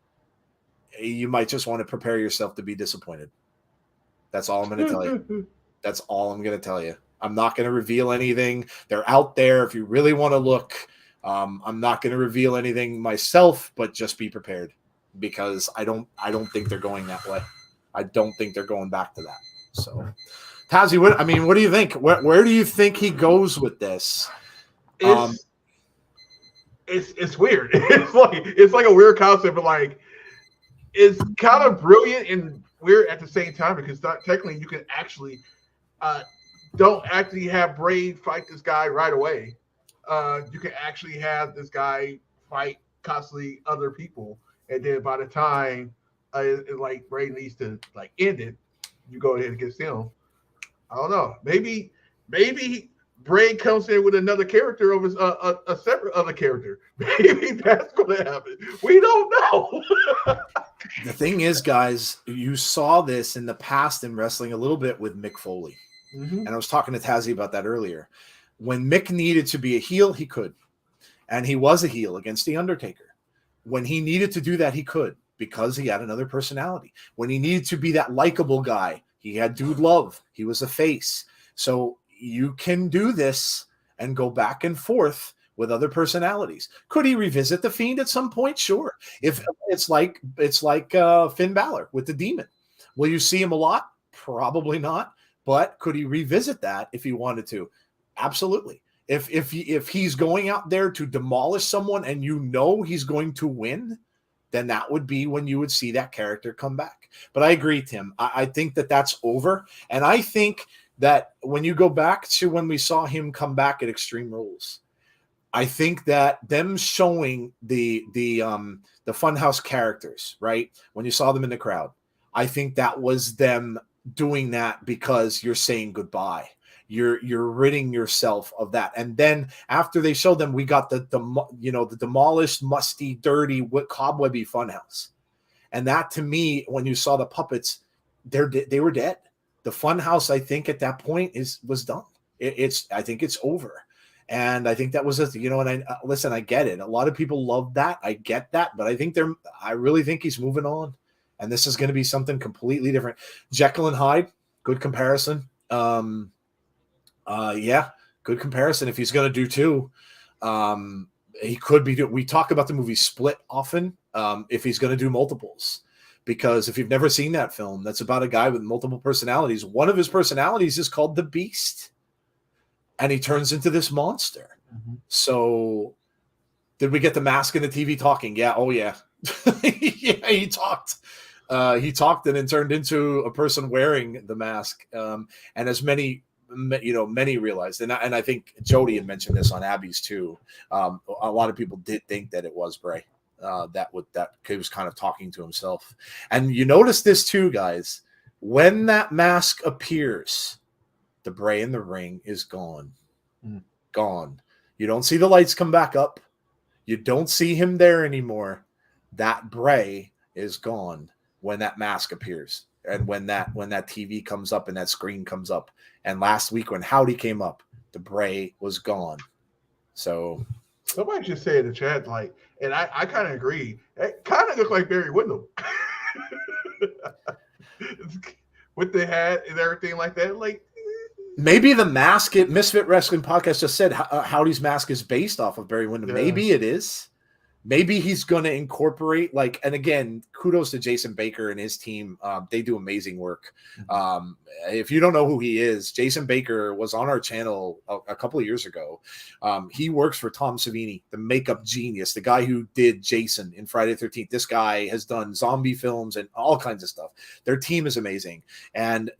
you might just want to prepare yourself to be disappointed. That's all I'm going to tell you. That's all I'm going to tell you. I'm not going to reveal anything. They're out there if you really want to look. I'm not going to reveal anything myself, but just be prepared, because I don't think they're going that way. I don't think they're going back to that. So, Tazzy, what do you think? Where do you think he goes with this? It's weird. It's like a weird concept, but like it's kind of brilliant and weird at the same time, because technically you can actually don't actually have Bray fight this guy right away. You can actually have this guy fight constantly other people, and then by the time like Bray needs to like end it, you go ahead and get him. I don't know. Maybe Bray comes in with another character over a separate other character. Maybe that's going to happen. We don't know. The thing is, guys, you saw this in the past in wrestling a little bit with Mick Foley. Mm-hmm. And I was talking to Tazzy about that earlier. When Mick needed to be a heel, he could. And he was a heel against The Undertaker. When he needed to do that, he could, because he had another personality. When he needed to be that likable guy, he had Dude Love. He was a face. So you can do this and go back and forth with other personalities. Could he revisit The Fiend at some point? Sure. If it's like Finn Balor with the Demon. Will you see him a lot? Probably not. But could he revisit that if he wanted to? Absolutely. If he's going out there to demolish someone and you know he's going to win, then that would be when you would see that character come back. But I agree, Tim. I think that's over. And I think that when you go back to when we saw him come back at Extreme Rules, I think that them showing the Funhouse characters, right, when you saw them in the crowd, I think that was them doing that because you're saying goodbye. You're ridding yourself of that. And then after they showed them, we got the demolished, musty, dirty, cobwebby Funhouse. And that, to me, when you saw the puppets, they were dead. The Funhouse, I think, at that point was done. I think it's over. And I think that was and I get it. A lot of people love that. I get that, but I really think he's moving on. And this is going to be something completely different. Jekyll and Hyde, good comparison. Yeah, good comparison. If he's going to do two, he could be. We talk about the movie Split often. If he's going to do multiples, because if you've never seen that film, that's about a guy with multiple personalities. One of his personalities is called the Beast, and he turns into this monster. Mm-hmm. So, did we get the Mask in the TV talking? Yeah. Oh yeah. Yeah, he talked. He talked and then turned into a person wearing the mask. And as many realized, and I think Jody had mentioned this on Abby's too. A lot of people did think that it was Bray. That he was kind of talking to himself. And you notice this too, guys. When that mask appears, the Bray in the ring is gone. Gone. You don't see the lights come back up. You don't see him there anymore. That Bray is gone when that mask appears, and when that TV comes up and that screen comes up. And last week when Howdy came up, the Bray was gone. So somebody just said in the chat, like, and I kind of agree. It kind of looked like Barry Windham with the hat and everything like that. Like, maybe the mask at Misfit Wrestling Podcast just said Howdy's mask is based off of Barry Windham. Yeah. Maybe it is. Maybe he's going to incorporate, like, and again, kudos to Jason Baker and his team. They do amazing work. If you don't know who he is, Jason Baker was on our channel a couple of years ago. He works for Tom Savini, the makeup genius, the guy who did Jason in Friday the 13th. This guy has done zombie films and all kinds of stuff. Their team is amazing. And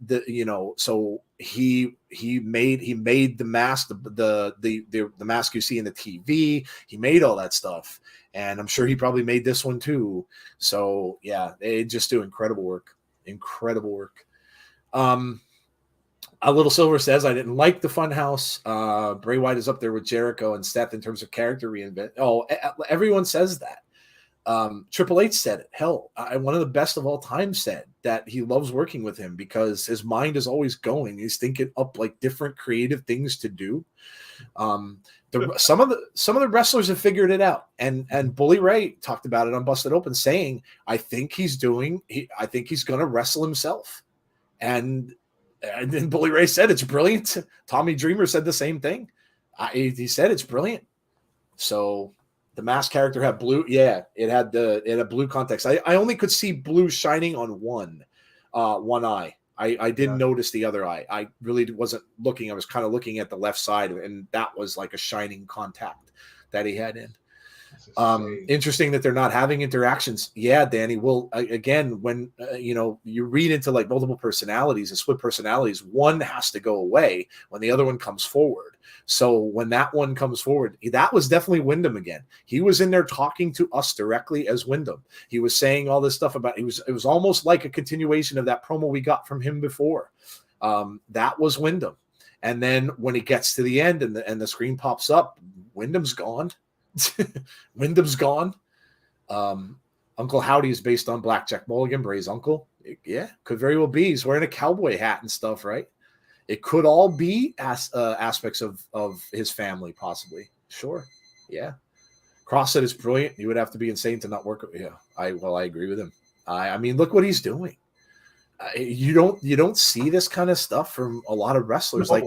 so he made the mask, the mask you see in the TV. He made all that stuff. And I'm sure he probably made this one too. So yeah, they just do incredible work. Incredible work. A Little Silver says, I didn't like the Funhouse. Bray Wyatt is up there with Jericho and Seth in terms of character reinvent. Oh, everyone says that. Triple H said it. Hell, one of the best of all time said that he loves working with him because his mind is always going. He's thinking up like different creative things to do. Some of the wrestlers have figured it out, and Bully Ray talked about it on Busted Open, saying, I think he's going to wrestle himself. And then Bully Ray said it's brilliant. Tommy Dreamer said the same thing. He said it's brilliant. So the mask character had blue. Yeah, it had blue context. I only could see blue shining on one eye. I didn't notice the other eye. I really wasn't looking. I was kind of looking at the left side, and that was like a shining contact that he had in. Interesting that they're not having interactions. Yeah, Danny. Well, again, when you read into like multiple personalities and split personalities, one has to go away when the other one comes forward. So when that one comes forward, that was definitely Wyndham again. He was in there talking to us directly as Wyndham. He was saying all this stuff about. It was almost like a continuation of that promo we got from him before. That was Wyndham. And then when he gets to the end and the screen pops up, Wyndham's gone. Wyndham's gone. Uncle Howdy is based on Blackjack Mulligan, Bray's uncle. Yeah, could very well be. He's wearing a cowboy hat and stuff, right? It could all be aspects of his family, possibly. Sure. Yeah. Kross said it's brilliant. You would have to be insane to not work. Yeah. I agree with him. I mean, look what he's doing. You don't see this kind of stuff from a lot of wrestlers, like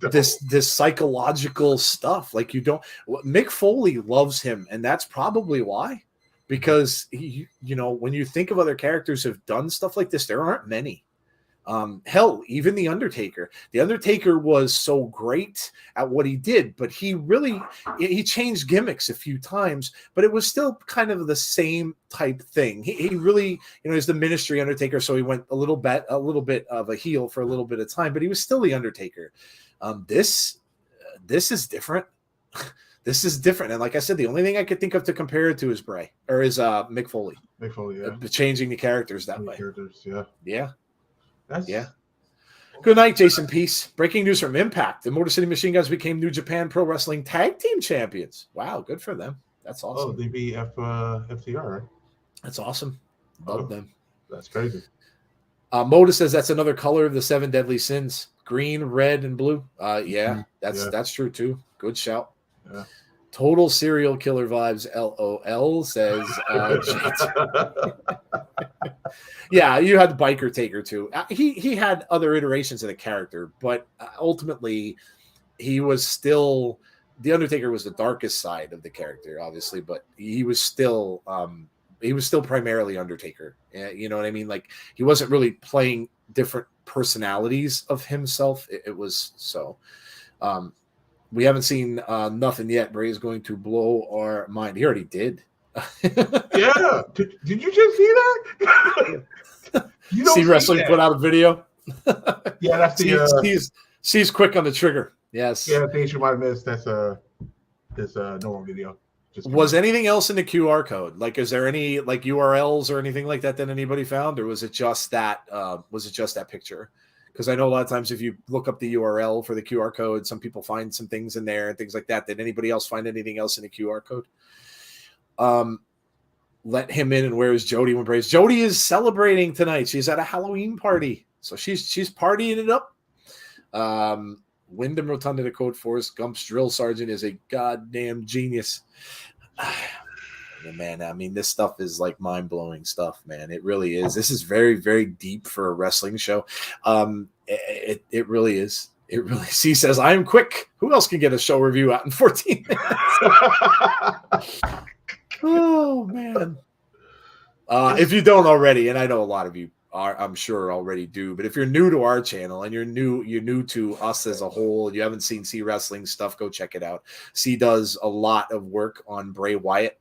this psychological stuff. Like you don't. Mick Foley loves him, and that's probably why. Because when you think of other characters who've done stuff like this, there aren't many. Hell, even The Undertaker. The Undertaker was so great at what he did, but he changed gimmicks a few times, but it was still kind of the same type thing. He really, he's the Ministry Undertaker, so he went a little bit of a heel for a little bit of time, but he was still The Undertaker. This is different. This is different. And like I said, the only thing I could think of to compare it to is Bray or is Mick Foley. Mick Foley, yeah. Changing the characters that way. Yeah. Yeah. Yeah. Good night, Jason Peace. Breaking news from Impact. The Motor City Machine Guns became New Japan Pro Wrestling Tag Team Champions. Wow, good for them. That's awesome. Oh, they beat FTR, right? That's awesome. Love them. That's crazy. Moda says that's another color of the 7 deadly sins. Green, red, and blue. That's true too. Good shout. Yeah. Total serial killer vibes. LOL says. Yeah, you had the Biker Taker too. He had other iterations of the character, but ultimately, he was still the Undertaker was the darkest side of the character, obviously, but he was still primarily Undertaker. You know what I mean? Like he wasn't really playing different personalities of himself. It was so. We haven't seen nothing yet. Bray is going to blow our mind. He already did. Yeah. Did you just see that? You don't see wrestling that. Put out a video. Yeah, that's the C's quick on the trigger. Yes. Yeah, things you might have missed. That's this normal video. Was anything else in the QR code? Like, is there any like URLs or anything like that anybody found, or was it just that? Was it just that picture? Because I know a lot of times if you look up the URL for the QR code, some people find some things in there and things like that. Did anybody else find anything else in the QR code? Let him in. And where is Jody when Bray's? Jody is celebrating tonight. She's at a Halloween party, so she's partying it up. Wyndham Rotunda to quote Forrest Gump's drill sergeant is a goddamn genius. Man, I mean, this stuff is like mind-blowing stuff, man. It really is. This is very, very deep for a wrestling show. It really is. It really. C says, I am quick. Who else can get a show review out in 14 minutes? Oh, man. If you don't already, and I know a lot of you are, I'm sure already do, but if you're new to our channel and you're new to us as a whole, and you haven't seen C Wrestling stuff, go check it out. C does a lot of work on Bray Wyatt.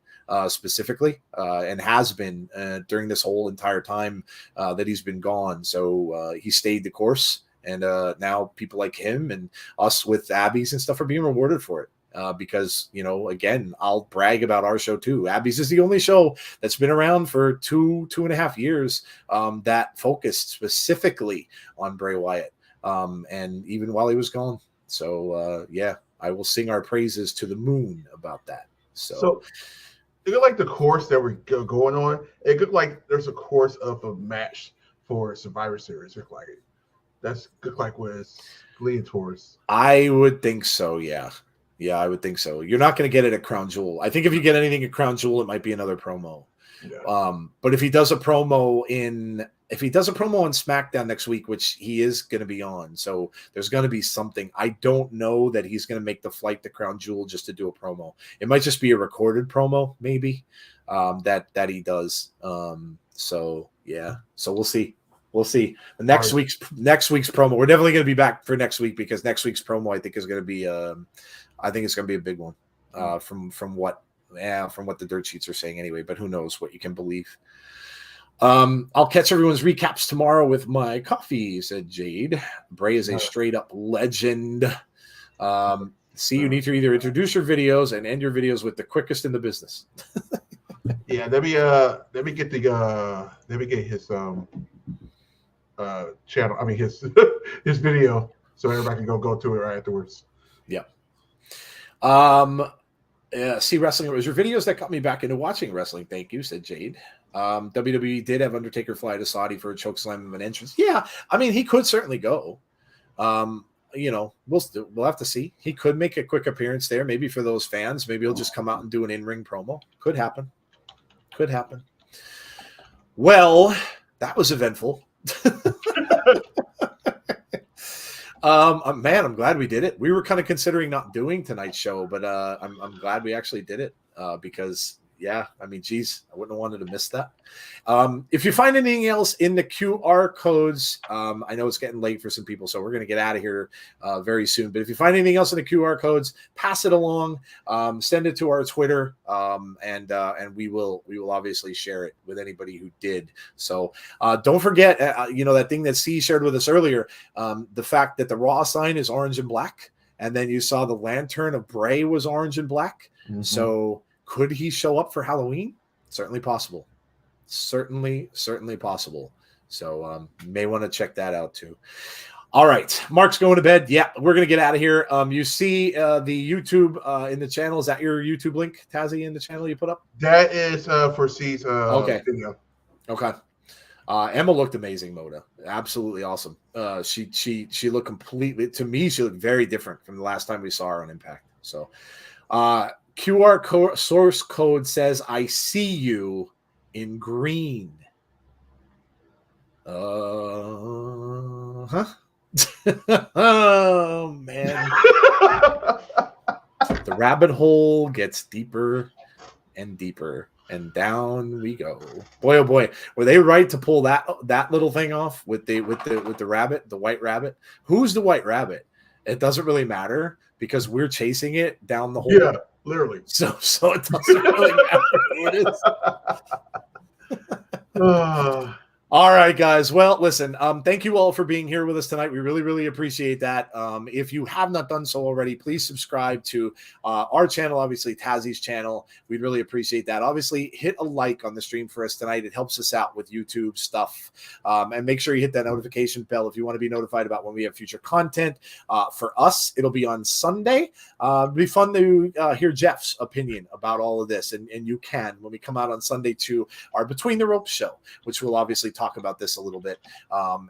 Specifically, and has been during this whole entire time that he's been gone. So he stayed the course, and now people like him and us with Abby's and stuff are being rewarded for it. Because, again, I'll brag about our show too. Abby's is the only show that's been around for two and a half years that focused specifically on Bray Wyatt, and even while he was gone. So, I will sing our praises to the moon about that. So it looked like the course that we're going on. It looked like there's a course of a match for Survivor Series. It looked like it. That's looked like what it's leading towards. I would think so. Yeah. Yeah, I would think so. You're not going to get it at Crown Jewel. I think if you get anything at Crown Jewel, it might be another promo. Yeah. But if he does a promo on SmackDown next week, which he is going to be on, so there's going to be something. I don't know that he's going to make the flight to Crown Jewel just to do a promo. It might just be a recorded promo, maybe that he does. So yeah, so we'll see. We'll see. Next week's promo. We're definitely going to be back for next week because next week's promo I think is going to be I think it's going to be a big one from what the dirt sheets are saying anyway, but who knows what you can believe. I'll catch everyone's recaps tomorrow with my coffee, said Jade. Bray is a straight up legend. See, you need to either introduce your videos and end your videos with the quickest in the business. Yeah, let me get his channel. I mean his his video, so everybody can go to it right afterwards. Yeah. See wrestling. It was your videos that got me back into watching wrestling. Thank you, said Jade. WWE did have Undertaker fly to Saudi for a chokeslam of an entrance. Yeah, I mean he could certainly go. We'll have to see. He could make a quick appearance there, maybe for those fans. Maybe he'll just come out and do an in-ring promo. Could happen. Well, that was eventful. Man, I'm glad we did it. We were kind of considering not doing tonight's show, but I'm glad we actually did it because yeah, I mean, geez, I wouldn't have wanted to miss that. If you find anything else in the QR codes, I know it's getting late for some people, so we're going to get out of here very soon. But if you find anything else in the QR codes, pass it along, send it to our Twitter, and we will obviously share it with anybody who did. So don't forget, that thing that C shared with us earlier, the fact that the Raw sign is orange and black, and then you saw the lantern of Bray was orange and black. Mm-hmm. So could he show up for Halloween? Certainly possible. Certainly possible. So may want to check that out too. All right. Mark's going to bed. Yeah, we're going to get out of here. You see the YouTube in the channel. Is that your YouTube link, Tazzy, in the channel you put up? That is for C's video. Okay. Emma looked amazing, Moda. Absolutely awesome. She looked completely, to me, she looked very different from the last time we saw her on Impact. So QR source code says, I see you in green. Oh, man. The rabbit hole gets deeper and deeper, and down we go. Boy, oh boy, were they right to pull that little thing off with the rabbit, the white rabbit? Who's the white rabbit? It doesn't really matter because we're chasing it down the hole. Yeah, literally. So it doesn't really matter who it is. All right, guys. Well, listen, thank you all for being here with us tonight. We really, really appreciate that. If you have not done so already, please subscribe to our channel, obviously Tazzy's channel. We'd really appreciate that. Obviously, hit a like on the stream for us tonight. It helps us out with YouTube stuff. And make sure you hit that notification bell if you want to be notified about when we have future content. For us, it'll be on Sunday. It'll be fun to hear Jeff's opinion about all of this. And you can, when we come out on Sunday to our Between the Ropes show, which we'll obviously talk about this a little bit.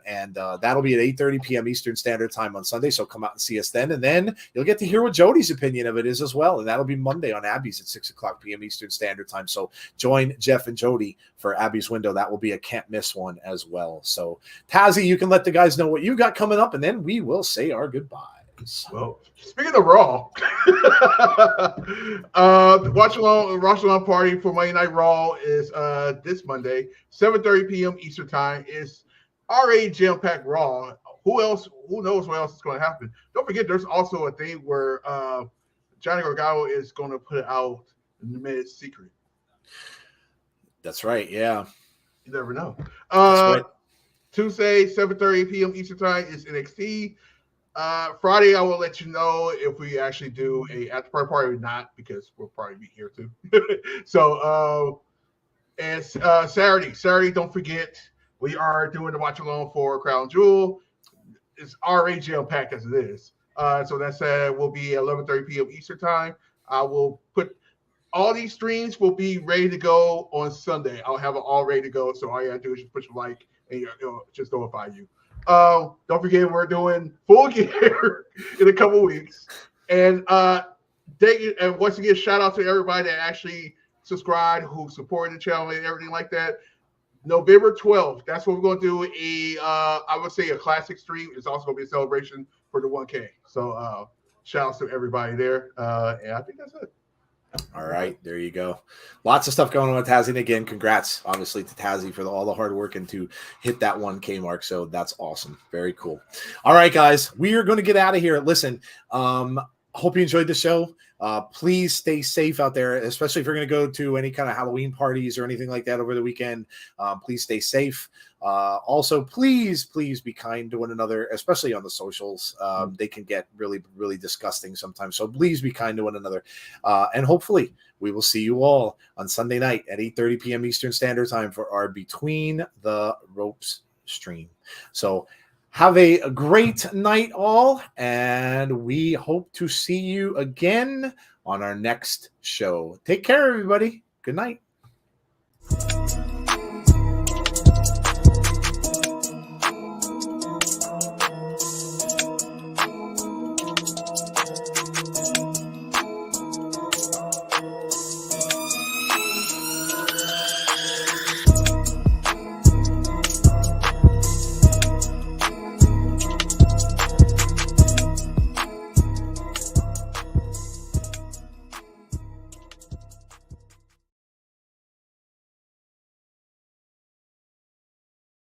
And that'll be at 8:30 p.m. Eastern Standard Time on Sunday. So come out and see us then. And then you'll get to hear what Jody's opinion of it is as well. And that'll be Monday on Abby's at 6 o'clock p.m. Eastern Standard Time. So join Jeff and Jody for Abby's window. That will be a can't miss one as well. So Tazzy, you can let the guys know what you got coming up, and then we will say our goodbyes. Well, speaking of Raw, watch along party for Monday Night Raw is this Monday, 7:30 p.m. Eastern Time. Is already jam-packed Raw. Who knows what else is going to happen? Don't forget, there's also a thing where Johnny Gargano is going to put it out in the minute secret. That's right. Yeah. You never know. Right. Tuesday, 7:30 p.m. Eastern Time is NXT. Friday, I will let you know if we actually do a after party or not, because we'll probably be here too. So, and Saturday, don't forget, we are doing the watch along for Crown Jewel. It's already jam packed as it is. So that said, will be at 11:30 p.m. Eastern Time. I will put all these streams will be ready to go on Sunday. I'll have it all ready to go. So all you gotta do is just push a like and just notify you. Don't forget we're doing Full Gear in a couple weeks. And and once again, shout out to everybody that actually subscribed, who supported the channel and everything like that. November 12th, that's what we're going to do. I would say a classic stream. It's also going to be a celebration for the 1K. So shout out to everybody there. And I think that's it. All right, there you go. Lots of stuff going on with Tazzy. And again, congrats, obviously, to Tazzy for all the hard work and to hit that 1K mark. So that's awesome. Very cool. All right, guys, we are going to get out of here. Listen, hope you enjoyed the show. Please stay safe out there, especially if you're going to go to any kind of Halloween parties or anything like that over the weekend. Please stay safe. Also, please be kind to one another, especially on the socials. They can get really, really disgusting sometimes. So please be kind to one another. And hopefully we will see you all on Sunday night at 8:30 p.m. Eastern Standard Time for our Between the Ropes stream. So have a great night all, and we hope to see you again on our next show. Take care, everybody. Good night.